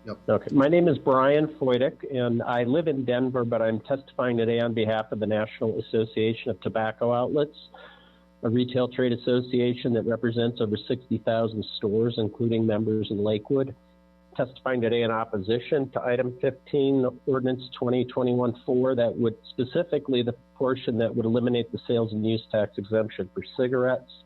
S1: Yep.
S13: Okay, my name is Brian Foydick, and I live in Denver, but I'm testifying today on behalf of the National Association of Tobacco Outlets, a retail trade association that represents over 60,000 stores, including members in Lakewood. Testifying today in opposition to item 15, ordinance 2021-4, that would specifically the portion that would eliminate the sales and use tax exemption for cigarettes.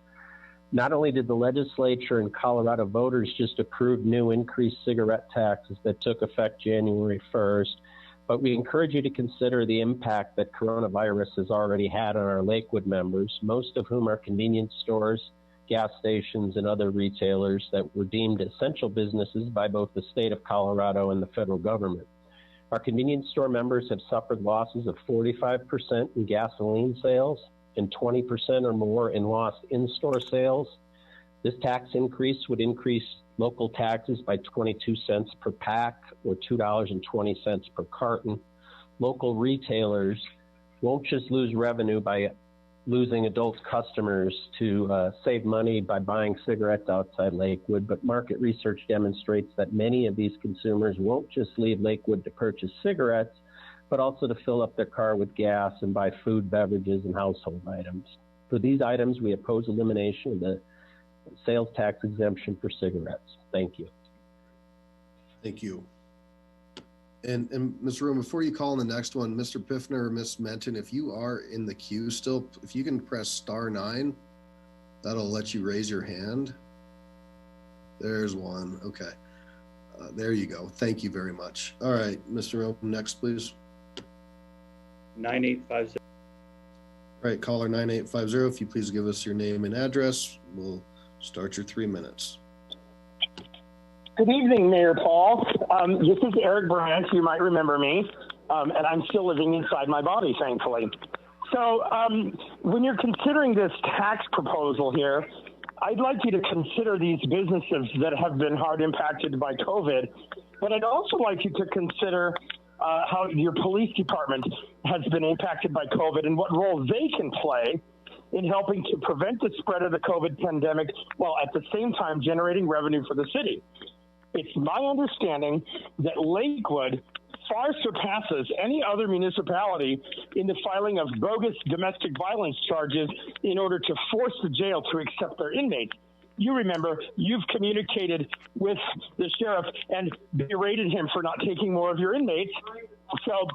S13: Not only did the legislature and Colorado voters just approve new increased cigarette taxes that took effect January 1st, but we encourage you to consider the impact that coronavirus has already had on our Lakewood members, most of whom are convenience stores, gas stations, and other retailers that were deemed essential businesses by both the state of Colorado and the federal government. Our convenience store members have suffered losses of 45% in gasoline sales and 20% or more in lost in-store sales. This tax increase would increase local taxes by 22 cents per pack or $2.20 per carton. Local retailers won't just lose revenue by losing adult customers to save money by buying cigarettes outside Lakewood, but market research demonstrates that many of these consumers won't just leave Lakewood to purchase cigarettes, but also to fill up their car with gas and buy food, beverages, and household items. For these items, we oppose elimination of the sales tax exemption for cigarettes. Thank you.
S1: Thank you. And Ms. Room, before you call on the next one, Mr. Piffner or Ms. Menton, if you are in the queue still, if you can press *9, that'll let you raise your hand. There's one. Okay. There you go. Thank you very much. All right, Mr. Room, next, please.
S2: 9850.
S1: All right, caller 9850, if you please give us your name and address, we'll start your 3 minutes.
S9: Good evening, Mayor Paul. This is Eric Brandt. You might remember me, and I'm still living inside my body, thankfully. So when you're considering this tax proposal here, I'd like you to consider these businesses that have been hard impacted by COVID, but I'd also like you to consider how your police department has been impacted by COVID and what role they can play in helping to prevent the spread of the COVID pandemic while at the same time generating revenue for the city. It's my understanding that Lakewood far surpasses any other municipality in the filing of bogus domestic violence charges in order to force the jail to accept their inmates. You remember, you've communicated with the sheriff and berated him for not taking more of your inmates. So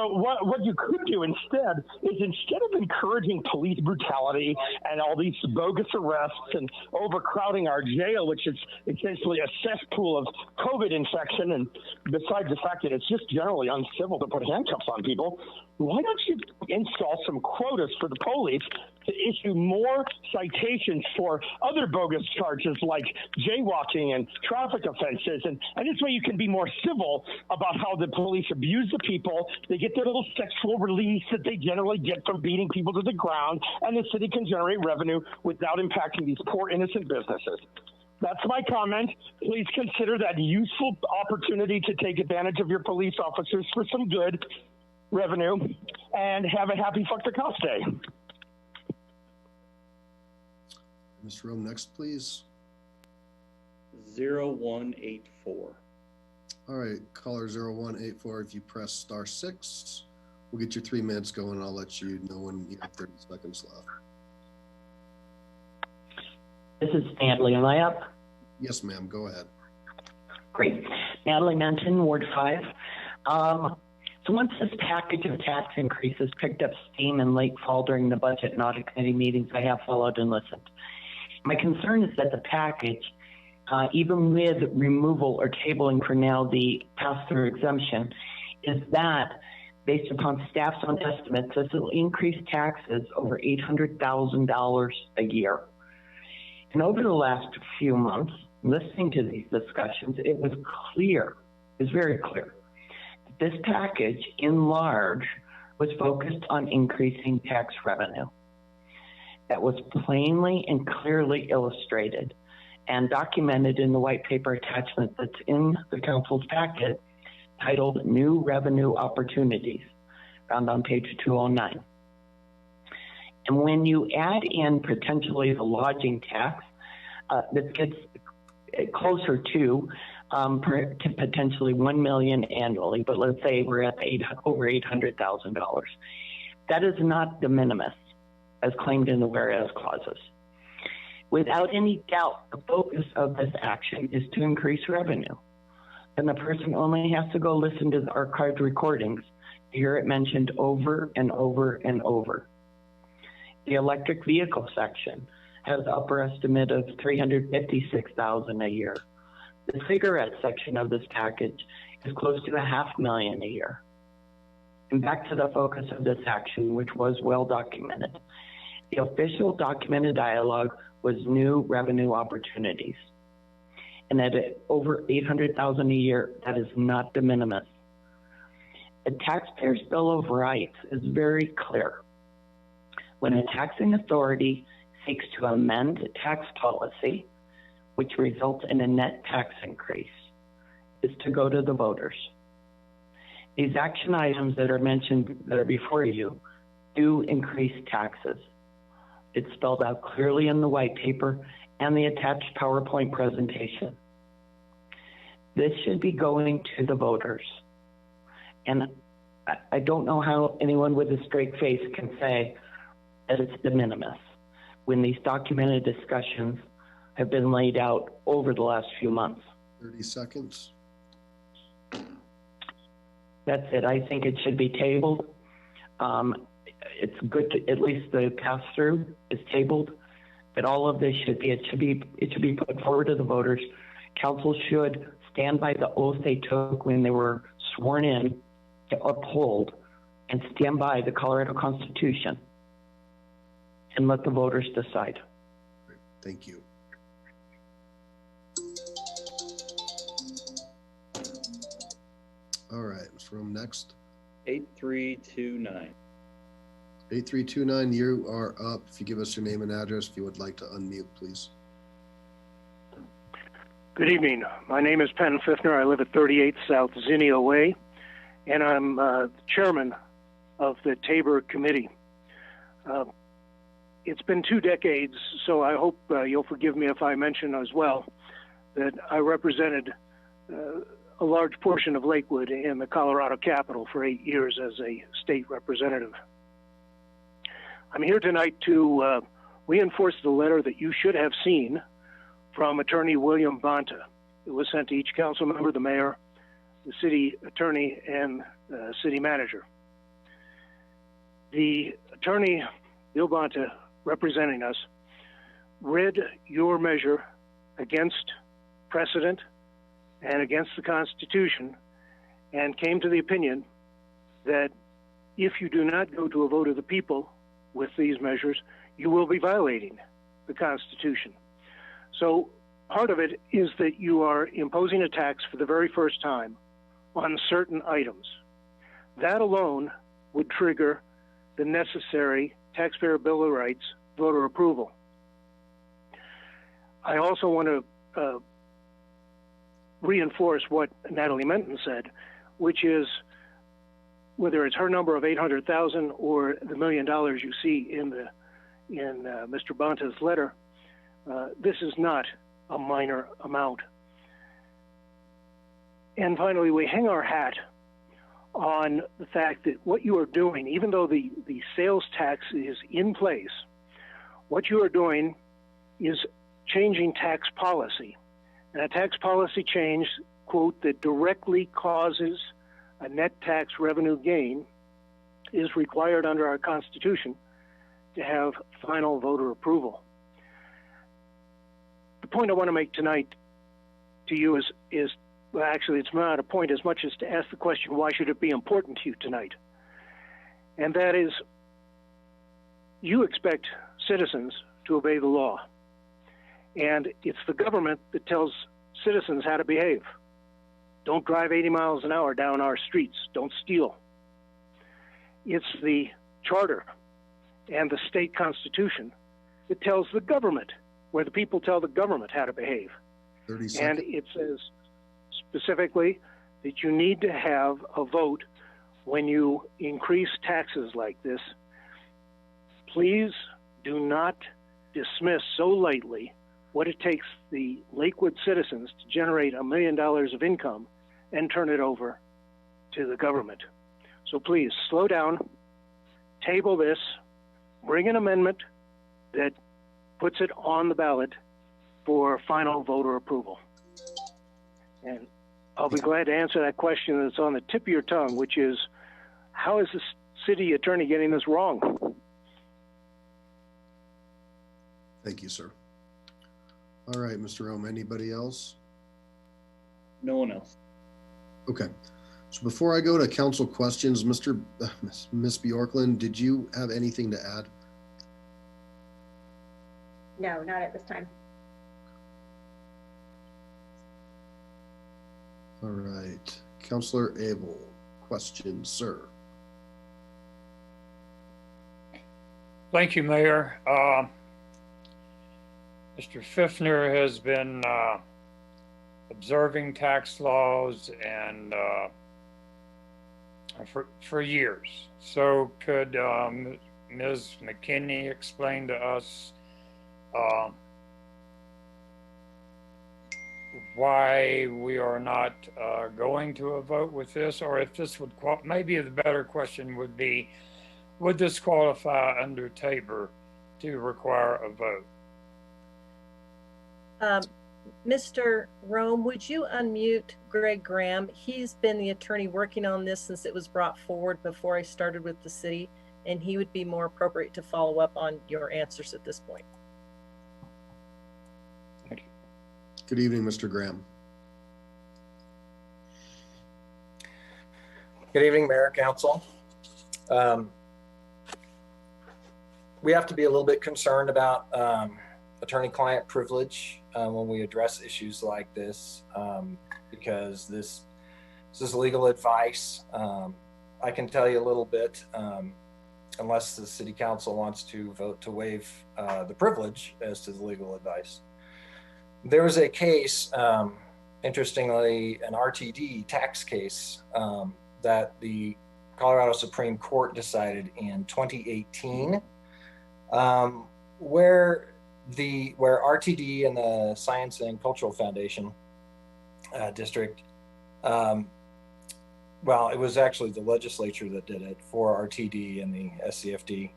S9: what you could do instead is, instead of encouraging police brutality and all these bogus arrests and overcrowding our jail, which is essentially a cesspool of COVID infection, and besides the fact that it's just generally uncivil to put handcuffs on people, why don't you install some quotas for the police to issue more citations for other bogus charges like jaywalking and traffic offenses? And this way you can be more civil about how the police abuse the people. They get their little sexual release that they generally get from beating people to the ground, and the city can generate revenue without impacting these poor innocent businesses. That's my comment. Please consider that useful opportunity to take advantage of your police officers for some good revenue, and have a happy Fuck the Cops Day.
S1: Mr. Rome, next, please.
S2: 0184.
S1: All right, caller 0184, if you press *6, we'll get your 3 minutes going, and I'll let you know when you have 30 seconds left.
S7: This is Natalie. Am I up?
S1: Yes, ma'am. Go ahead.
S7: Great. Natalie Menton, Ward 5. So once this package of tax increases picked up steam in late fall during the budget and audit committee meetings, I have followed and listened. My concern is that the package, even with removal or tabling for now the pass-through exemption, is that, based upon staff's own estimates, this will increase taxes over $800,000 a year. And over the last few months, listening to these discussions, it was very clear. This package, in large, was focused on increasing tax revenue. That was plainly and clearly illustrated and documented in the white paper attachment that's in the council's packet, titled New Revenue Opportunities, found on page 209. And when you add in potentially the lodging tax, that gets closer to potentially $1 million annually, but let's say we're at over $800,000. That is not de minimis, as claimed in the whereas clauses. Without any doubt, the focus of this action is to increase revenue. And the person only has to go listen to the archived recordings to hear it mentioned over and over and over. The electric vehicle section has an upper estimate of $356,000 a year. The cigarette section of this package is close to $500,000 a year. And back to the focus of this action, which was well documented. The official documented dialogue was new revenue opportunities. And at over $800,000 a year, that is not de minimis. The Taxpayers' Bill of Rights is very clear. When a taxing authority seeks to amend a tax policy, which results in a net tax increase, is to go to the voters. These action items that are mentioned, that are before you, do increase taxes. It's spelled out clearly in the white paper and the attached PowerPoint presentation. This should be going to the voters. And I don't know how anyone with a straight face can say that it's de minimis when these documented discussions have been laid out over the last few months.
S1: 30 seconds.
S7: That's it. I think it should be tabled. It's good to, at least the pass-through is tabled, but all of this should be put forward to the voters. Council should stand by the oath they took when they were sworn in to uphold and stand by the Colorado Constitution and let the voters decide.
S1: Thank you. All right, from next.
S2: 8329.
S1: 8329, you are up. If you give us your name and address, if you would like to unmute, please.
S11: Good evening. My name is Penn Fiffner. I live at 38 South Zinnia Way, and I'm chairman of the Tabor Committee. It's been 2 decades, so I hope you'll forgive me if I mention as well that I represented a large portion of Lakewood in the Colorado Capitol for 8 years as a state representative. I'm here tonight to reinforce the letter that you should have seen from Attorney William Bonta. It was sent to each council member, the mayor, the city attorney, and the city manager. The attorney, Bill Bonta, representing us, read your measure against precedent and against the Constitution, and came to the opinion that if you do not go to a vote of the people with these measures, you will be violating the Constitution. So part of it is that you are imposing a tax for the very first time on certain items. That alone would trigger the necessary Taxpayer Bill of Rights voter approval. I also want to reinforce what Natalie Menton said, which is whether it's her number of 800,000 or the $1 million you see in Mr. Bonta's letter, this is not a minor amount. And finally, we hang our hat on the fact that what you are doing, even though the sales tax is in place, what you are doing is changing tax policy. And a tax policy change, quote, that directly causes a net tax revenue gain is required under our Constitution to have final voter approval. The point I want to make tonight to you is well, actually, it's not a point as much as to ask the question, why should it be important to you tonight? And that is, you expect citizens to obey the law. And it's the government that tells citizens how to behave. Don't drive 80 miles an hour down our streets. Don't steal. It's the charter and the state constitution that tells the government, where the people tell the government how to behave.
S1: 30 seconds.
S11: And it says specifically that you need to have a vote when you increase taxes like this. Please do not dismiss so lightly what it takes the Lakewood citizens to generate $1 million of income and turn it over to the government. So please slow down, table this, bring an amendment that puts it on the ballot for final voter approval. And I'll be glad to answer that question that's on the tip of your tongue, which is, how is the city attorney getting this wrong?
S1: Thank you, sir. All right, Mr. Ohm, anybody else?
S2: No one else.
S1: Okay. So before I go to council questions, Ms. Bjorklund, did you have anything to add?
S20: No, not at this time.
S1: All right. Councilor Abel, questions, sir.
S10: Thank you, Mayor. Mr. Fiffner has been observing tax laws and for years. So could Ms. McKinney explain to us why we are not going to a vote with this, or if this would maybe the better question would be, would this qualify under Tabor to require a vote?
S19: Mr. Rome, would you unmute Greg Graham? He's been the attorney working on this since it was brought forward before I started with the city, and he would be more appropriate to follow up on your answers at this point.
S10: Thank you.
S1: Good evening, Mr. Graham.
S3: Good evening, Mayor, Council. We have to be a little bit concerned about attorney-client privilege when we address issues like this, because this is legal advice. I can tell you a little bit, unless the City Council wants to vote to waive the privilege as to the legal advice. There was a case, interestingly, an RTD tax case that the Colorado Supreme Court decided in 2018, where RTD and the Science and Cultural Foundation district, well, it was actually the legislature that did it for RTD and the SCFD.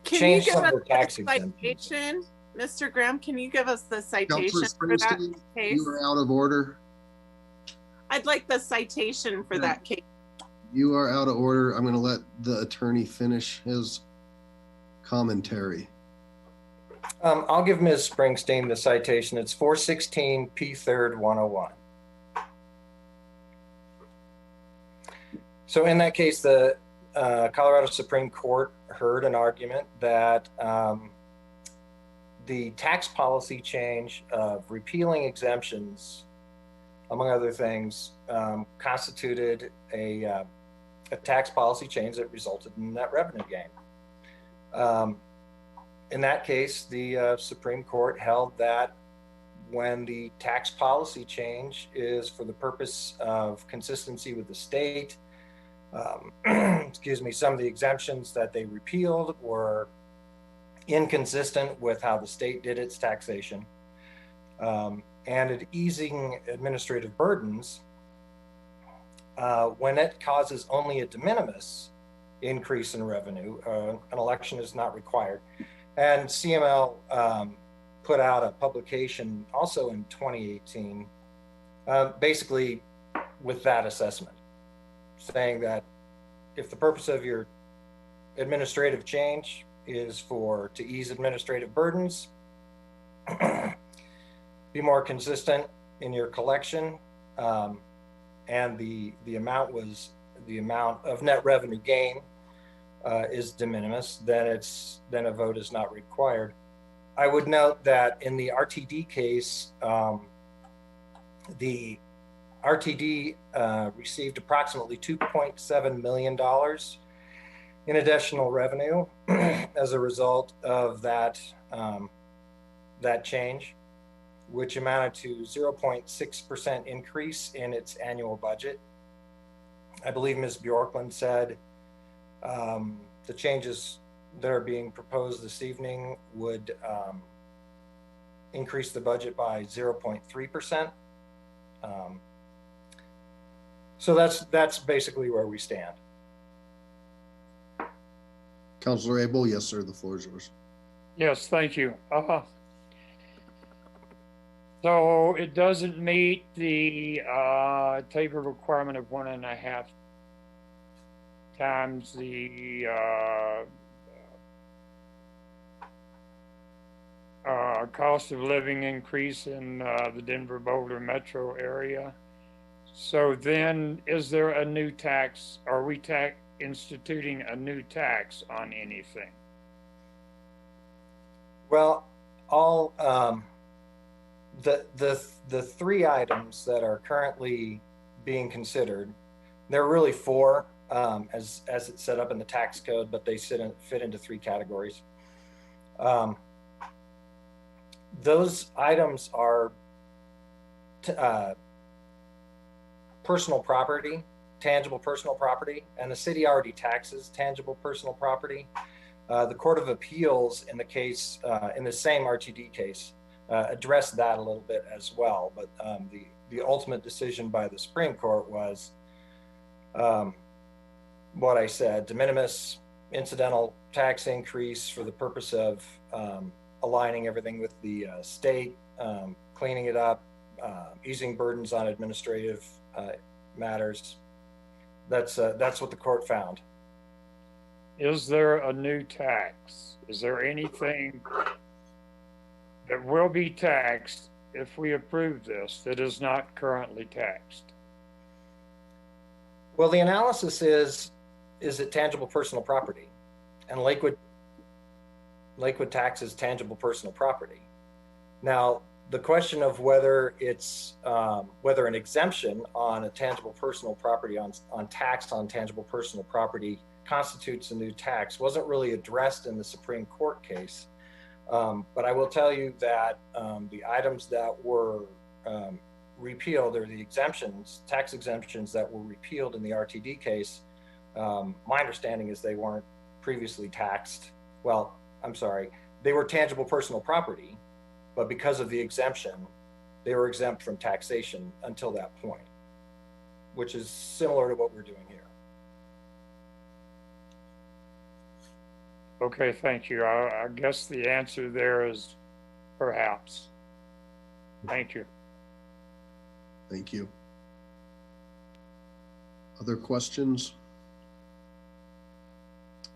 S3: Changed some of the tax exemptions.
S6: Mr. Graham, can you give us the citation for that case?
S1: You are out of order.
S6: I'd like the citation for that case.
S1: You are out of order. I'm going to let the attorney finish his commentary.
S3: I'll give Ms. Springsteen the citation. It's 416 P3rd 101. So in that case, the Colorado Supreme Court heard an argument that the tax policy change of repealing exemptions, among other things, constituted a tax policy change that resulted in net revenue gain. In that case, the Supreme Court held that when the tax policy change is for the purpose of consistency with the state, excuse me, some of the exemptions that they repealed were inconsistent with how the state did its taxation, and it easing administrative burdens when it causes only a de minimis increase in revenue, an election is not required. And CML put out a publication also in 2018, basically with that assessment, saying that if the purpose of your administrative change is to ease administrative burdens, be more consistent in your collection, and the amount of net revenue gain is de minimis, then a vote is not required. I would note that in the RTD case, the RTD received approximately $2.7 million in additional revenue as a result of that change, which amounted to 0.6% increase in its annual budget. I believe Ms. Bjorklund said the changes that are being proposed this evening would increase the budget by 0.3%. So that's basically where we stand.
S1: Councilor Abel, yes, sir. The floor is yours.
S10: Yes, thank you. So it doesn't meet the Tabor requirement of 1.5 times the cost of living increase in the Denver Boulder metro area. So then is there a new tax? Are we instituting a new tax on anything?
S3: Well, all the three items that are currently being considered, there are really four as it's set up in the tax code, but they fit into three categories. Those items are personal property tangible personal property, and the city already taxes tangible personal property. The Court of Appeals in the case, in the same RTD case, addressed that a little bit as well. But the ultimate decision by the Supreme Court was what I said: de minimis incidental tax increase for the purpose of aligning everything with the state, cleaning it up, easing burdens on administrative matters. That's what the court found.
S10: Is there a new tax? Is there anything that will be taxed if we approve this that is not currently taxed?
S3: Well, the analysis is it tangible personal property? And Lakewood taxes tangible personal property. Now, the question of whether it's whether an exemption on a tangible personal property on tax on tangible personal property constitutes a new tax wasn't really addressed in the Supreme Court case. But I will tell you that the items that were repealed, or the exemptions, tax exemptions that were repealed in the RTD case, my understanding is they weren't previously taxed. Well, I'm sorry, they were tangible personal property, but because of the exemption, they were exempt from taxation until that point, which is similar to what we're doing here.
S10: Okay, thank you. I guess the answer there is perhaps. Thank you.
S1: Thank you. Other questions?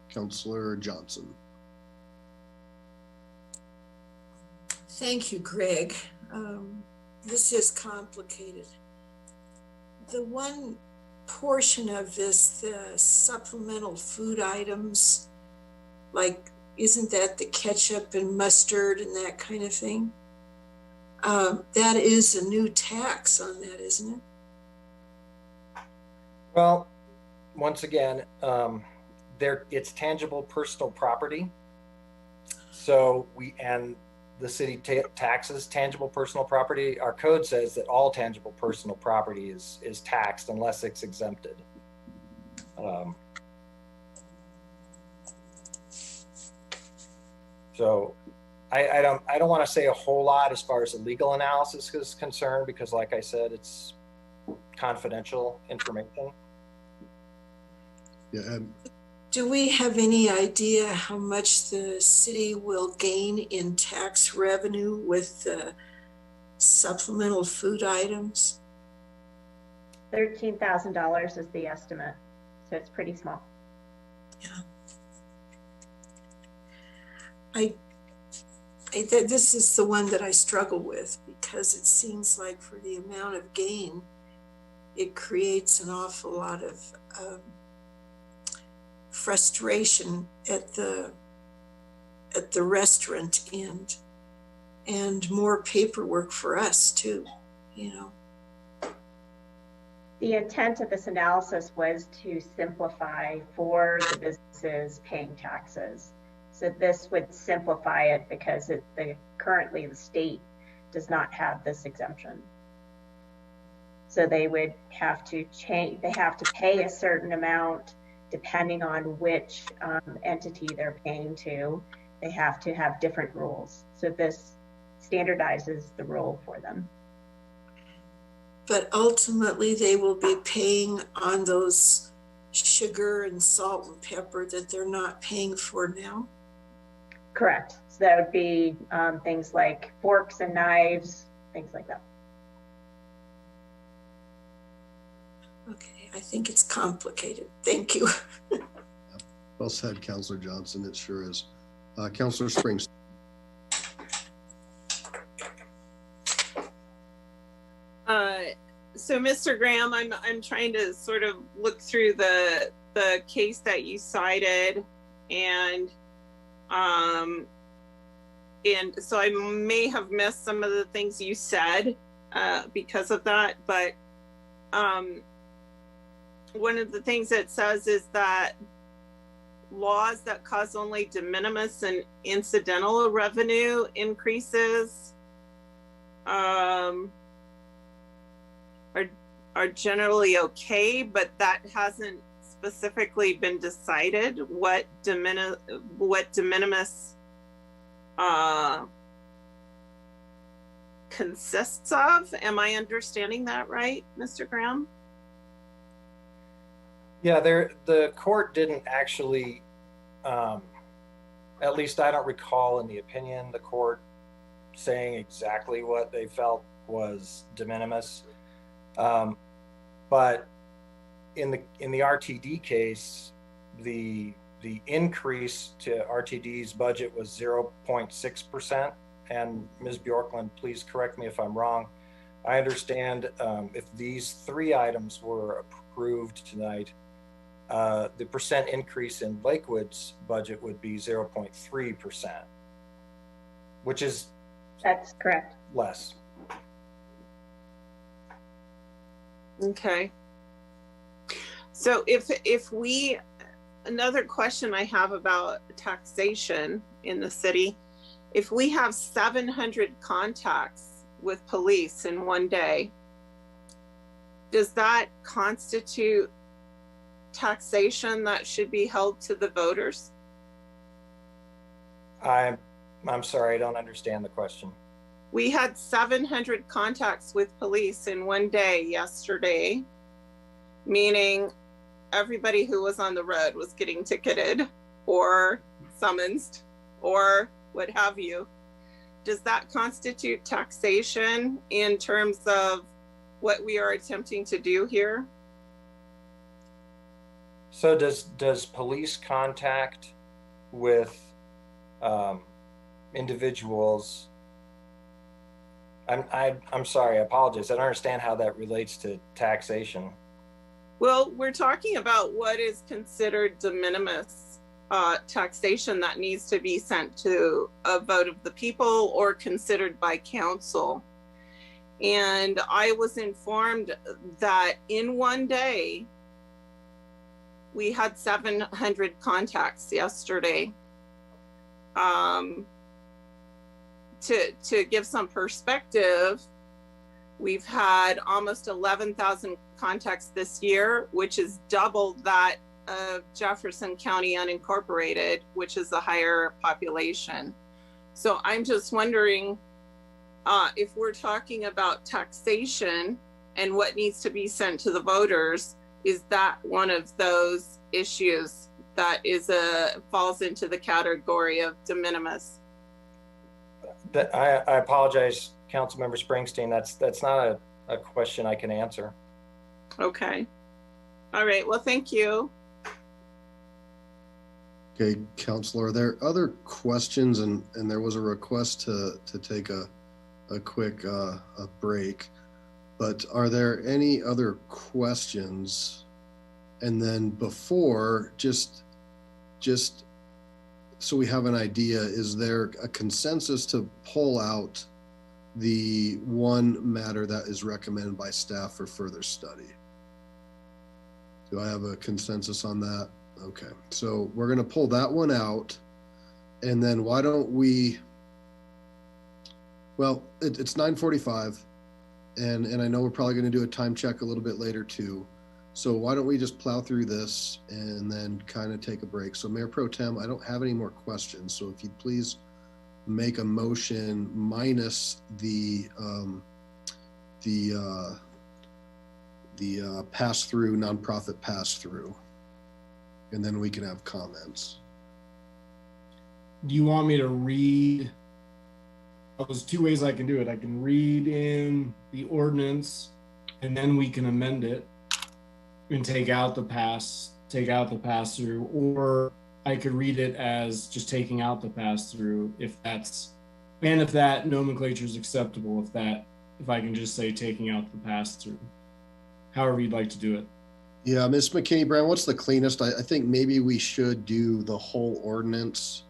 S1: Councillor Johnson.
S12: Thank you, Greg. This is complicated. The one portion of this, the supplemental food items, like, isn't that the ketchup and mustard and that kind of thing? That is a new tax on that, isn't it?
S3: Well, once again, it's tangible personal property. So the city taxes tangible personal property. Our code says that all tangible personal property is taxed unless it's exempted. So I don't want to say a whole lot as far as the legal analysis is concerned, because like I said, it's confidential information.
S1: Yeah.
S12: Do we have any idea how much the city will gain in tax revenue with the supplemental food items?
S20: $13,000 is the estimate, so it's pretty small.
S12: Yeah. This is the one that I struggle with, because it seems like for the amount of gain, it creates an awful lot of frustration at the restaurant end, and more paperwork for us too, you know.
S20: The intent of this analysis was to simplify for the businesses paying taxes. So this would simplify it, because currently the state does not have this exemption. So they would have to change, they have to pay a certain amount depending on which entity they're paying to. They have to have different rules. So this standardizes the rule for them.
S12: But ultimately they will be paying on those sugar and salt and pepper that they're not paying for now?
S20: Correct. So that would be things like forks and knives, things like that.
S12: Okay, I think it's complicated. Thank you.
S1: Well said, Councillor Johnson. It sure is. Councillor Springs.
S6: So, Mr. Graham, I'm trying to sort of look through the case that you cited, and so I may have missed some of the things you said because of that. But one of the things it says is that laws that cause only de minimis and incidental revenue increases are generally okay, but that hasn't specifically been decided what de minimis consists of. Am I understanding that right, Mr. Graham?
S3: Yeah, the court didn't actually, at least I don't recall in the opinion, the court saying exactly what they felt was de minimis. But in the RTD case, the increase to RTD's budget was 0.6%. And Ms. Bjorklund, please correct me if I'm wrong. I understand if these 3 items were approved tonight, the percent increase in Lakewood's budget would be 0.3%, which is
S20: that's correct.
S3: Less.
S6: Okay. So if we, another question I have about taxation in the city, if we have 700 contacts with police in one day, does that constitute taxation that should be held to the voters?
S3: I'm sorry, I don't understand the question.
S6: We had 700 contacts with police in one day yesterday, meaning everybody who was on the road was getting ticketed or summoned or what have you. Does that constitute taxation in terms of what we are attempting to do here?
S3: So does police contact with individuals? I'm sorry, I apologize. I don't understand how that relates to taxation.
S6: Well, we're talking about what is considered de minimis taxation that needs to be sent to a vote of the people or considered by council. And I was informed that in one day, we had 700 contacts yesterday. To give some perspective, we've had almost 11,000 contacts this year, which is double that of Jefferson County unincorporated, which is a higher population. So I'm just wondering if we're talking about taxation and what needs to be sent to the voters, is that one of those issues that is falls into the category of de minimis?
S3: I apologize, Councilmember Springsteen. That's not a question I can answer.
S6: Okay. All right. Well, thank you.
S1: Okay, Counselor, are there other questions? And there was a request to take a quick a break, but are there any other questions? And then before, just so we have an idea, is there a consensus to pull out the one matter that is recommended by staff for further study? Do I have a consensus on that? Okay, so we're going to pull that one out, and then why don't we, well, it's 9:45, and I know we're probably going to do a time check a little bit later too. So why don't we just plow through this and then kind of take a break? So Mayor Pro Tem, I don't have any more questions. So if you'd please make a motion minus the pass-through, nonprofit pass-through, and then we can have comments.
S14: Do you want me to read? Well, there's 2 ways I can do it. I can read in the ordinance, and then we can amend it and take out the pass-through, or I could read it as just taking out the pass-through if that nomenclature is acceptable, if I can just say taking out the pass-through, however you'd like to do it.
S1: Yeah, Ms. McKinney-Brown, what's the cleanest? I think maybe we should do the whole ordinance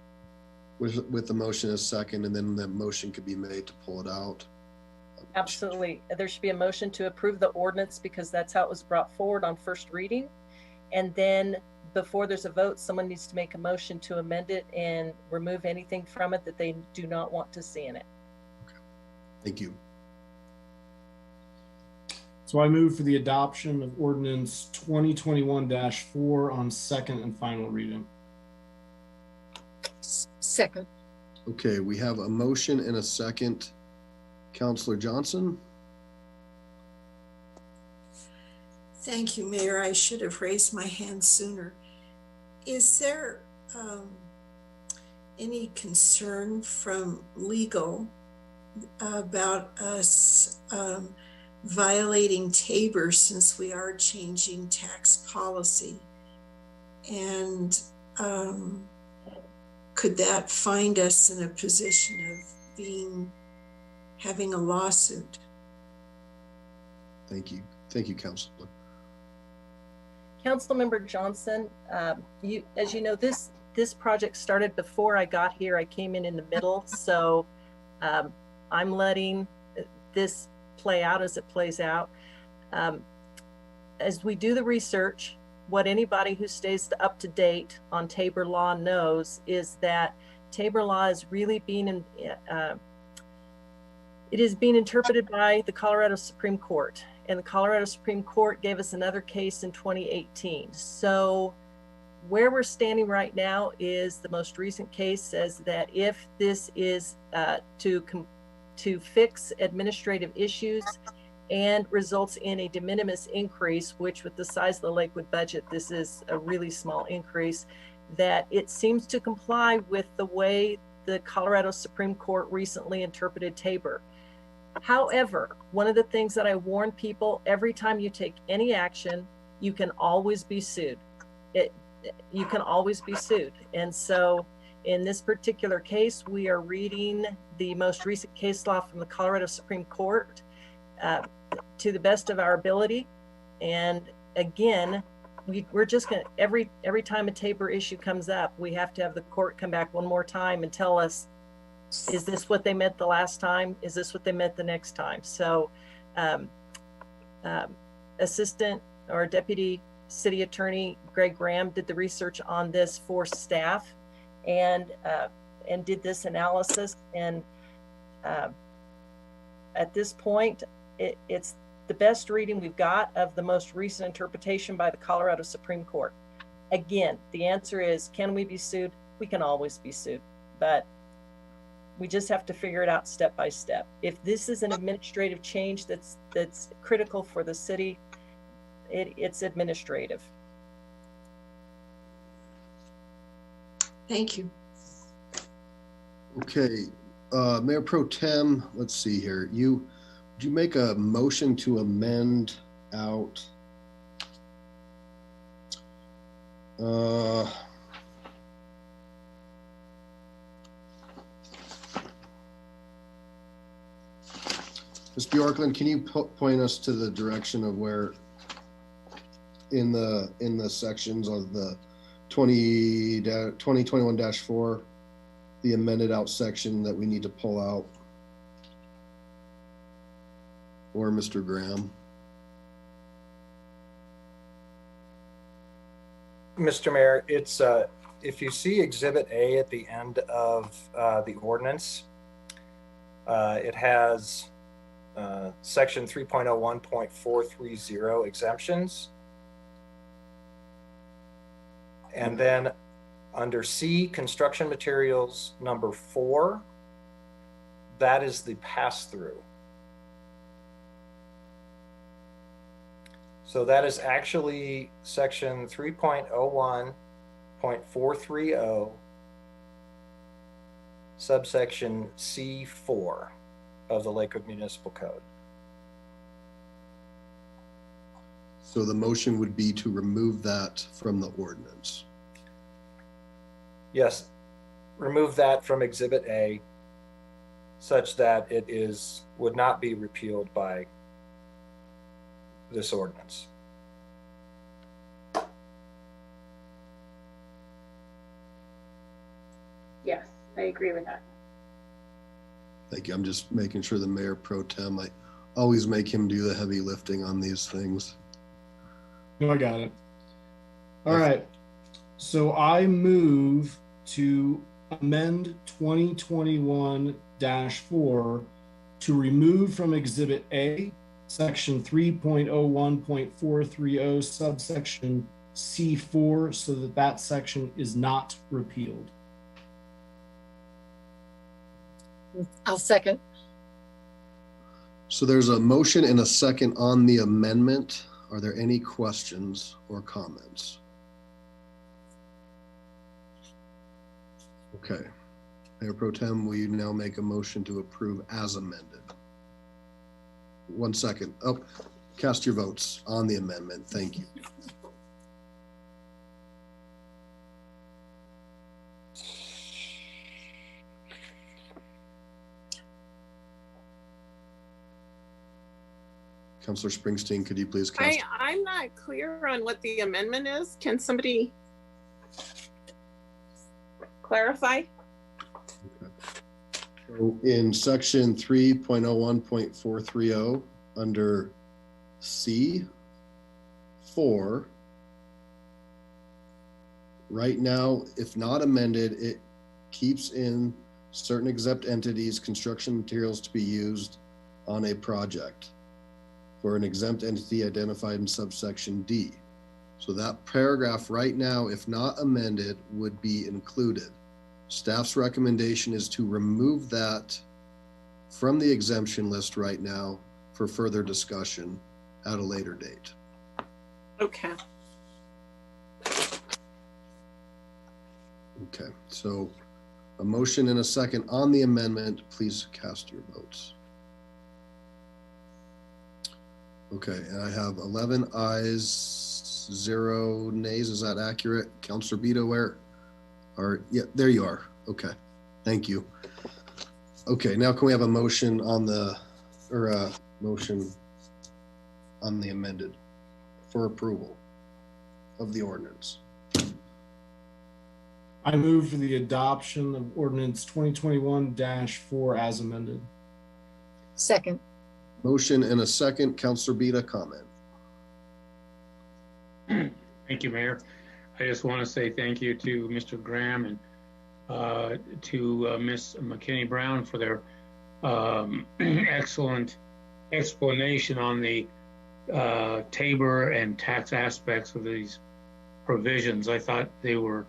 S1: with the motion as second, and then the motion could be made to pull it out.
S19: Absolutely. There should be a motion to approve the ordinance because that's how it was brought forward on first reading. And then before there's a vote, someone needs to make a motion to amend it and remove anything from it that they do not want to see in it.
S1: Okay. Thank you.
S14: So So I move for the adoption of ordinance 2021-4 on second and final reading.
S4: Second.
S1: Okay, we have a motion and a second. Counselor Johnson?
S12: Thank you, Mayor. I should have raised my hand sooner. Is there any concern from legal about us violating Tabor since we are changing tax policy? And could that find us in a position of having a lawsuit?
S1: Thank you. Thank you, Counselor.
S19: Councilmember Johnson, as you know, this project started before I got here. I came in the middle, so I'm letting this play out as it plays out. As we do the research, what anybody who stays up to date on Tabor law knows is that Tabor law is really being it is being interpreted by the Colorado Supreme Court, and the Colorado Supreme Court gave us another case in 2018. So where we're standing right now is the most recent case says that if this is to fix administrative issues and results in a de minimis increase, which with the size of the Lakewood budget, this is a really small increase, that it seems to comply with the way the Colorado Supreme Court recently interpreted Tabor. However, one of the things that I warn people, every time you take any action, you can always be sued. You can always be sued. And so in this particular case, we are reading the most recent case law from the Colorado Supreme Court to the best of our ability. And again, we're just going to, every time a Tabor issue comes up, we have to have the court come back one more time and tell us, is this what they meant the last time? Is this what they meant the next time? So Assistant or Deputy City Attorney Greg Graham did the research on this for staff and did this analysis. And at this point, it's the best reading we've got of the most recent interpretation by the Colorado Supreme Court. Again, the answer is, can we be sued? We can always be sued, but we just have to figure it out step by step. If this is an administrative change that's critical for the city, it's administrative.
S12: Thank you.
S1: Okay, Mayor Pro Tem, let's see here. Would you make a motion to amend out Ms. Bjorklund, can you point us to the direction of where in the sections of the 2021-4, the amended out section that we need to pull out? Or Mr. Graham?
S3: Mr. Mayor, it's if you see Exhibit A at the end of the ordinance, it has section 3.01.430 exemptions. And then under C, construction materials number 4, that is the pass-through. So that is actually section 3.01.430, subsection C4 of the Lakewood Municipal Code.
S1: So the motion would be to remove that from the ordinance.
S3: Yes, remove that from Exhibit A such that it would not be repealed by this ordinance.
S20: Yes, I agree with that.
S1: Thank you. I'm just making sure the Mayor Pro Tem, I always make him do the heavy lifting on these things.
S14: No, I got it. All right. So I move to amend 2021-4 to remove from Exhibit A section 3.01.430 subsection C4 so that that section is not repealed.
S4: I'll second.
S1: So there's a motion and a second on the amendment. Are there any questions or comments? Okay. Mayor Pro Tem, will you now make a motion to approve as amended? 1 second. Oh, cast your votes on the amendment. Thank you. Councilor Springsteen, could you please cast?
S6: I'm not clear on what the amendment is. Can somebody clarify?
S1: Okay. So in section 3.01.430 under C4, right now, if not amended, it keeps in certain exempt entities construction materials to be used on a project for an exempt entity identified in subsection D. So that paragraph right now, if not amended, would be included. Staff's recommendation is to remove that from the exemption list right now for further discussion at a later date.
S6: Okay.
S1: Okay, so a motion and a second on the amendment. Please cast your votes. Okay, and I have 11 ayes, 0 nays. Is that accurate? Councilor Bito, where are, yeah, there you are. Okay, thank you. Okay, now can we have a motion on the, or a motion on the amended for approval of the ordinance?
S14: I move for the adoption of ordinance 2021-4 as amended.
S4: Second.
S1: Motion and a second. Councilor Bita, comment.
S18: Thank you, Mayor. I just want to say thank you to Mr. Graham and to Ms. McKinney Brown for their excellent explanation on the Tabor and tax aspects of these provisions. I thought they were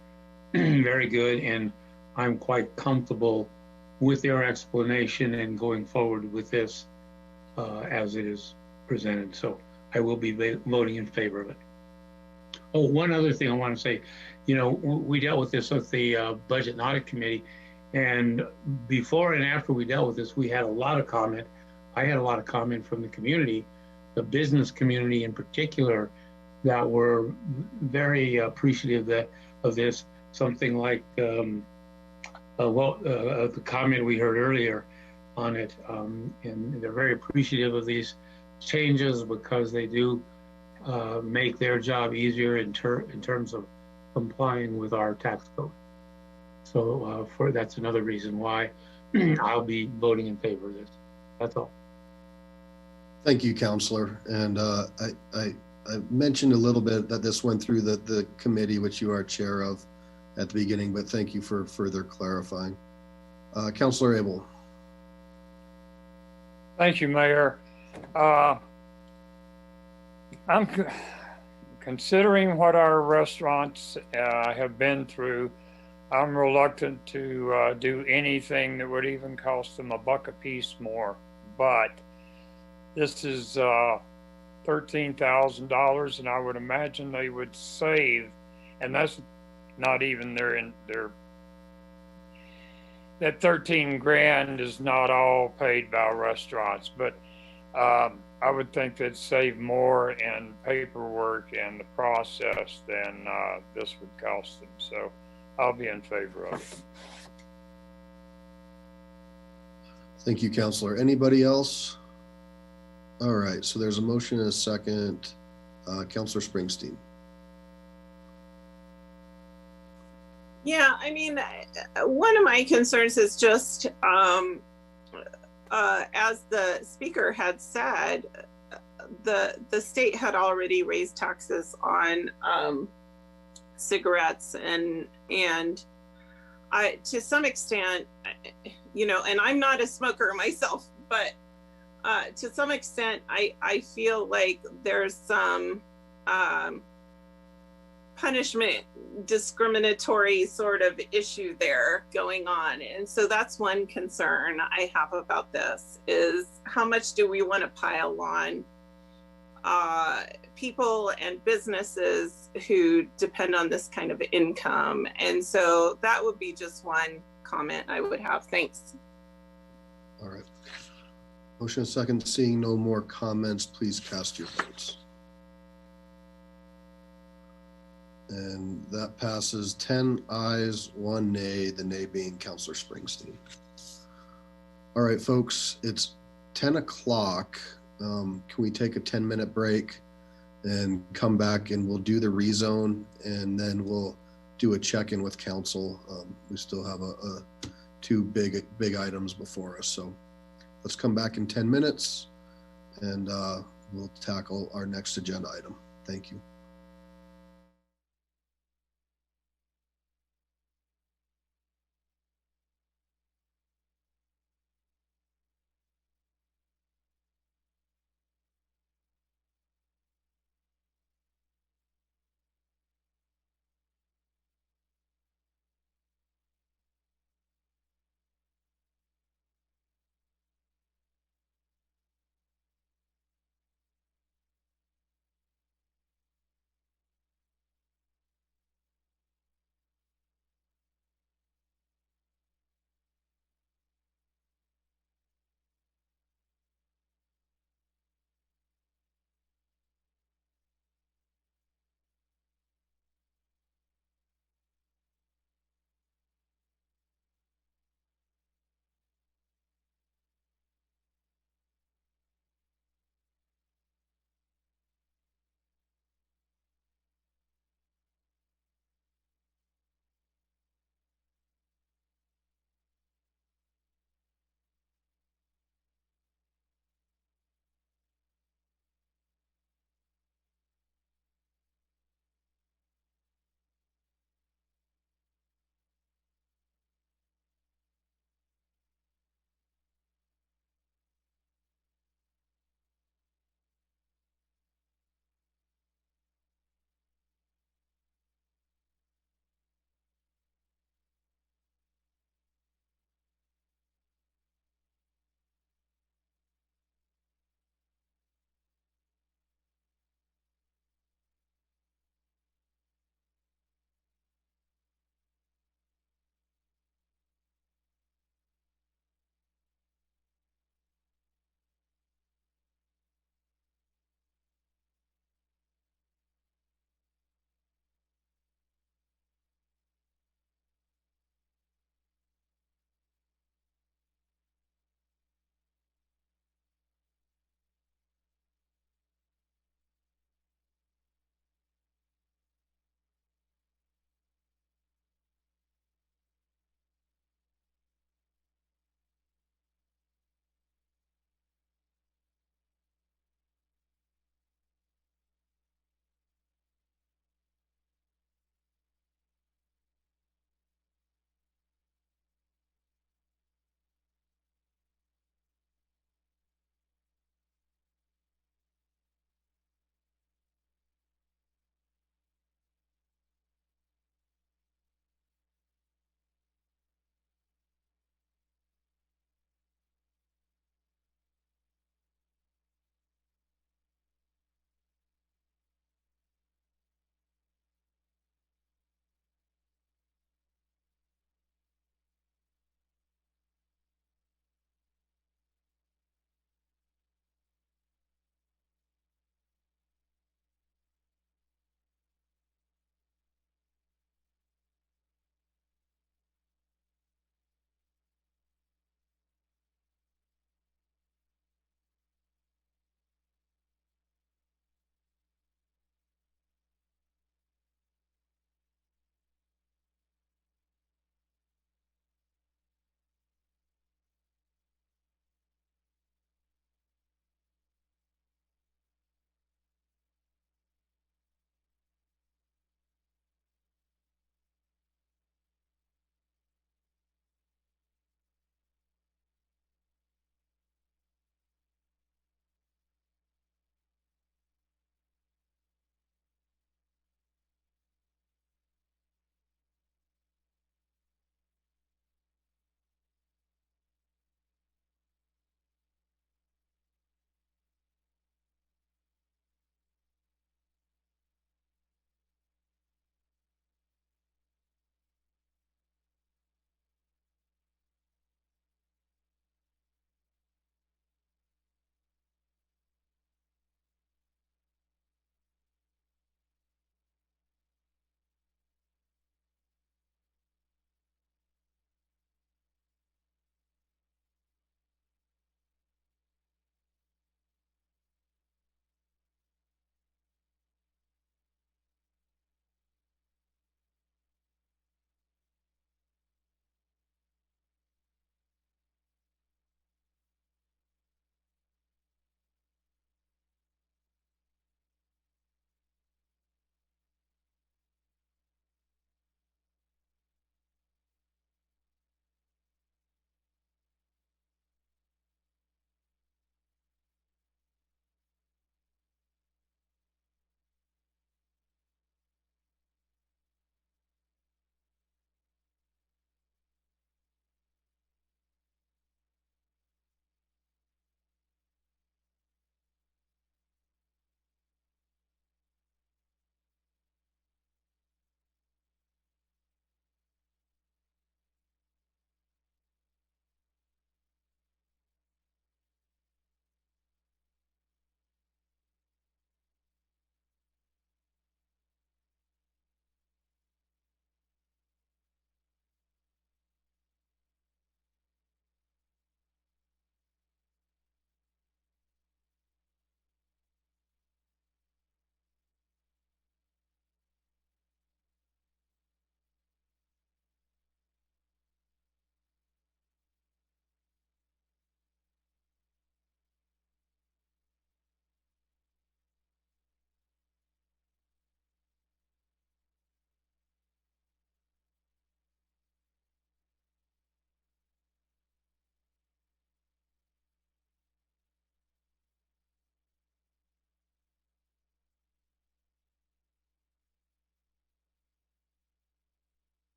S18: very good, and I'm quite comfortable with their explanation and going forward with this as it is presented. So I will be voting in favor of it. Oh, one other thing I want to say, you know, we dealt with this with the Budget and Audit Committee, and before and after we dealt with this, we had a lot of comment. I had a lot of comment from the community, the business community in particular, that were very appreciative of this. Something like the comment we heard earlier on it, and they're very appreciative of these changes because they do make their job easier in terms of complying with our tax code. So that's another reason why I'll be voting in favor of this. That's all.
S1: Thank you, Councilor. And I mentioned a little bit that this went through the committee, which you are chair of at the beginning, but thank you for further clarifying. Councilor Abel.
S10: Thank you, Mayor. I'm considering what our restaurants have been through. I'm reluctant to do anything that would even cost them $1 a piece more, but this is $13,000, and I would imagine they would save, and that's not even that 13 grand is not all paid by restaurants, but I would think they'd save more in paperwork and the process than this would cost them. So I'll be in favor of it.
S1: Thank you, Councilor. Anybody else? All right, so there's a motion and a second. Councilor Springsteen.
S6: Yeah, I mean, one of my concerns is just, as the speaker had said, the state had already raised taxes on cigarettes, and I, to some extent, you know, and I'm not a smoker myself, but to some extent, I feel like there's some punishment discriminatory sort of issue there going on. And so that's one concern I have about this is how much do we want to pile on people and businesses who depend on this kind of income. And so that would be just one comment I would have. Thanks.
S1: All right. Motion and second. Seeing no more comments, please cast your votes. And that passes 10 ayes, 1 nay, the nay being Councilor Springsteen. All right, folks, it's 10 o'clock. Can we take a 10-minute break and come back and we'll do the rezone and then we'll do a check-in with council. We still have two big items before us. So let's come back in 10 minutes and we'll tackle our next agenda item. Thank you.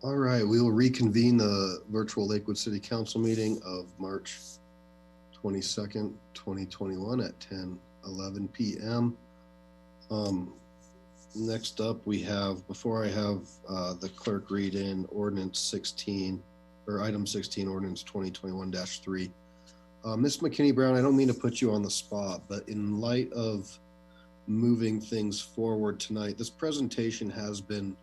S1: All right, we will reconvene the virtual Lakewood City Council meeting of March 22nd, 2021 at 10:11 p.m. Next up, we have, before I have the clerk read in ordinance 16, or item 16, ordinance 2021-3. Ms. McKinney-Brown, I don't mean to put you on the spot, but in light of moving things forward tonight, this presentation has been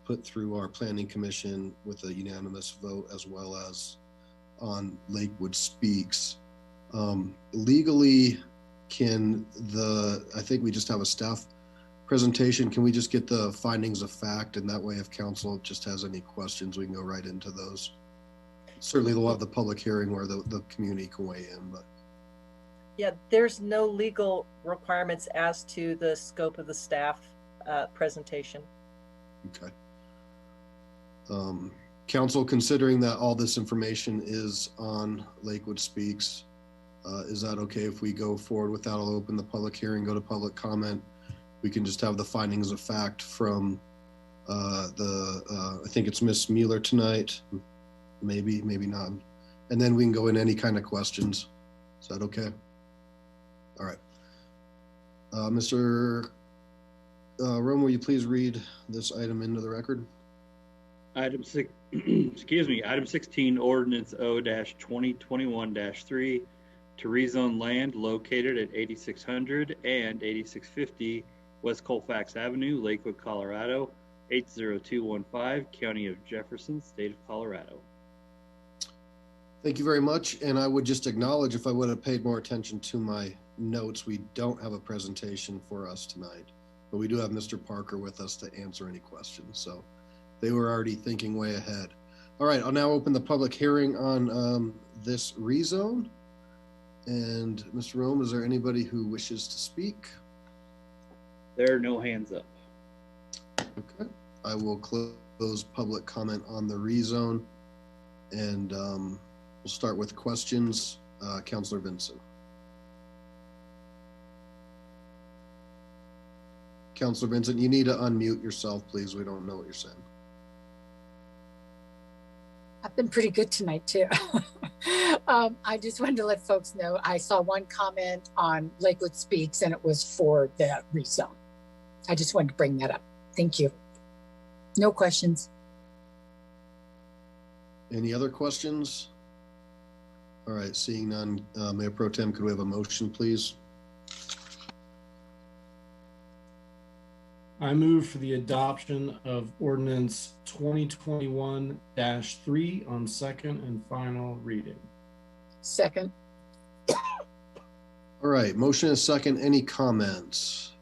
S1: put through our planning commission with a unanimous vote, as well as on Lakewood Speaks. Legally, I think we just have a staff presentation. Can we just get the findings of fact? And that way, if council just has any questions, we can go right into those. Certainly they'll have the public hearing where the community can weigh in, but.
S19: Yeah, there's no legal requirements as to the scope of the staff presentation.
S1: Okay. Council, considering that all this information is on Lakewood Speaks, is that okay if we go forward with that? I'll open the public hearing, go to public comment. We can just have the findings of fact from I think it's Miss Mueller tonight, maybe not. And then we can go in any kind of questions. Is that okay? All right. Mr. Rome, will you please read this item into the record?
S2: Item 16, ordinance O-2021-3 to rezone land located at 8600 and 8650 West Colfax Avenue, Lakewood, Colorado, 80215, County of Jefferson, State of Colorado.
S1: Thank you very much. And I would just acknowledge, if I would have paid more attention to my notes, we don't have a presentation for us tonight, but we do have Mr. Parker with us to answer any questions. So they were already thinking way ahead. All right, I'll now open the public hearing on this rezone. And Mr. Rome, is there anybody who wishes to speak?
S2: There are no hands up.
S1: Okay, I will close public comment on the rezone, and we'll start with questions. Councilor Vincent. Councilor Vincent, you need to unmute yourself, please. We don't know what you're saying.
S4: I've been pretty good tonight too. I just wanted to let folks know I saw one comment on Lakewood Speaks and it was for the rezone. I just wanted to bring that up. Thank you. No questions.
S1: Any other questions? All right, seeing none, Mayor Pro Tem, could we have a motion, please?
S14: I move for the adoption of ordinance 2021-3 on second and final reading.
S4: Second.
S1: All right, motion is second. Any comments?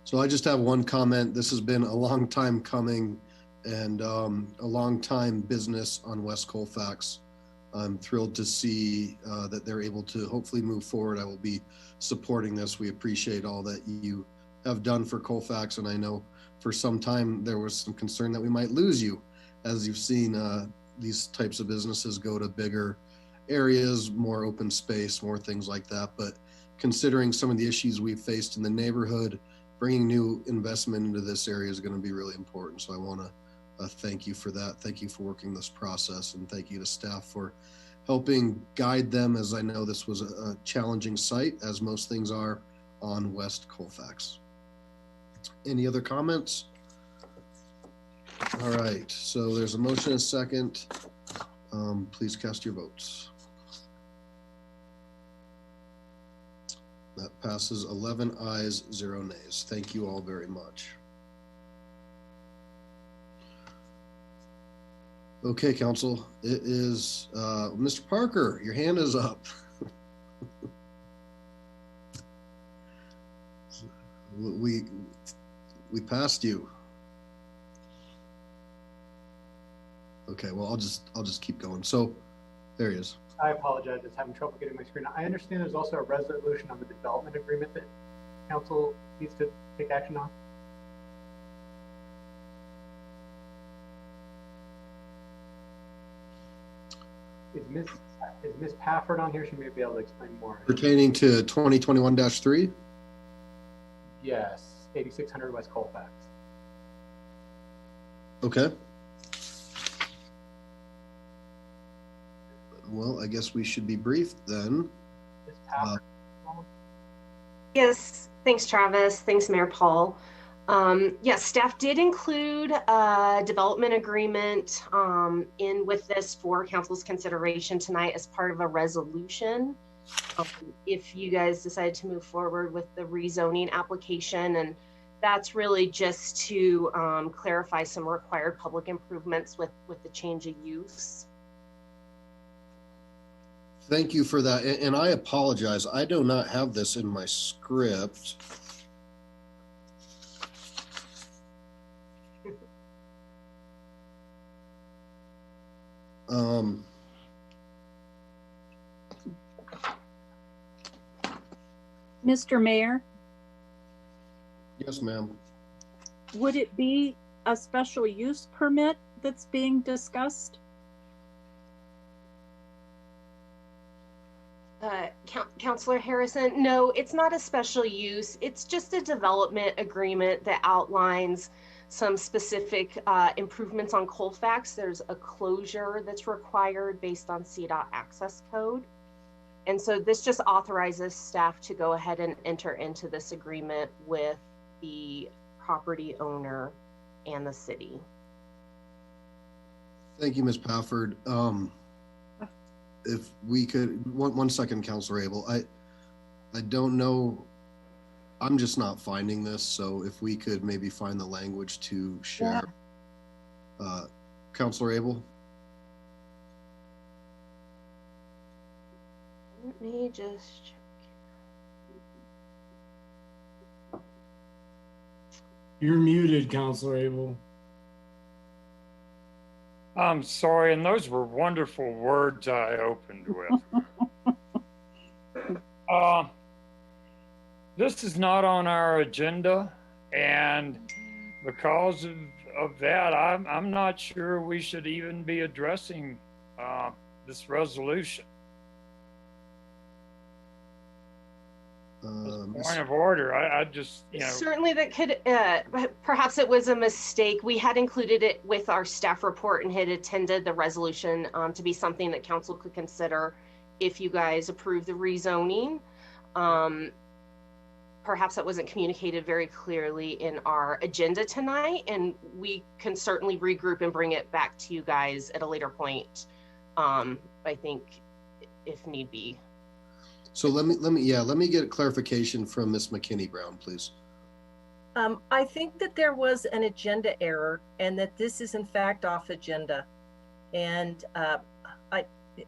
S1: So I just have one comment. This has been a long time coming and a long time business on West Colfax. I'm thrilled to see that they're able to hopefully move forward. I will be supporting this. We appreciate all that you have done for Colfax, and I know for some time there was some concern that we might lose you, as you've seen these types of businesses go to bigger areas, more open space, more things like that. But considering some of the issues we've faced in the neighborhood, bringing new investment into this area is going to be really important. So I want to thank you for that. Thank you for working this process, and thank you to staff for helping guide them, as I know this was a challenging site, as most things are on West Colfax. Any other comments? All right, so there's a motion and a second. Please cast your votes. That passes 11 ayes, 0 nays. Thank you all very much. Okay, council, it is Mr. Parker, your hand is up. We passed you. Okay, well, I'll just keep going. So there he is.
S16: I apologize, just having trouble getting my screen. I understand there's also a resolution on the development agreement that council needs to take action on. Is Ms. Pafford on here? She may be able to explain more.
S1: Pertaining to 2021-3?
S16: Yes, 8600 West Colfax.
S1: Okay. Well, I guess we should be brief then.
S15: Yes, thanks, Travis. Thanks, Mayor Paul. Yes, staff did include a development agreement in with this for council's consideration tonight as part of a resolution. If you guys decide to move forward with the rezoning application, and that's really just to clarify some required public improvements with the change of use.
S1: Thank you for that. And I apologize. I do not have this in my script.
S17: Mr. Mayor,
S1: Yes, ma'am.
S17: would it be a special use permit that's being discussed?
S15: Councilor Harrison, no, it's not a special use. It's just a development agreement that outlines some specific improvements on Colfax. There's a closure that's required based on CDOT access code. And so this just authorizes staff to go ahead and enter into this agreement with the property owner and the city.
S1: Thank you, Ms. Pafford. If we could, one second, Councilor Abel. I don't know. I'm just not finding this. So if we could maybe find the language to share. Yeah. Councilor Abel.
S15: Let me just check.
S14: You're muted, Councilor Abel.
S10: I'm sorry, and those were wonderful words I opened with. This is not on our agenda, and because of that, I'm not sure we should even be addressing this resolution. Point of order, I just, you know.
S15: Certainly that could, perhaps it was a mistake. We had included it with our staff report and had intended the resolution to be something that council could consider if you guys approve the rezoning. Perhaps that wasn't communicated very clearly in our agenda tonight, and we can certainly regroup and bring it back to you guys at a later point. I think if need be.
S1: So let me get clarification from Ms. McKinney Brown, please.
S19: I think that there was an agenda error and that this is in fact off agenda. And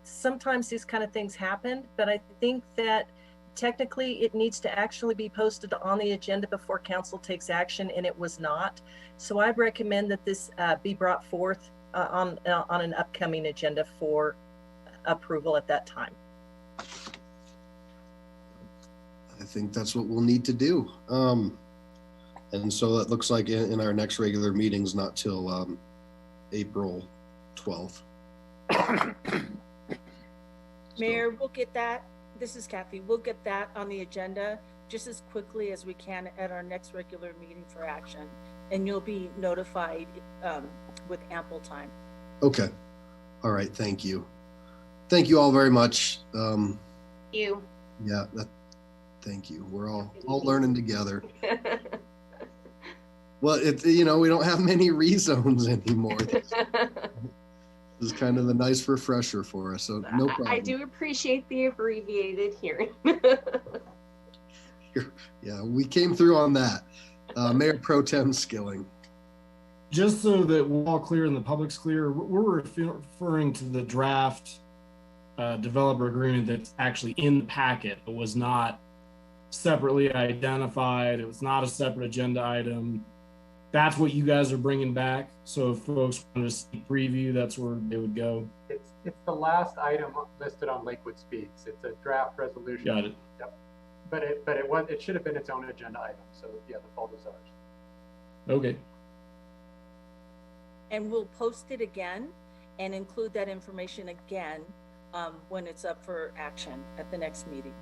S19: sometimes these kind of things happen, but I think that technically it needs to actually be posted on the agenda before council takes action, and it was not. So I'd recommend that this be brought forth on an upcoming agenda for approval at that time.
S1: I think that's what we'll need to do. And so it looks like in our next regular meetings, not till April 12th.
S23: Mayor, we'll get that. This is Kathy. We'll get that on the agenda just as quickly as we can at our next regular meeting for action. And you'll be notified with ample time.
S1: Okay. All right. Thank you. Thank you all very much.
S15: You.
S1: Yeah. Thank you. We're all learning together. Well, we don't have many rezones anymore. This is kind of a nice refresher for us. So no problem.
S15: I do appreciate the abbreviated hearing.
S1: Yeah, we came through on that. Mayor Pro Tem Skilling.
S14: Just so that we're all clear and the public's clear, we're referring to the draft developer agreement that's actually in the packet, but was not separately identified. It was not a separate agenda item. That's what you guys are bringing back. So if folks want to see preview, that's where they would go.
S16: It's the last item listed on Lakewood Speaks. It's a draft resolution.
S14: Got it.
S16: Yep. But it should have been its own agenda item. So yeah, the fault is ours.
S14: Okay.
S23: And we'll post it again and include that information again when it's up for action at the next meeting.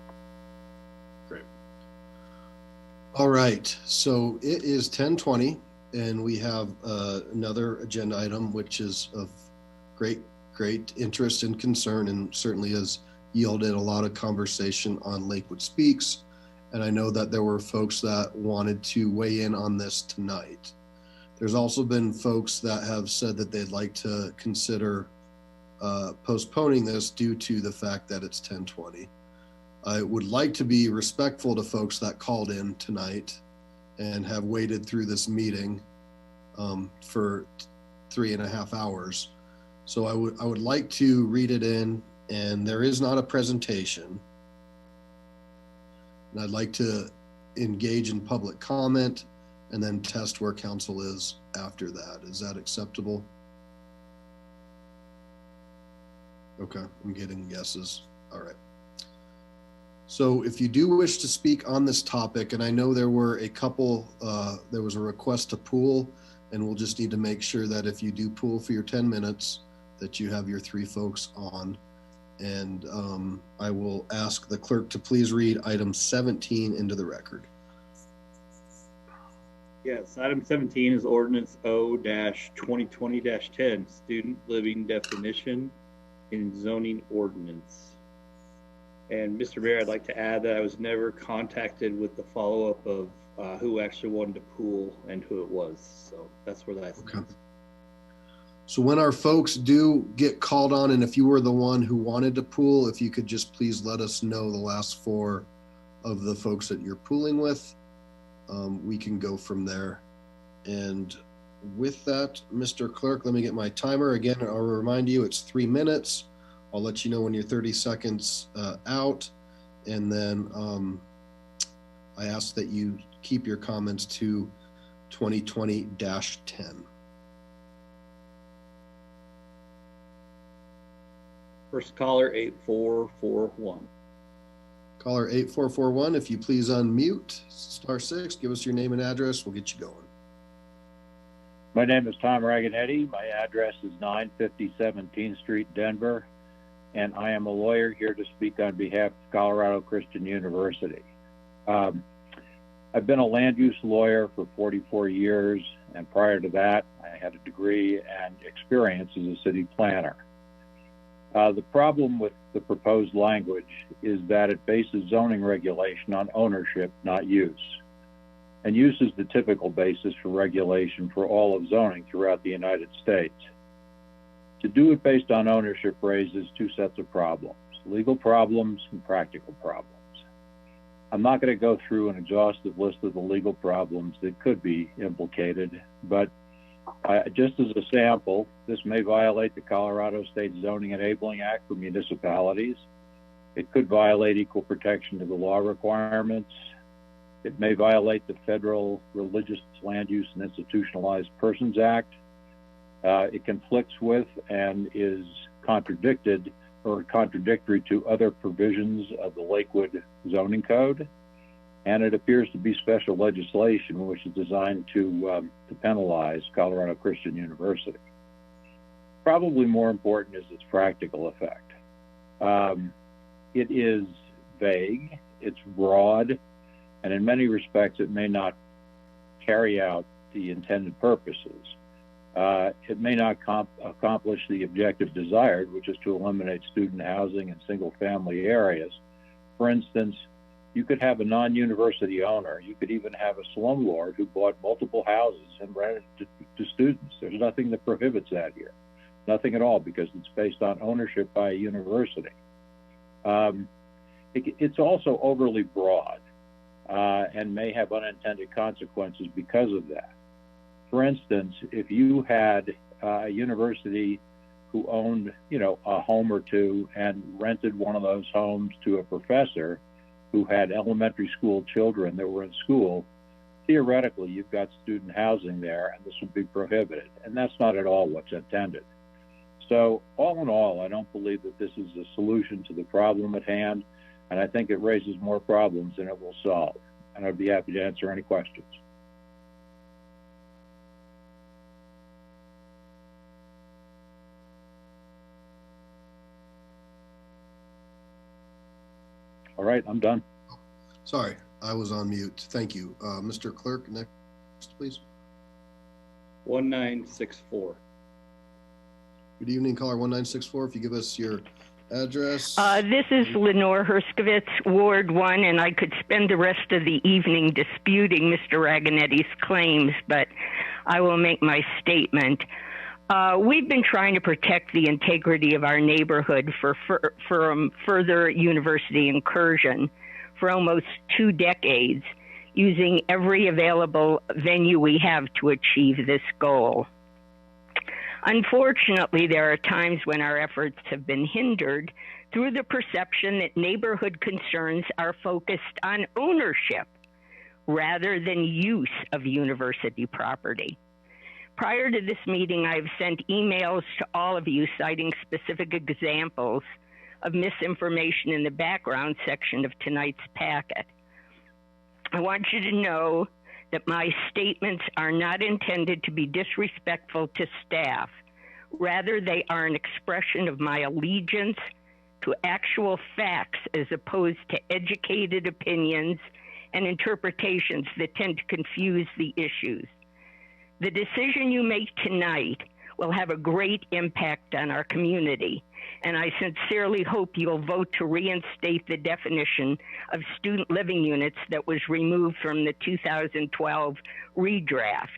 S1: Great. All right. So it is 10:20, And we have another agenda item, which is of great interest and concern, and certainly has yielded a lot of conversation on Lakewood Speaks. And I know that there were folks that wanted to weigh in on this tonight. There's also been folks that have said that they'd like to consider postponing this due to the fact that it's 10:20. I would like to be respectful to folks that called in tonight and have waited through this meeting for 3.5 hours. So I would like to read it in, and there is not a presentation. And I'd like to engage in public comment and then test where council is after that. Is that acceptable? Okay, I'm getting yeses. All right. So if you do wish to speak on this topic, and I know there were a couple, there was a request to pool, and we'll just need to make sure that if you do pool for your 10 minutes, that you have your 3 folks on. And I will ask the clerk to please read item 17 into the record.
S2: Yes, item 17 is ordinance O-2020-10, student living definition in zoning ordinance. And Mr. Mayor, I'd like to add that I was never contacted with the follow-up of who actually wanted to pool and who it was. So that's where that's okay.
S1: So when our folks do get called on, and if you were the one who wanted to pool, if you could just please let us know the last 4 of the folks that you're pooling with, we can go from there. And with that, Mr. Clerk, let me get my timer. Again, I'll remind you it's 3 minutes. I'll let you know when you're 30 seconds out. And then I ask that you keep your comments to 2020-10.
S2: First caller, 8441.
S1: Caller 8441, if you please unmute, *6, give us your name and address, we'll get you going.
S5: My name is Tom Raganetti. My address is 950 17th Street, Denver, and I am a lawyer here to speak on behalf of Colorado Christian University. I've been a land use lawyer for 44 years, and prior to that, I had a degree and experience as a city planner. The problem with the proposed language is that it bases zoning regulation on ownership, not use. And use is the typical basis for regulation for all of zoning throughout the United States. To do it based on ownership raises 2 sets of problems, legal problems and practical problems. I'm not going to go through an exhaustive list of the legal problems that could be implicated, but just as a sample, this may violate the Colorado State Zoning Enabling Act for municipalities. It could violate equal protection to the law requirements. It may violate the Federal Religious Land Use and Institutionalized Persons Act. It conflicts with and is contradicted or contradictory to other provisions of the Lakewood Zoning Code. And it appears to be special legislation which is designed to penalize Colorado Christian University. Probably more important is its practical effect. It is vague, it's broad, and in many respects it may not carry out the intended purposes. It may not accomplish the objective desired, which is to eliminate student housing in single-family areas. For instance, you could have a non-university owner. You could even have a slumlord who bought multiple houses and rented to students. There's nothing that prohibits that here. Nothing at all, because it's based on ownership by a university. It's also overly broad and may have unintended consequences because of that. For instance, if you had a university who owned, a home or two and rented one of those homes to a professor who had elementary school children that were in school, theoretically, you've got student housing there, and this would be prohibited. And that's not at all what's intended. So all in all, I don't believe that this is a solution to the problem at hand, and I think it raises more problems than it will solve. And I'd be happy to answer any questions. All right, I'm done.
S1: Sorry, I was on mute. Thank you. Mr. Clerk, next, please.
S2: 1964.
S1: Good evening, caller 1964. If you give us your address.
S8: This is Lenore Herskovitz, Ward 1, and I could spend the rest of the evening disputing Mr. Raganetti's claims, but I will make my statement. We've been trying to protect the integrity of our neighborhood from further university incursion for almost 2 decades, using every available venue we have to achieve this goal. Unfortunately, there are times when our efforts have been hindered through the perception that neighborhood concerns are focused on ownership rather than use of university property. Prior to this meeting, I've sent emails to all of you citing specific examples of misinformation in the background section of tonight's packet. I want you to know that my statements are not intended to be disrespectful to staff. Rather, they are an expression of my allegiance to actual facts as opposed to educated opinions and interpretations that tend to confuse the issues. The decision you make tonight will have a great impact on our community, and I sincerely hope you'll vote to reinstate the definition of student living units that was removed from the 2012 redraft.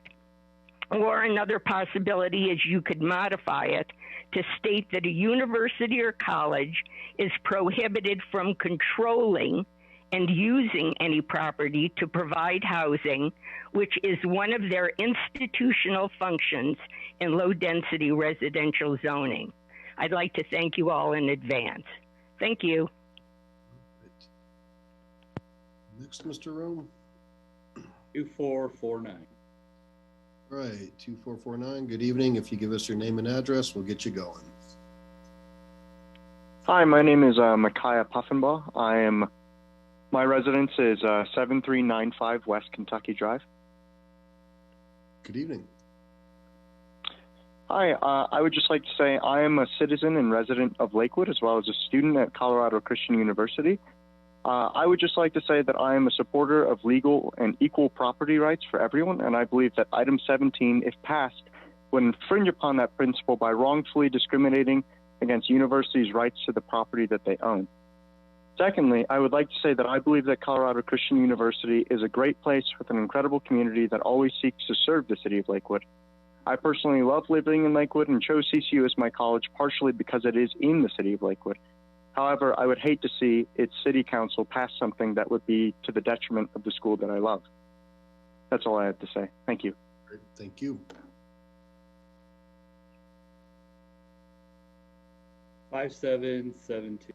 S8: Or another possibility is you could modify it to state that a university or college is prohibited from controlling and using any property to provide housing, which is one of their institutional functions in low-density residential zoning. I'd like to thank you all in advance. Thank you.
S1: Next, Mr. Rome.
S2: 2449.
S1: Right, 2449. Good evening. If you give us your name and address, we'll get you going.
S21: Hi, my name is Micaiah Puffenbaugh. My residence is 7395 West Kentucky Drive.
S1: Good evening.
S21: Hi, I would just like to say I am a citizen and resident of Lakewood as well as a student at Colorado Christian University. I would just like to say that I am a supporter of legal and equal property rights for everyone, and I believe that item 17, if passed, would infringe upon that principle by wrongfully discriminating against universities' rights to the property that they own. Secondly, I would like to say that I believe that Colorado Christian University is a great place with an incredible community that always seeks to serve the city of Lakewood. I personally love living in Lakewood and chose CCU as my college partially because it is in the city of Lakewood. However, I would hate to see its city council pass something that would be to the detriment of the school that I love. That's all I have to say. Thank you.
S1: Great. Thank you.
S2: 5772.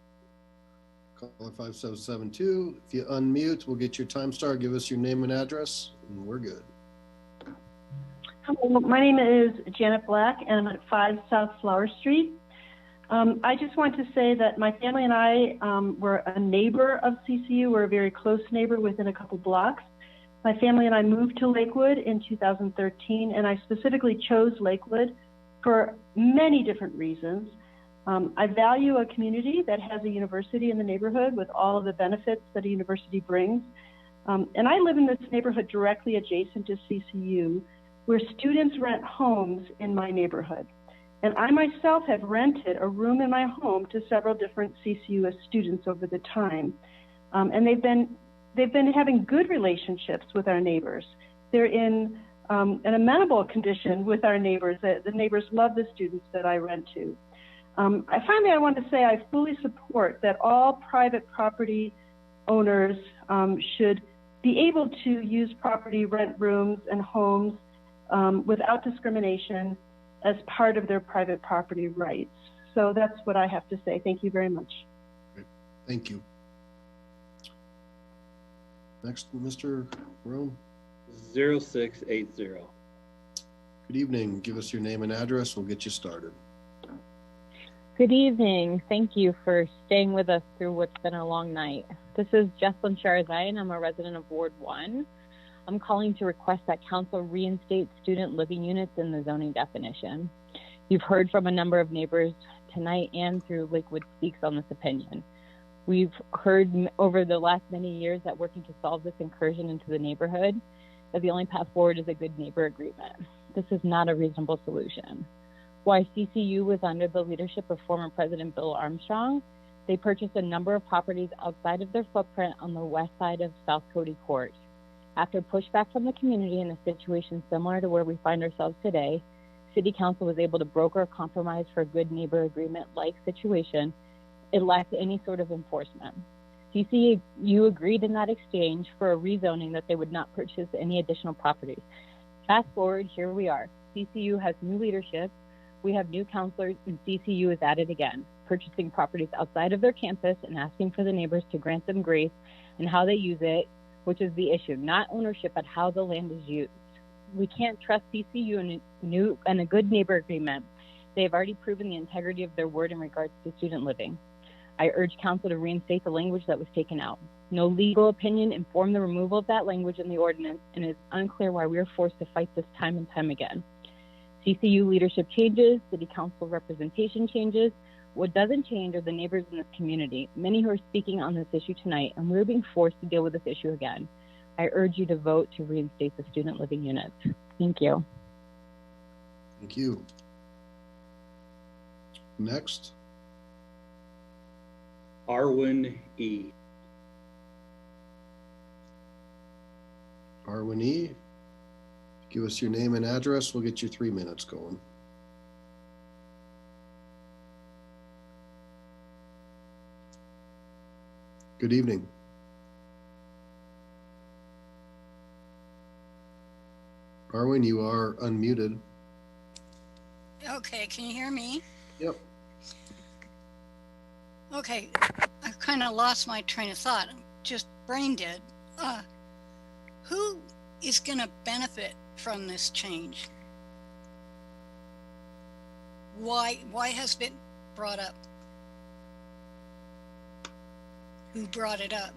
S1: Caller 5772. If you unmute, we'll get your time star. Give us your name and address, and we're good.
S22: Hello, my name is Janet Black, and I'm at 5 South Flower Street. I just want to say that my family and I were a neighbor of CCU. We're a very close neighbor within a couple blocks. My family and I moved to Lakewood in 2013, and I specifically chose Lakewood for many different reasons. I value a community that has a university in the neighborhood with all of the benefits that a university brings. And I live in this neighborhood directly adjacent to CCU, where students rent homes in my neighborhood. And I myself have rented a room in my home to several different CCUS students over the time. And they've been having good relationships with our neighbors. They're in an amenable condition with our neighbors. The neighbors love the students that I rent to. Finally, I want to say I fully support that all private property owners should be able to use property, rent rooms and homes without discrimination as part of their private property rights. So that's what I have to say. Thank you very much.
S1: Great. Thank you. Next, Mr. Rome.
S2: 0680.
S1: Good evening. Give us your name and address. We'll get you started.
S24: Good evening. Thank you for staying with us through what's been a long night. This is Jesslyn Sharazai, and I'm a resident of Ward 1. I'm calling to request that council reinstate student living units in the zoning definition. You've heard from a number of neighbors tonight and through Lakewood Speaks on this opinion. We've heard over the last many years that working to solve this incursion into the neighborhood, that the only path forward is a good neighbor agreement. This is not a reasonable solution. While CCU was under the leadership of former President Bill Armstrong, they purchased a number of properties outside of their footprint on the west side of South Cody Court. After pushback from the community in a situation similar to where we find ourselves today, City Council was able to broker a compromise for a good neighbor agreement-like situation. It lacked any sort of enforcement. CCU agreed in that exchange for a rezoning that they would not purchase any additional properties. Fast forward, here we are. CCU has new leadership, we have new counselors, and CCU is at it again, purchasing properties outside of their campus and asking for the neighbors to grant them grace in how they use it, which is the issue, not ownership, but how the land is used. We can't trust CCU in a good neighbor agreement. They have already proven the integrity of their word in regards to student living. I urge council to reinstate the language that was taken out. No legal opinion informed the removal of that language in the ordinance, and it is unclear why we are forced to fight this time and time again. CCU leadership changes, city council representation changes. What doesn't change are the neighbors in this community, many who are speaking on this issue tonight, and we're being forced to deal with this issue again. I urge you to vote to reinstate the student living units. Thank you.
S1: Thank you. Next.
S2: Arwen E.
S1: Arwen E. Give us your name and address. We'll get you 3 minutes going. Good evening. Arwen, you are unmuted.
S7: Okay, can you hear me?
S1: Yep.
S7: Okay, I kind of lost my train of thought. Just brain dead. Who is going to benefit from this change? Why has it been brought up? Who brought it up?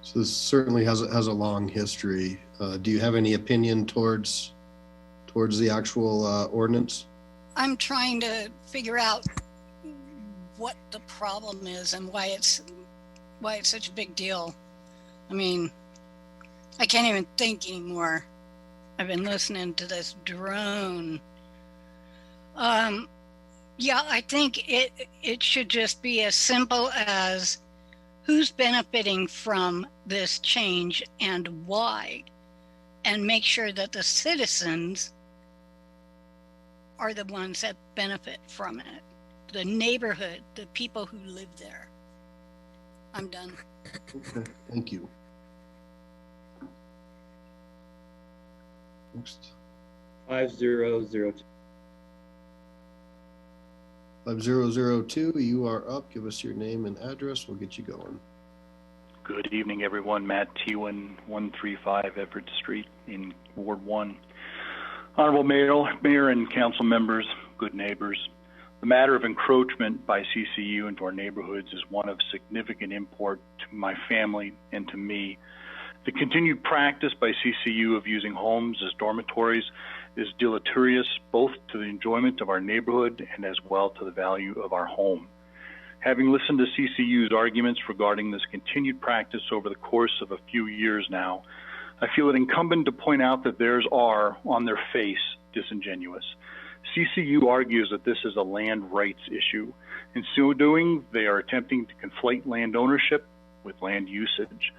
S1: So this certainly has a long history. Do you have any opinion towards the actual ordinance?
S7: I'm trying to figure out what the problem is and why it's such a big deal. I mean, I can't even think anymore. I've been listening to this drone. Yeah, I think it should just be as simple as who's benefiting from this change and why, and make sure that the citizens are the ones that benefit from it. The neighborhood, the people who live there. I'm done.
S1: Okay, thank you. Next.
S2: 5002.
S1: 5002, you are up. Give us your name and address. We'll get you going.
S9: Good evening, everyone. Matt Tewan, 135 Everett Street in Ward 1. Honorable Mayor and council members, good neighbors. The matter of encroachment by CCU into our neighborhoods is one of significant import to my family and to me. The continued practice by CCU of using homes as dormitories is deleterious both to the enjoyment of our neighborhood and as well to the value of our home. Having listened to CCU's arguments regarding this continued practice over the course of a few years now, I feel it incumbent to point out that theirs are, on their face, disingenuous. CCU argues that this is a land rights issue. In so doing, they are attempting to conflate land ownership with land usage.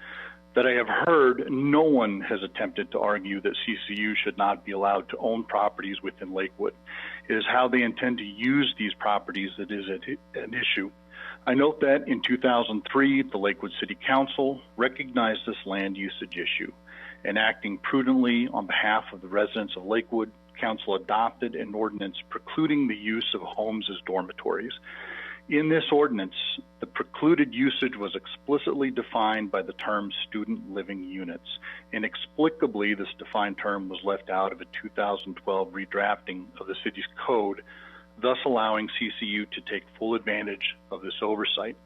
S9: That I have heard, no one has attempted to argue that CCU should not be allowed to own properties within Lakewood. It is how they intend to use these properties that is an issue. I note that in 2003, the Lakewood City Council recognized this land usage issue, and acting prudently on behalf of the residents of Lakewood, Council adopted an ordinance precluding the use of homes as dormitories. In this ordinance, the precluded usage was explicitly defined by the term student living units. Inexplicably, this defined term was left out of a 2012 redrafting of the city's code, thus allowing CCU to take full advantage of this oversight.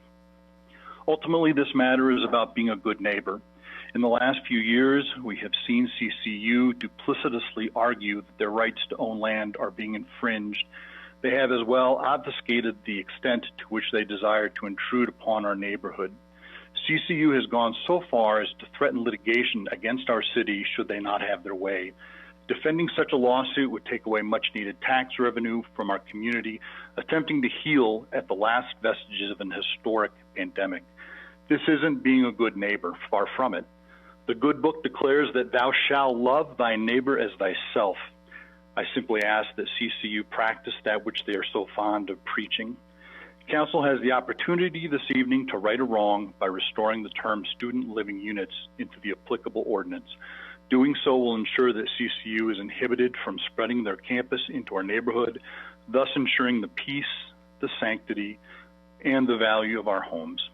S9: Ultimately, this matter is about being a good neighbor. In the last few years, we have seen CCU duplicitously argue that their rights to own land are being infringed. They have as well obfuscated the extent to which they desire to intrude upon our neighborhood. CCU has gone so far as to threaten litigation against our city should they not have their way. Defending such a lawsuit would take away much needed tax revenue from our community, attempting to heal at the last vestiges of an historic pandemic. This isn't being a good neighbor, far from it. The good book declares that thou shalt love thy neighbor as thyself. I simply ask that CCU practice that which they are so fond of preaching. Council has the opportunity this evening to right a wrong by restoring the term student living units into the applicable ordinance. Doing so will ensure that CCU is inhibited from spreading their campus into our neighborhood, thus ensuring the peace, the sanctity, and the value of our homes.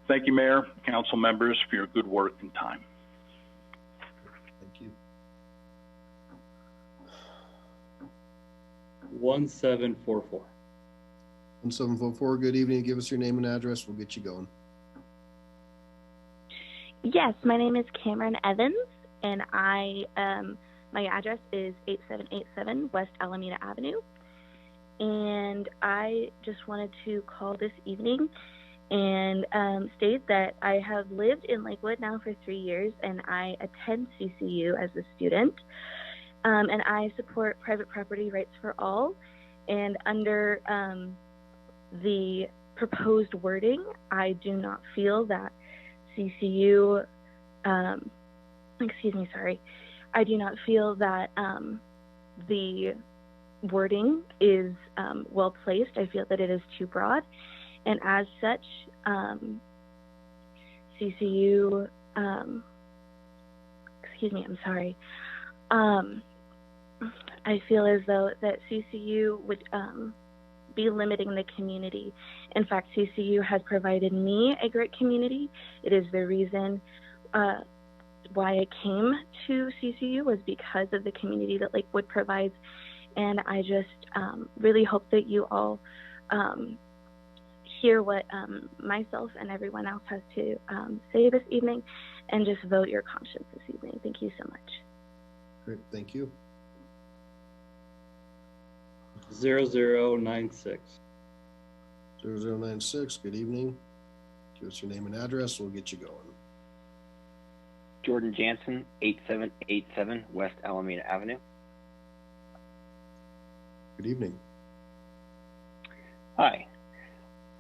S9: Thank you, Mayor, Council members, for your good work and time.
S1: Thank you.
S2: 1744.
S1: 1744, good evening. Give us your name and address. We'll get you going.
S3: Yes, my name is Cameron Evans, and my address is 8787 West Alameda Avenue. And I just wanted to call this evening and state that I have lived in Lakewood now for 3 years, and I attend CCU as a student. And I support private property rights for all. And under the proposed wording, I do not feel that CCU, I do not feel that the wording is well placed. I feel that it is too broad. And as such, CCU, I feel as though that CCU would be limiting the community. In fact, CCU has provided me a great community. It is the reason why I came to CCU was because of the community that Lakewood provides. And I just really hope that you all hear what myself and everyone else has to say this evening, and just vote your conscience this evening. Thank you so much.
S1: Great, thank you.
S2: 0096.
S1: 0096, good evening. Give us your name and address. We'll get you going.
S11: Jordan Jansen, 8787 West Alameda Avenue.
S1: Good evening.
S11: Hi.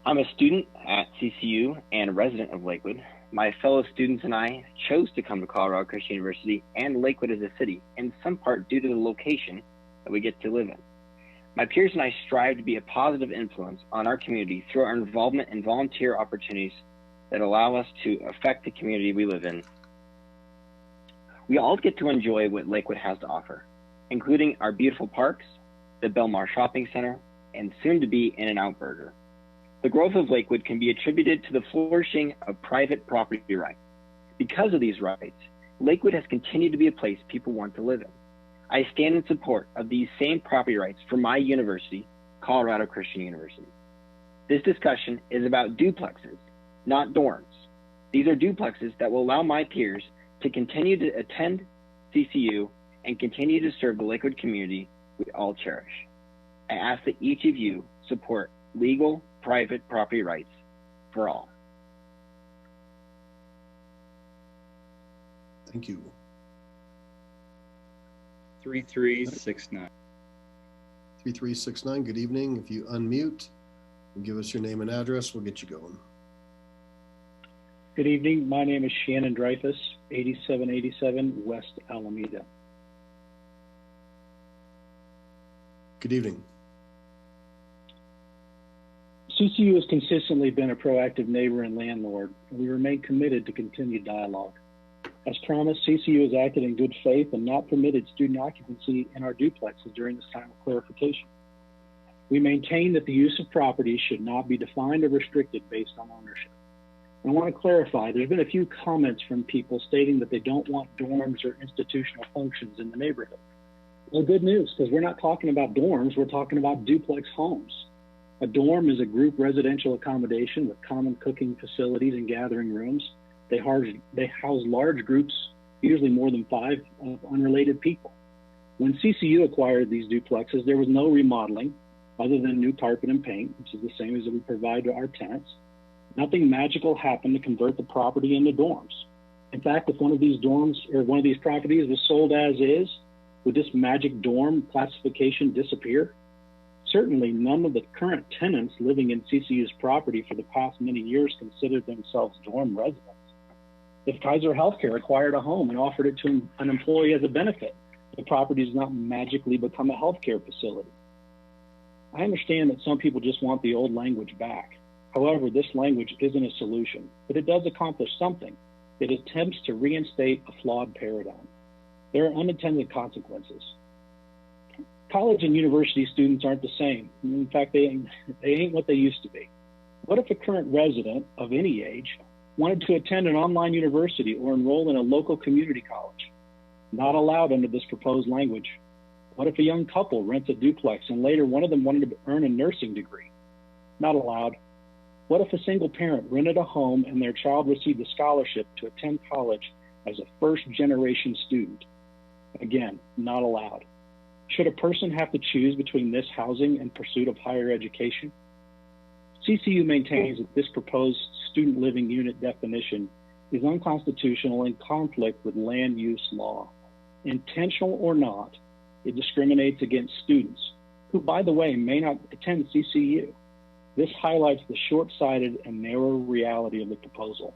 S11: I'm a student at CCU and a resident of Lakewood. My fellow students and I chose to come to Colorado Christian University and Lakewood as a city, in some part due to the location that we get to live in. My peers and I strive to be a positive influence on our community through our involvement in volunteer opportunities that allow us to affect the community we live in. We all get to enjoy what Lakewood has to offer, including our beautiful parks, the Belmar Shopping Center, and soon to be In-N-Out Burger. The growth of Lakewood can be attributed to the flourishing of private property rights. Because of these rights, Lakewood has continued to be a place people want to live in. I stand in support of these same property rights for my university, Colorado Christian University. This discussion is about duplexes, not dorms. These are duplexes that will allow my peers to continue to attend CCU and continue to serve the Lakewood community we all cherish. I ask that each of you support legal private property rights for all.
S1: Thank you.
S2: 3369.
S1: 3369, good evening. If you unmute and give us your name and address, we'll get you going.
S12: Good evening. My name is Shannon Dreyfus, 8787 West Alameda.
S1: Good evening.
S12: CCU has consistently been a proactive neighbor and landlord, and we remain committed to continued dialogue. As promised, CCU has acted in good faith and not permitted student occupancy in our duplexes during this time of clarification. We maintain that the use of property should not be defined or restricted based on ownership. And I want to clarify, there's been a few comments from people stating that they don't want dorms or institutional functions in the neighborhood. Well, good news, because we're not talking about dorms, we're talking about duplex homes. A dorm is a group residential accommodation with common cooking facilities and gathering rooms. They house large groups, usually more than 5 of unrelated people. When CCU acquired these duplexes, there was no remodeling other than new carpet and paint, which is the same as that we provide to our tenants. Nothing magical happened to convert the property into dorms. In fact, if one of these dorms or one of these properties was sold as is, Would this magic dorm classification disappear? Certainly, none of the current tenants living in CCU's property for the past many years considered themselves dorm residents. If Kaiser Healthcare acquired a home and offered it to an employee as a benefit, the property does not magically become a healthcare facility. I understand that some people just want the old language back. However, this language isn't a solution, but it does accomplish something. It attempts to reinstate a flawed paradigm. There are unintended consequences. College and university students aren't the same. In fact, they ain't what they used to be. What if a current resident of any age wanted to attend an online university or enroll in a local community college? Not allowed under this proposed language. What if a young couple rents a duplex and later one of them wanted to earn a nursing degree? Not allowed. What if a single parent rented a home and their child received a scholarship to attend college as a first-generation student? Again, not allowed. Should a person have to choose between this housing and pursuit of higher education? CCU maintains that this proposed student living unit definition is unconstitutional and in conflict with land use law. Intentional or not, it discriminates against students who, by the way, may not attend CCU. This highlights the short-sighted and narrow reality of the proposal.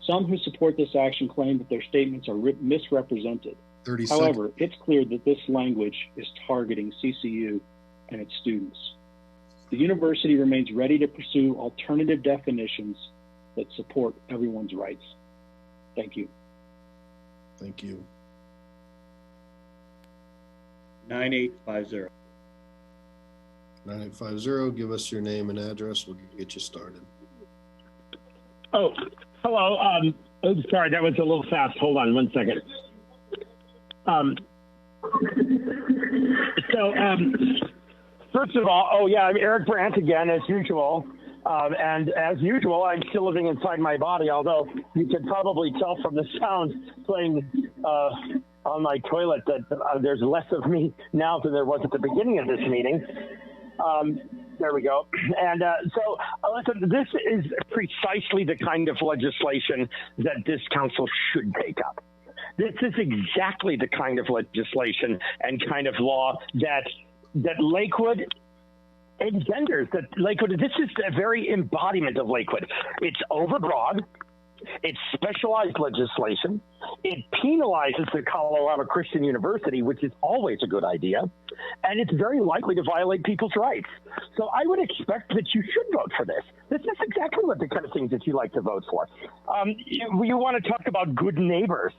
S12: Some who support this action claim that their statements are misrepresented. However, it's clear that this language is targeting CCU and its students. The university remains ready to pursue alternative definitions that support everyone's rights. Thank you.
S1: Thank you.
S2: 9850.
S1: 9850, give us your name and address. We'll get you started.
S6: Oh, hello. Sorry, that was a little fast. Hold on one second. First of all, I'm Eric Brandt again, as usual. And as usual, I'm still living inside my body, although you can probably tell from the sound playing on my toilet that there's less of me now than there was at the beginning of this meeting. There we go. And listen, this is precisely the kind of legislation that this council should take up. This is exactly the kind of legislation and kind of law that Lakewood engenders. That Lakewood, this is the very embodiment of Lakewood. It's overbroad. It's specialized legislation. It penalizes the Colorado Christian University, which is always a good idea, and it's very likely to violate people's rights. So I would expect that you should vote for this. This is exactly what the kind of things that you like to vote for. You want to talk about good neighbors.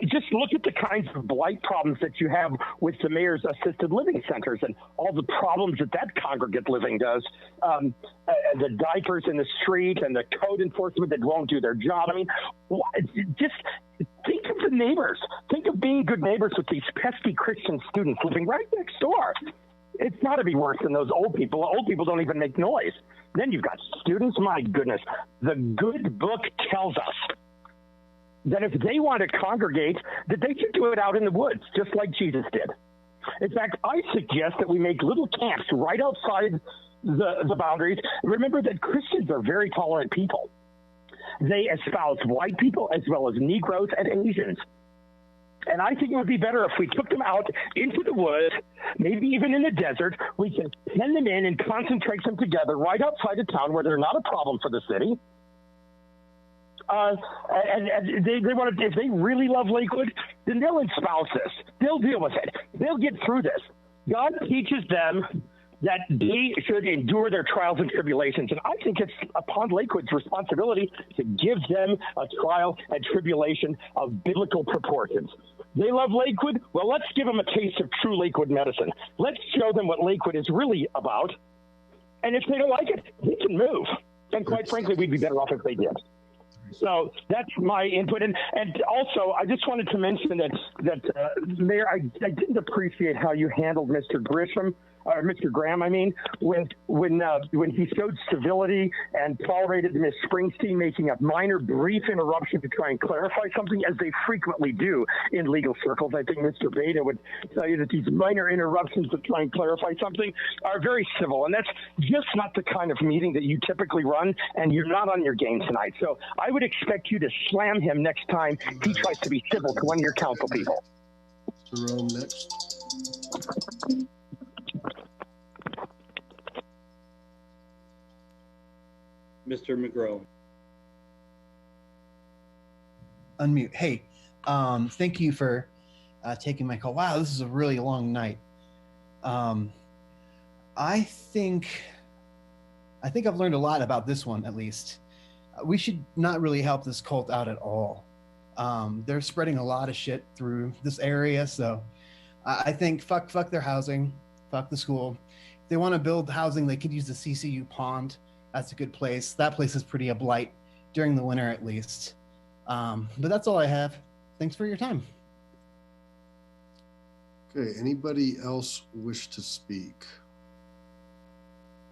S6: Just look at the kinds of blight problems that you have with the mayor's assisted living centers and all the problems that congregate living does. The diapers in the street and the code enforcement that won't do their job. I mean, just think of the neighbors. Think of being good neighbors with these pesky Christian students living right next door. It's got to be worse than those old people. Old people don't even make noise. Then you've got students. My goodness. The good book tells us that if they want to congregate, that they should do it out in the woods, just like Jesus did. In fact, I suggest that we make little camps right outside the boundaries. Remember that Christians are very tolerant people. They espouse white people as well as Negroes and Asians. And I think it would be better if we took them out into the woods, maybe even in the desert. We can pen them in and concentrate them together right outside of town where they're not a problem for the city. And they want to, if they really love Lakewood, then they'll espouse this. They'll deal with it. They'll get through this. God teaches them that they should endure their trials and tribulations. And I think it's upon Lakewood's responsibility to give them a trial and tribulation of biblical proportions. They love Lakewood? Well, let's give them a taste of true Lakewood medicine. Let's show them what Lakewood is really about. And if they don't like it, they can move. And quite frankly, we'd be better off if they did. So that's my input. And also, I just wanted to mention that Mayor, I didn't appreciate how you handled Mr. Grisham, or Mr. Graham, I mean, when he showed civility and tolerated Ms. Springsteen making a minor brief interruption to try and clarify something, as they frequently do in legal circles. I think Mr. Beda would tell you that these minor interruptions to try and clarify something are very civil, and that's just not the kind of meeting that you typically run, and you're not on your game tonight. So I would expect you to slam him next time he tries to be civil to one of your council people.
S1: Jerome next.
S2: Mr. McGraw.
S4: Unmute. Hey, thank you for taking my call. Wow, this is a really long night. I think I've learned a lot about this one, at least. We should not really help this cult out at all. They're spreading a lot of shit through this area, so I think fuck their housing, fuck the school. If they want to build housing, they could use the CCU pond. That's a good place. That place is pretty a blight during the winter, at least. But that's all I have. Thanks for your time.
S1: Okay, anybody else wish to speak?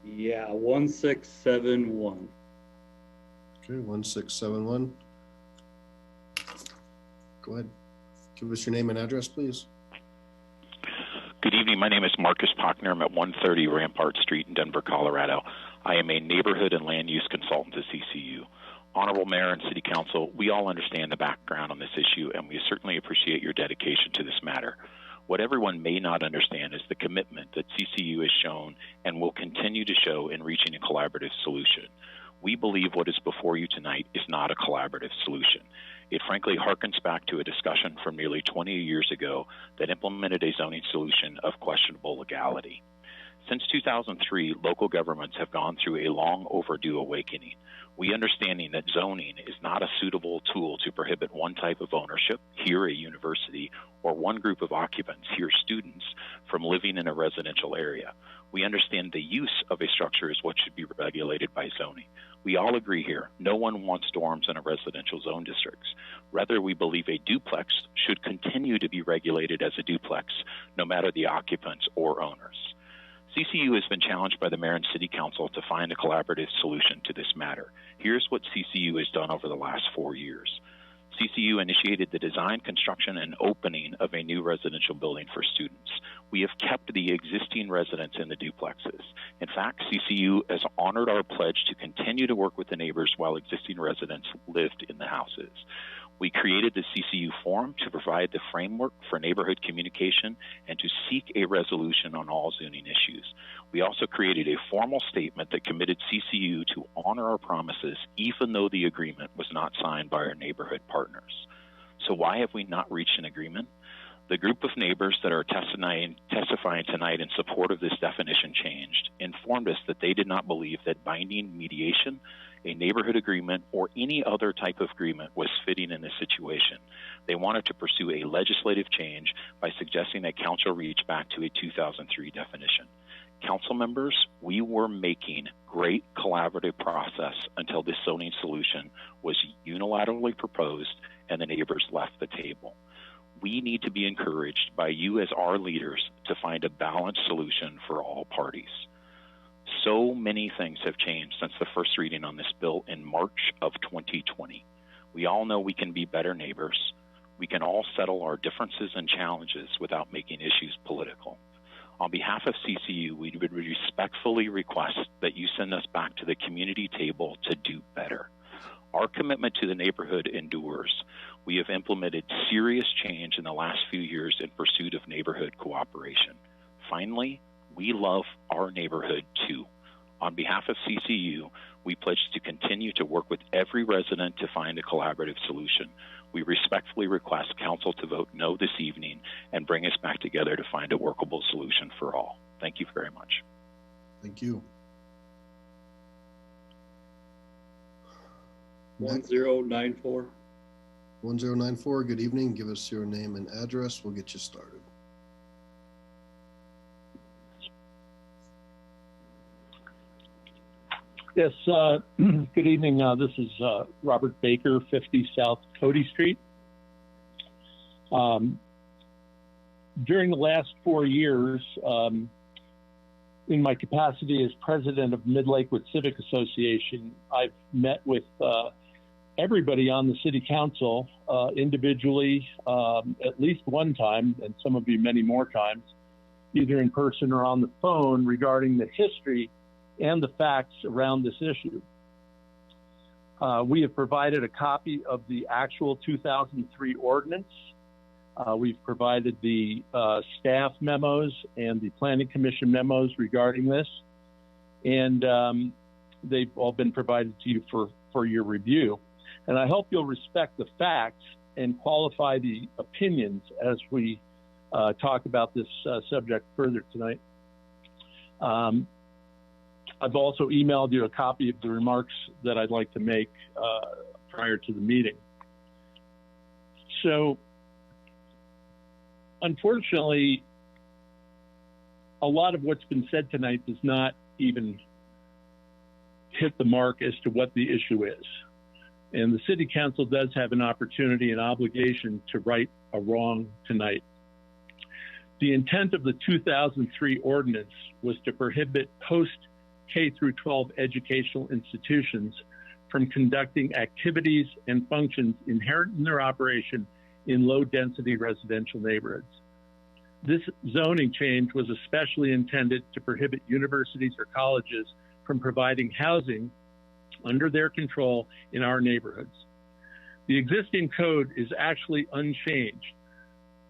S2: Yeah, 1671.
S1: Okay, 1671. Go ahead. Give us your name and address, please.
S13: Good evening. My name is Marcus Pockner. I'm at 130 Rampart Street in Denver, Colorado. I am a neighborhood and land use consultant at CCU. Honorable Mayor and City Council, we all understand the background on this issue, and we certainly appreciate your dedication to this matter. What everyone may not understand is the commitment that CCU has shown and will continue to show in reaching a collaborative solution. We believe what is before you tonight is not a collaborative solution. It frankly harkens back to a discussion from nearly 20 years ago that implemented a zoning solution of questionable legality. Since 2003, local governments have gone through a long overdue awakening. We understanding that zoning is not a suitable tool to prohibit one type of ownership, here a university, or one group of occupants, here students, from living in a residential area. We understand the use of a structure is what should be regulated by zoning. We all agree here, no one wants dorms in a residential zone districts. Rather, we believe a duplex should continue to be regulated as a duplex, no matter the occupants or owners. CCU has been challenged by the Mayor and City Council to find a collaborative solution to this matter. Here's what CCU has done over the last 4 years. CCU initiated the design, construction, and opening of a new residential building for students. We have kept the existing residents in the duplexes. In fact, CCU has honored our pledge to continue to work with the neighbors while existing residents lived in the houses. We created the CCU Forum to provide the framework for neighborhood communication and to seek a resolution on all zoning issues. We also created a formal statement that committed CCU to honor our promises, even though the agreement was not signed by our neighborhood partners. So why have we not reached an agreement? The group of neighbors that are testifying tonight in support of this definition changed informed us that they did not believe that binding mediation, a neighborhood agreement, or any other type of agreement was fitting in this situation. They wanted to pursue a legislative change by suggesting that council reach back to a 2003 definition. Council members, we were making great collaborative process until this zoning solution was unilaterally proposed and the neighbors left the table. We need to be encouraged by you as our leaders to find a balanced solution for all parties. So many things have changed since the first reading on this bill in March of 2020. We all know we can be better neighbors. We can all settle our differences and challenges without making issues political. On behalf of CCU, we would respectfully request that you send us back to the community table to do better. Our commitment to the neighborhood endures. We have implemented serious change in the last few years in pursuit of neighborhood cooperation. Finally, we love our neighborhood too. On behalf of CCU, we pledge to continue to work with every resident to find a collaborative solution. We respectfully request council to vote no this evening and bring us back together to find a workable solution for all. Thank you very much.
S1: Thank you.
S2: 1094.
S1: 1094, good evening. Give us your name and address. We'll get you started.
S18: Yes, good evening. This is Robert Baker, 50 South Cody Street. During the last 4 years, in my capacity as president of Mid-Lakewood Civic Association, I've met with everybody on the city council individually at least one time, and some of you many more times, either in person or on the phone, regarding the history and the facts around this issue. We have provided a copy of the actual 2003 ordinance We've provided the staff memos and the Planning Commission memos regarding this, and they've all been provided to you for your review. And I hope you'll respect the facts and qualify the opinions as we talk about this subject further tonight. I've also emailed you a copy of the remarks that I'd like to make prior to the meeting. So, unfortunately, a lot of what's been said tonight does not even hit the mark as to what the issue is. And the City Council does have an opportunity and obligation to right a wrong tonight. The intent of the 2003 ordinance was to prohibit post-K through 12 educational institutions from conducting activities and functions inherent in their operation in low-density residential neighborhoods. This zoning change was especially intended to prohibit universities or colleges from providing housing under their control in our neighborhoods. The existing code is actually unchanged,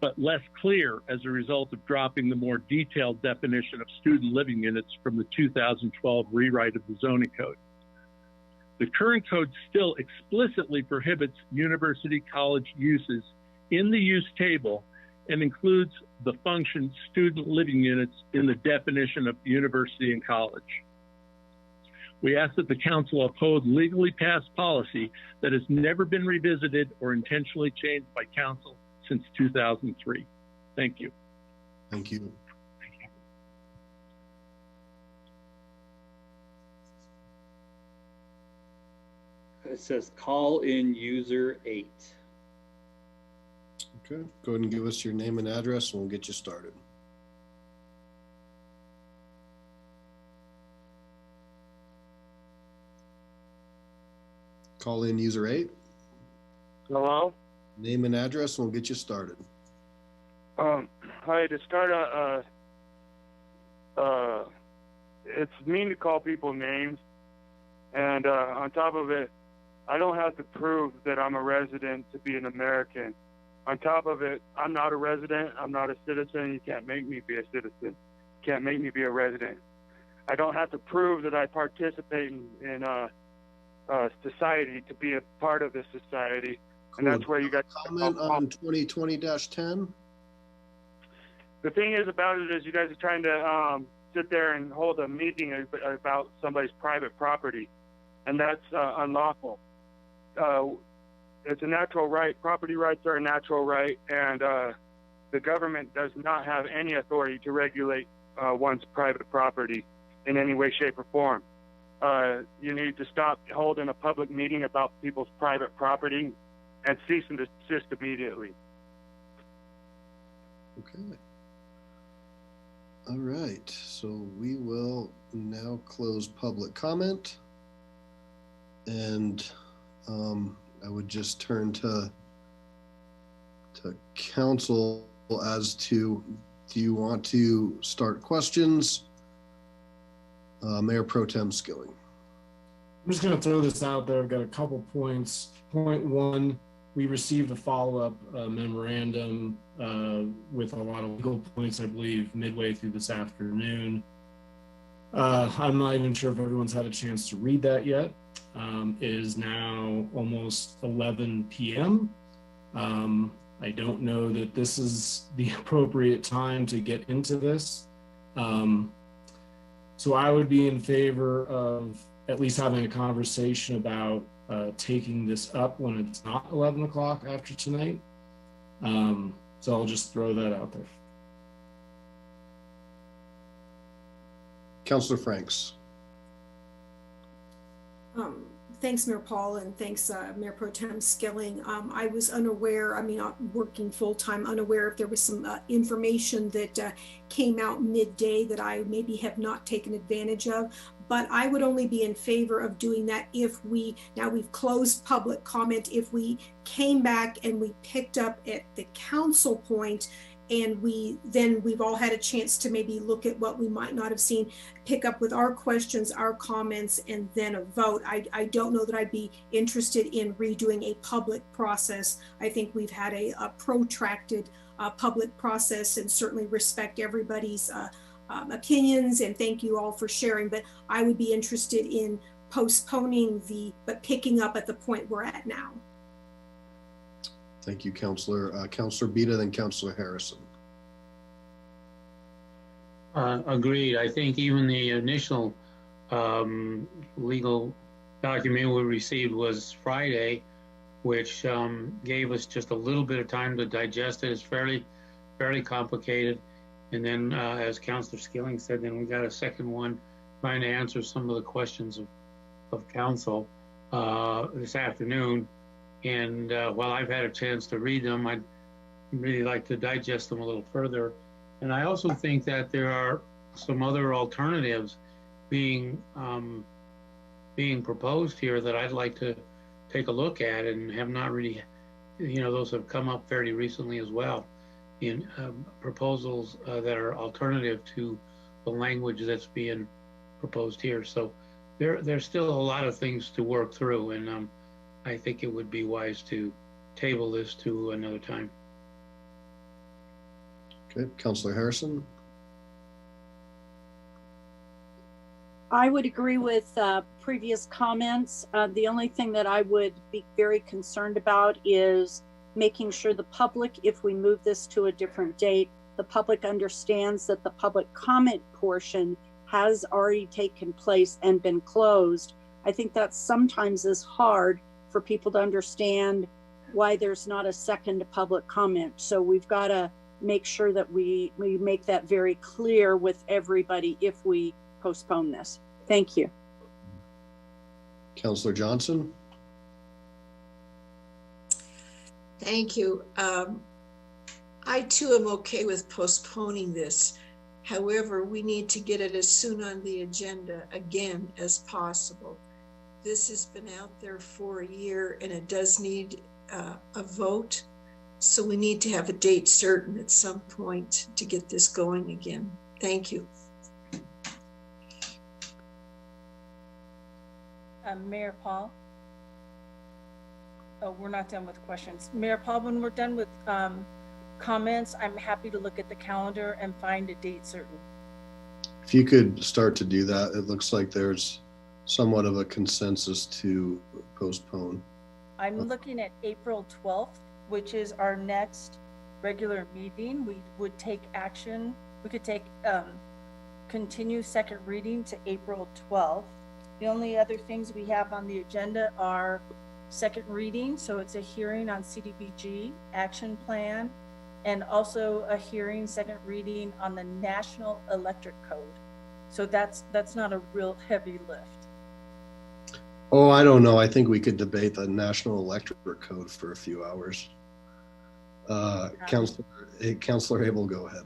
S18: but less clear as a result of dropping the more detailed definition of student living units from the 2012 rewrite of the zoning code. The current code still explicitly prohibits university college uses in the use table and includes the function student living units in the definition of university and college. We ask that the council uphold legally passed policy that has never been revisited or intentionally changed by council since 2003. Thank you.
S1: Thank you.
S2: It says call in user 8.
S1: Okay, go ahead and give us your name and address and we'll get you started. Call in user 8.
S10: Hello?
S1: Name and address and we'll get you started.
S10: Hi, to start, it's mean to call people names. And on top of it, I don't have to prove that I'm a resident to be an American. On top of it, I'm not a resident. I'm not a citizen. You can't make me be a citizen. You can't make me be a resident. I don't have to prove that I participate in society to be a part of this society.
S1: Cool.
S10: And that's where you got
S1: comment on 2020-10.
S10: The thing is about it is you guys are trying to sit there and hold a meeting about somebody's private property, and that's unlawful. It's a natural right. Property rights are a natural right, and the government does not have any authority to regulate one's private property in any way, shape, or form. You need to stop holding a public meeting about people's private property and cease and desist immediately.
S1: Okay. All right, so we will now close public comment, and I would just turn to council as to, do you want to start questions? Mayor Pro Tem Skilling.
S14: I'm just going to throw this out there. I've got a couple points. Point one, we received a follow-up memorandum with a lot of legal points, I believe, midway through this afternoon. I'm not even sure if everyone's had a chance to read that yet. It is now almost 11 p.m. I don't know that this is the appropriate time to get into this. So I would be in favor of at least having a conversation about taking this up when it's not 11 o'clock after tonight. So I'll just throw that out there.
S1: Councilor Franks.
S17: Thanks, Mayor Paul, and thanks, Mayor Pro Tem Skilling. I was unaware, working full-time, unaware if there was some information that came out midday that I maybe have not taken advantage of, but I would only be in favor of doing that if now we've closed public comment, if we came back and we picked up at the council point and we've all had a chance to maybe look at what we might not have seen, pick up with our questions, our comments, and then a vote. I don't know that I'd be interested in redoing a public process. I think we've had a protracted public process, and certainly respect everybody's opinions, and thank you all for sharing, but I would be interested in postponing but picking up at the point we're at now.
S1: Thank you, Councillor. Councillor Bita, then Councillor Harrison.
S15: Agreed. I think even the initial legal document we received was Friday, which gave us just a little bit of time to digest it. It's fairly complicated. And then, as Councillor Skilling said, then we got a second one trying to answer some of the questions of council this afternoon. And while I've had a chance to read them, I'd really like to digest them a little further. And I also think that there are some other alternatives being proposed here that I'd like to take a look at, and have not really, those have come up fairly recently as well, in proposals that are alternative to the language that's being proposed here. So there's still a lot of things to work through, and I think it would be wise to table this to another time.
S1: Okay, Councillor Harrison.
S16: I would agree with previous comments. The only thing that I would be very concerned about is making sure the public, if we move this to a different date, the public understands that the public comment portion has already taken place and been closed. I think that sometimes is hard for people to understand why there's not a second public comment. So we've got to make sure that we make that very clear with everybody if we postpone this. Thank you.
S1: Councillor Johnson.
S19: Thank you. I too am okay with postponing this. However, we need to get it as soon on the agenda again as possible. This has been out there for a year, and it does need a vote. So we need to have a date certain at some point to get this going again. Thank you.
S23: Mayor Paul. Oh, we're not done with questions. Mayor Paul, when we're done with comments, I'm happy to look at the calendar and find a date certain.
S1: If you could start to do that, it looks like there's somewhat of a consensus to postpone.
S23: I'm looking at April 12th, which is our next regular meeting. We would take action. We could take continue second reading to April 12th. The only other things we have on the agenda are second reading. So it's a hearing on CDBG action plan, and also a hearing, second reading on the National Electric Code. So that's not a real heavy lift.
S1: Oh, I don't know. I think we could debate the National Electric Code for a few hours. Councillor Abel, go ahead.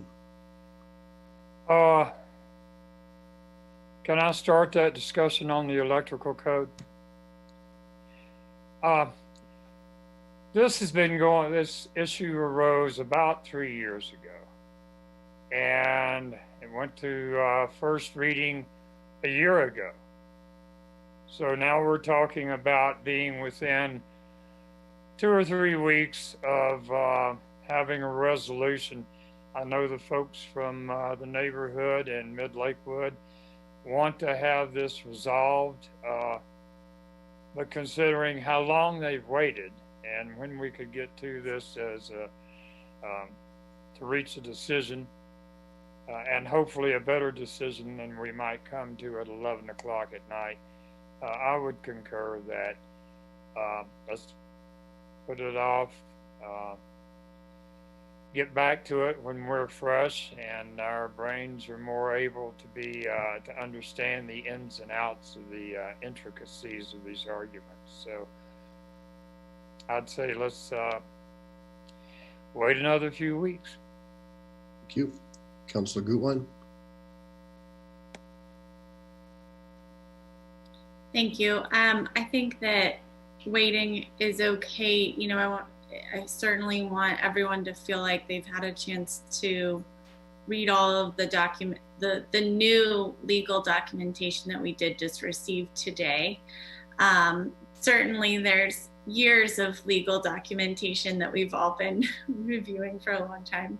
S20: Can I start that discussion on the electrical code? This issue arose about 3 years ago, and it went to first reading a year ago. So now we're talking about being within 2 or 3 weeks of having a resolution. I know the folks from the neighborhood in Mid-Lakewood want to have this resolved, but considering how long they've waited and when we could get to this as to reach a decision, and hopefully a better decision than we might come to at 11 o'clock at night, I would concur that let's put it off, get back to it when we're fresh and our brains are more able to be to understand the ins and outs of the intricacies of these arguments. So I'd say let's wait another few weeks.
S1: Thank you. Councillor Gutwein.
S25: Thank you. I think that waiting is okay. You know,
S5: I certainly want everyone to feel like they've had a chance to read all of the new legal documentation that we did just receive today. Certainly there's years of legal documentation that we've all been reviewing for a long time.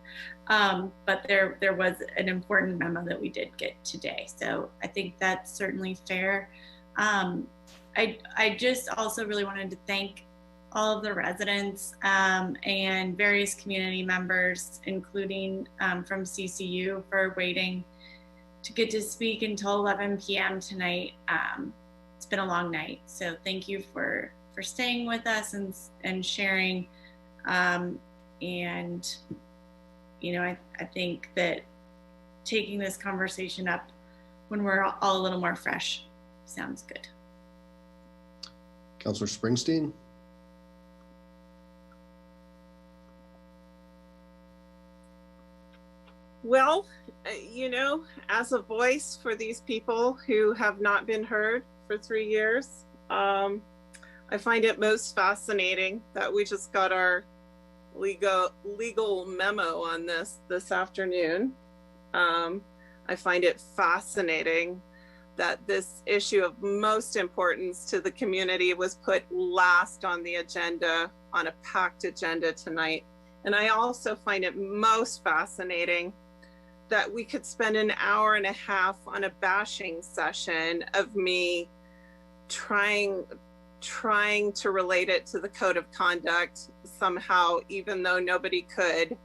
S5: But there was an important memo that we did get today. So I think that's certainly fair. I just also really wanted to thank all of the residents and various community members, including from CCU, for waiting to get to speak until 11 p.m. tonight. It's been a long night, so thank you for staying with us and sharing. And you know, I think that taking this conversation up when we're all a little more fresh sounds good.
S1: Councilor Springsteen.
S8: Well, you know, as a voice for these people who have not been heard for 3 years, I find it most fascinating that we just got our legal memo on this afternoon. I find it fascinating that this issue of most importance to the community was put last on the agenda, on a packed agenda tonight. And I also find it most fascinating that we could spend an hour and a half on a bashing session of me trying to relate it to the code of conduct somehow, even though nobody could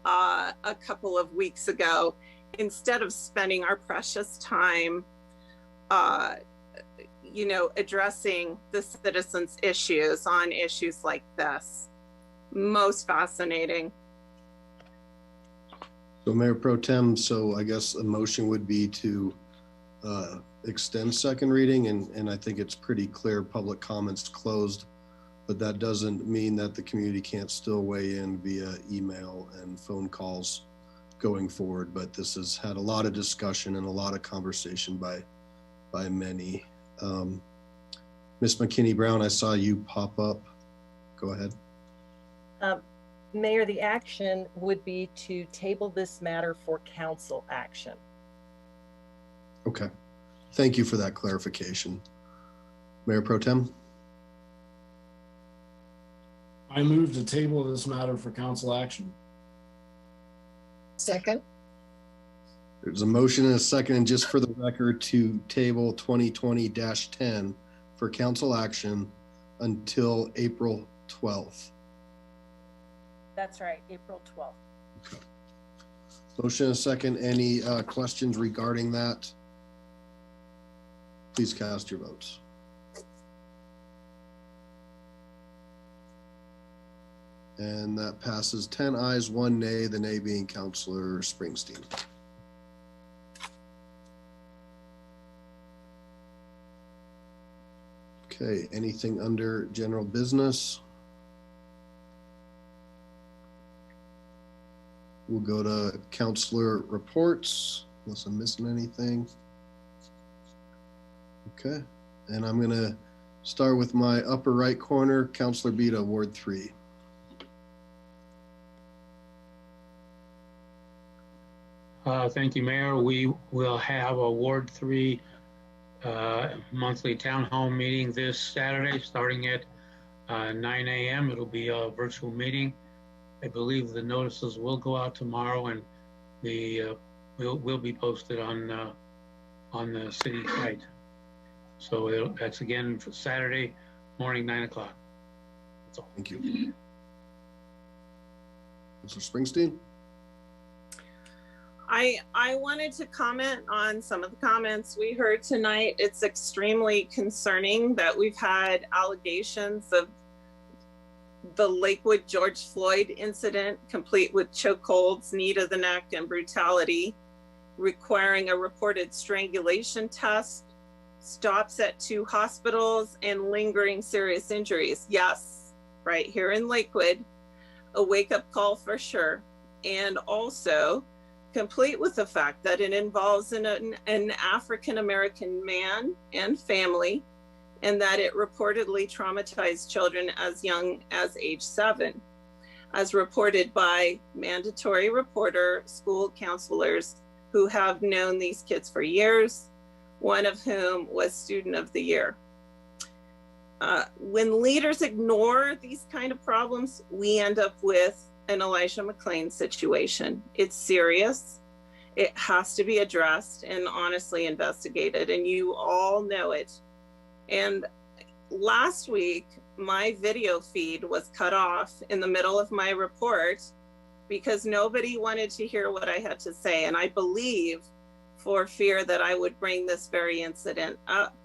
S8: a couple of weeks ago, instead of spending our precious time you know, addressing the citizens' issues on issues like this. Most fascinating.
S1: So Mayor Pro Tem, so I guess a motion would be to extend second reading, and I think it's pretty clear public comments closed, but that doesn't mean that the community can't still weigh in via email and phone calls going forward. But this has had a lot of discussion and a lot of conversation by many. Ms. McKinney-Brown, I saw you pop up. Go ahead.
S21: Mayor, the action would be to table this matter for council action.
S1: Okay. Thank you for that clarification. Mayor Pro Tem?
S14: I move to table this matter for council action.
S19: Second.
S1: There's a motion and a second, and just for the record, to table 2020-10 for council action until April 12th.
S21: That's right, April 12th.
S1: Okay. Motion and a second. Any questions regarding that? Please cast your votes. And that passes 10 ayes, 1 nay, the nay being Councilor Springsteen. Okay, anything under general business? We'll go to Councilor reports, unless I'm missing anything. Okay, and I'm gonna start with my upper right corner, Councilor Bita, Ward 3.
S15: Thank you, Mayor. We will have a Ward 3 monthly town hall meeting this Saturday, starting at 9 a.m. It'll be a virtual meeting. I believe the notices will go out tomorrow, and the will be posted on the city site. So that's again for Saturday morning, 9 o'clock. That's all.
S1: Thank you. Mr. Springsteen.
S8: I wanted to comment on some of the comments we heard tonight. It's extremely concerning that we've had allegations of the Lakewood George Floyd incident, complete with chokeholds, knee to the neck, and brutality, requiring a reported strangulation test, stops at 2 hospitals, and lingering serious injuries. Yes, right here in Lakewood, a wake-up call for sure. And also, complete with the fact that it involves an African-American man and family, and that it reportedly traumatized children as young as age 7, as reported by mandatory reporter school counselors who have known these kids for years, one of whom was Student of the Year. When leaders ignore these kind of problems, we end up with an Elijah McClain situation. It's serious. It has to be addressed and honestly investigated, and you all know it. And last week, my video feed was cut off in the middle of my report because nobody wanted to hear what I had to say, and I believe for fear that I would bring this very incident up.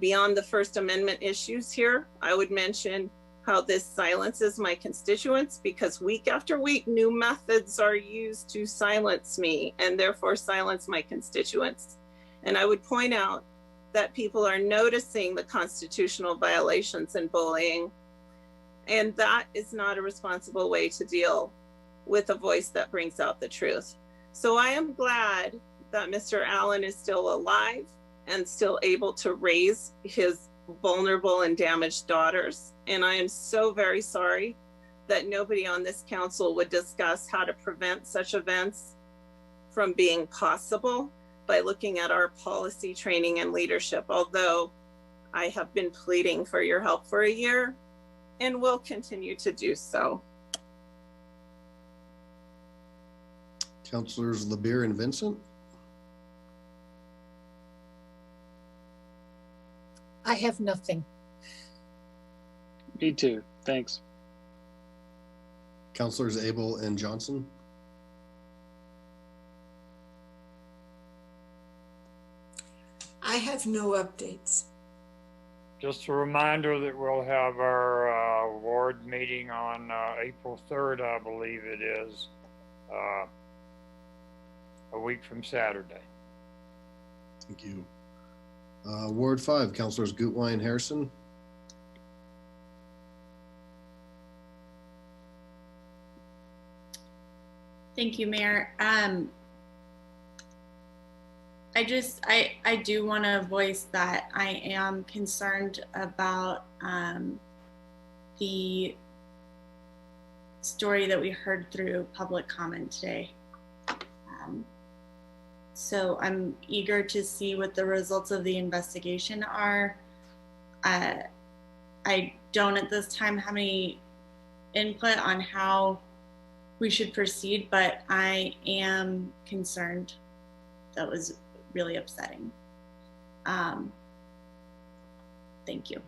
S8: Beyond the First Amendment issues here, I would mention how this silences my constituents, because week after week, new methods are used to silence me and therefore silence my constituents. And I would point out that people are noticing the constitutional violations and bullying, and that is not a responsible way to deal with a voice that brings out the truth. So I am glad that Mr. Allen is still alive and still able to raise his vulnerable and damaged daughters. And I am so very sorry that nobody on this council would discuss how to prevent such events from being possible by looking at our policy training and leadership, although I have been pleading for your help for a year and will continue to do so.
S1: Councilors LeBeer and Vincent.
S7: I have nothing.
S9: Me too. Thanks.
S1: Councilors Abel and Johnson.
S19: I have no updates.
S20: Just a reminder that we'll have our ward meeting on April 3rd, I believe it is, a week from Saturday.
S1: Thank you. Ward 5, Councilors Gutwein, Harrison.
S5: Thank you, Mayor. I do want to voice that I am concerned about the story that we heard through public comment today. So I'm eager to see what the results of the investigation are. I don't at this time have any input on how we should proceed, but I am concerned. That was really upsetting. Thank you.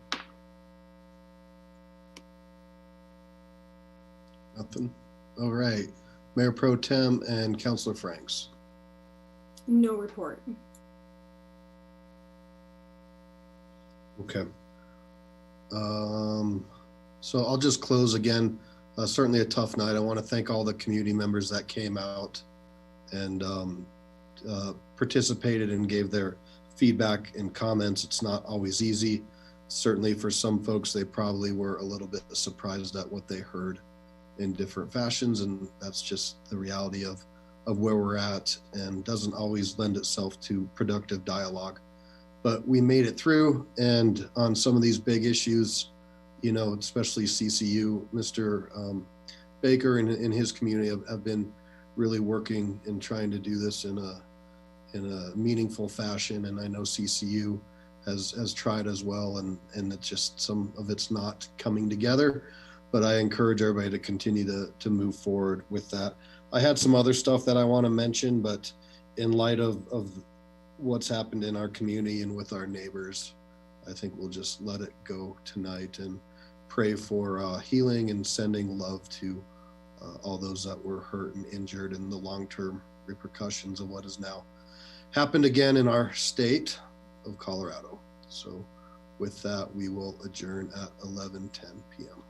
S1: Nothing. All right. Mayor Pro Tem and Councilor Franks.
S17: No report.
S1: Okay. So I'll just close again. Certainly a tough night. I want to thank all the community members that came out and participated and gave their feedback and comments. It's not always easy. Certainly for some folks, they probably were a little bit surprised at what they heard in different fashions, and that's just the reality of where we're at, and doesn't always lend itself to productive dialogue. But we made it through, and on some of these big issues, you know, especially CCU, Mr. Baker and his community have been really working and trying to do this in a meaningful fashion. And I know CCU has tried as well, and it's just some of it's not coming together. But I encourage everybody to continue to move forward with that. I had some other stuff that I want to mention, but in light of what's happened in our community and with our neighbors, I think we'll just let it go tonight and pray for healing and sending love to all those that were hurt and injured, and the long-term repercussions of what has now happened again in our state of Colorado. So with that, we will adjourn at 11:10 p.m.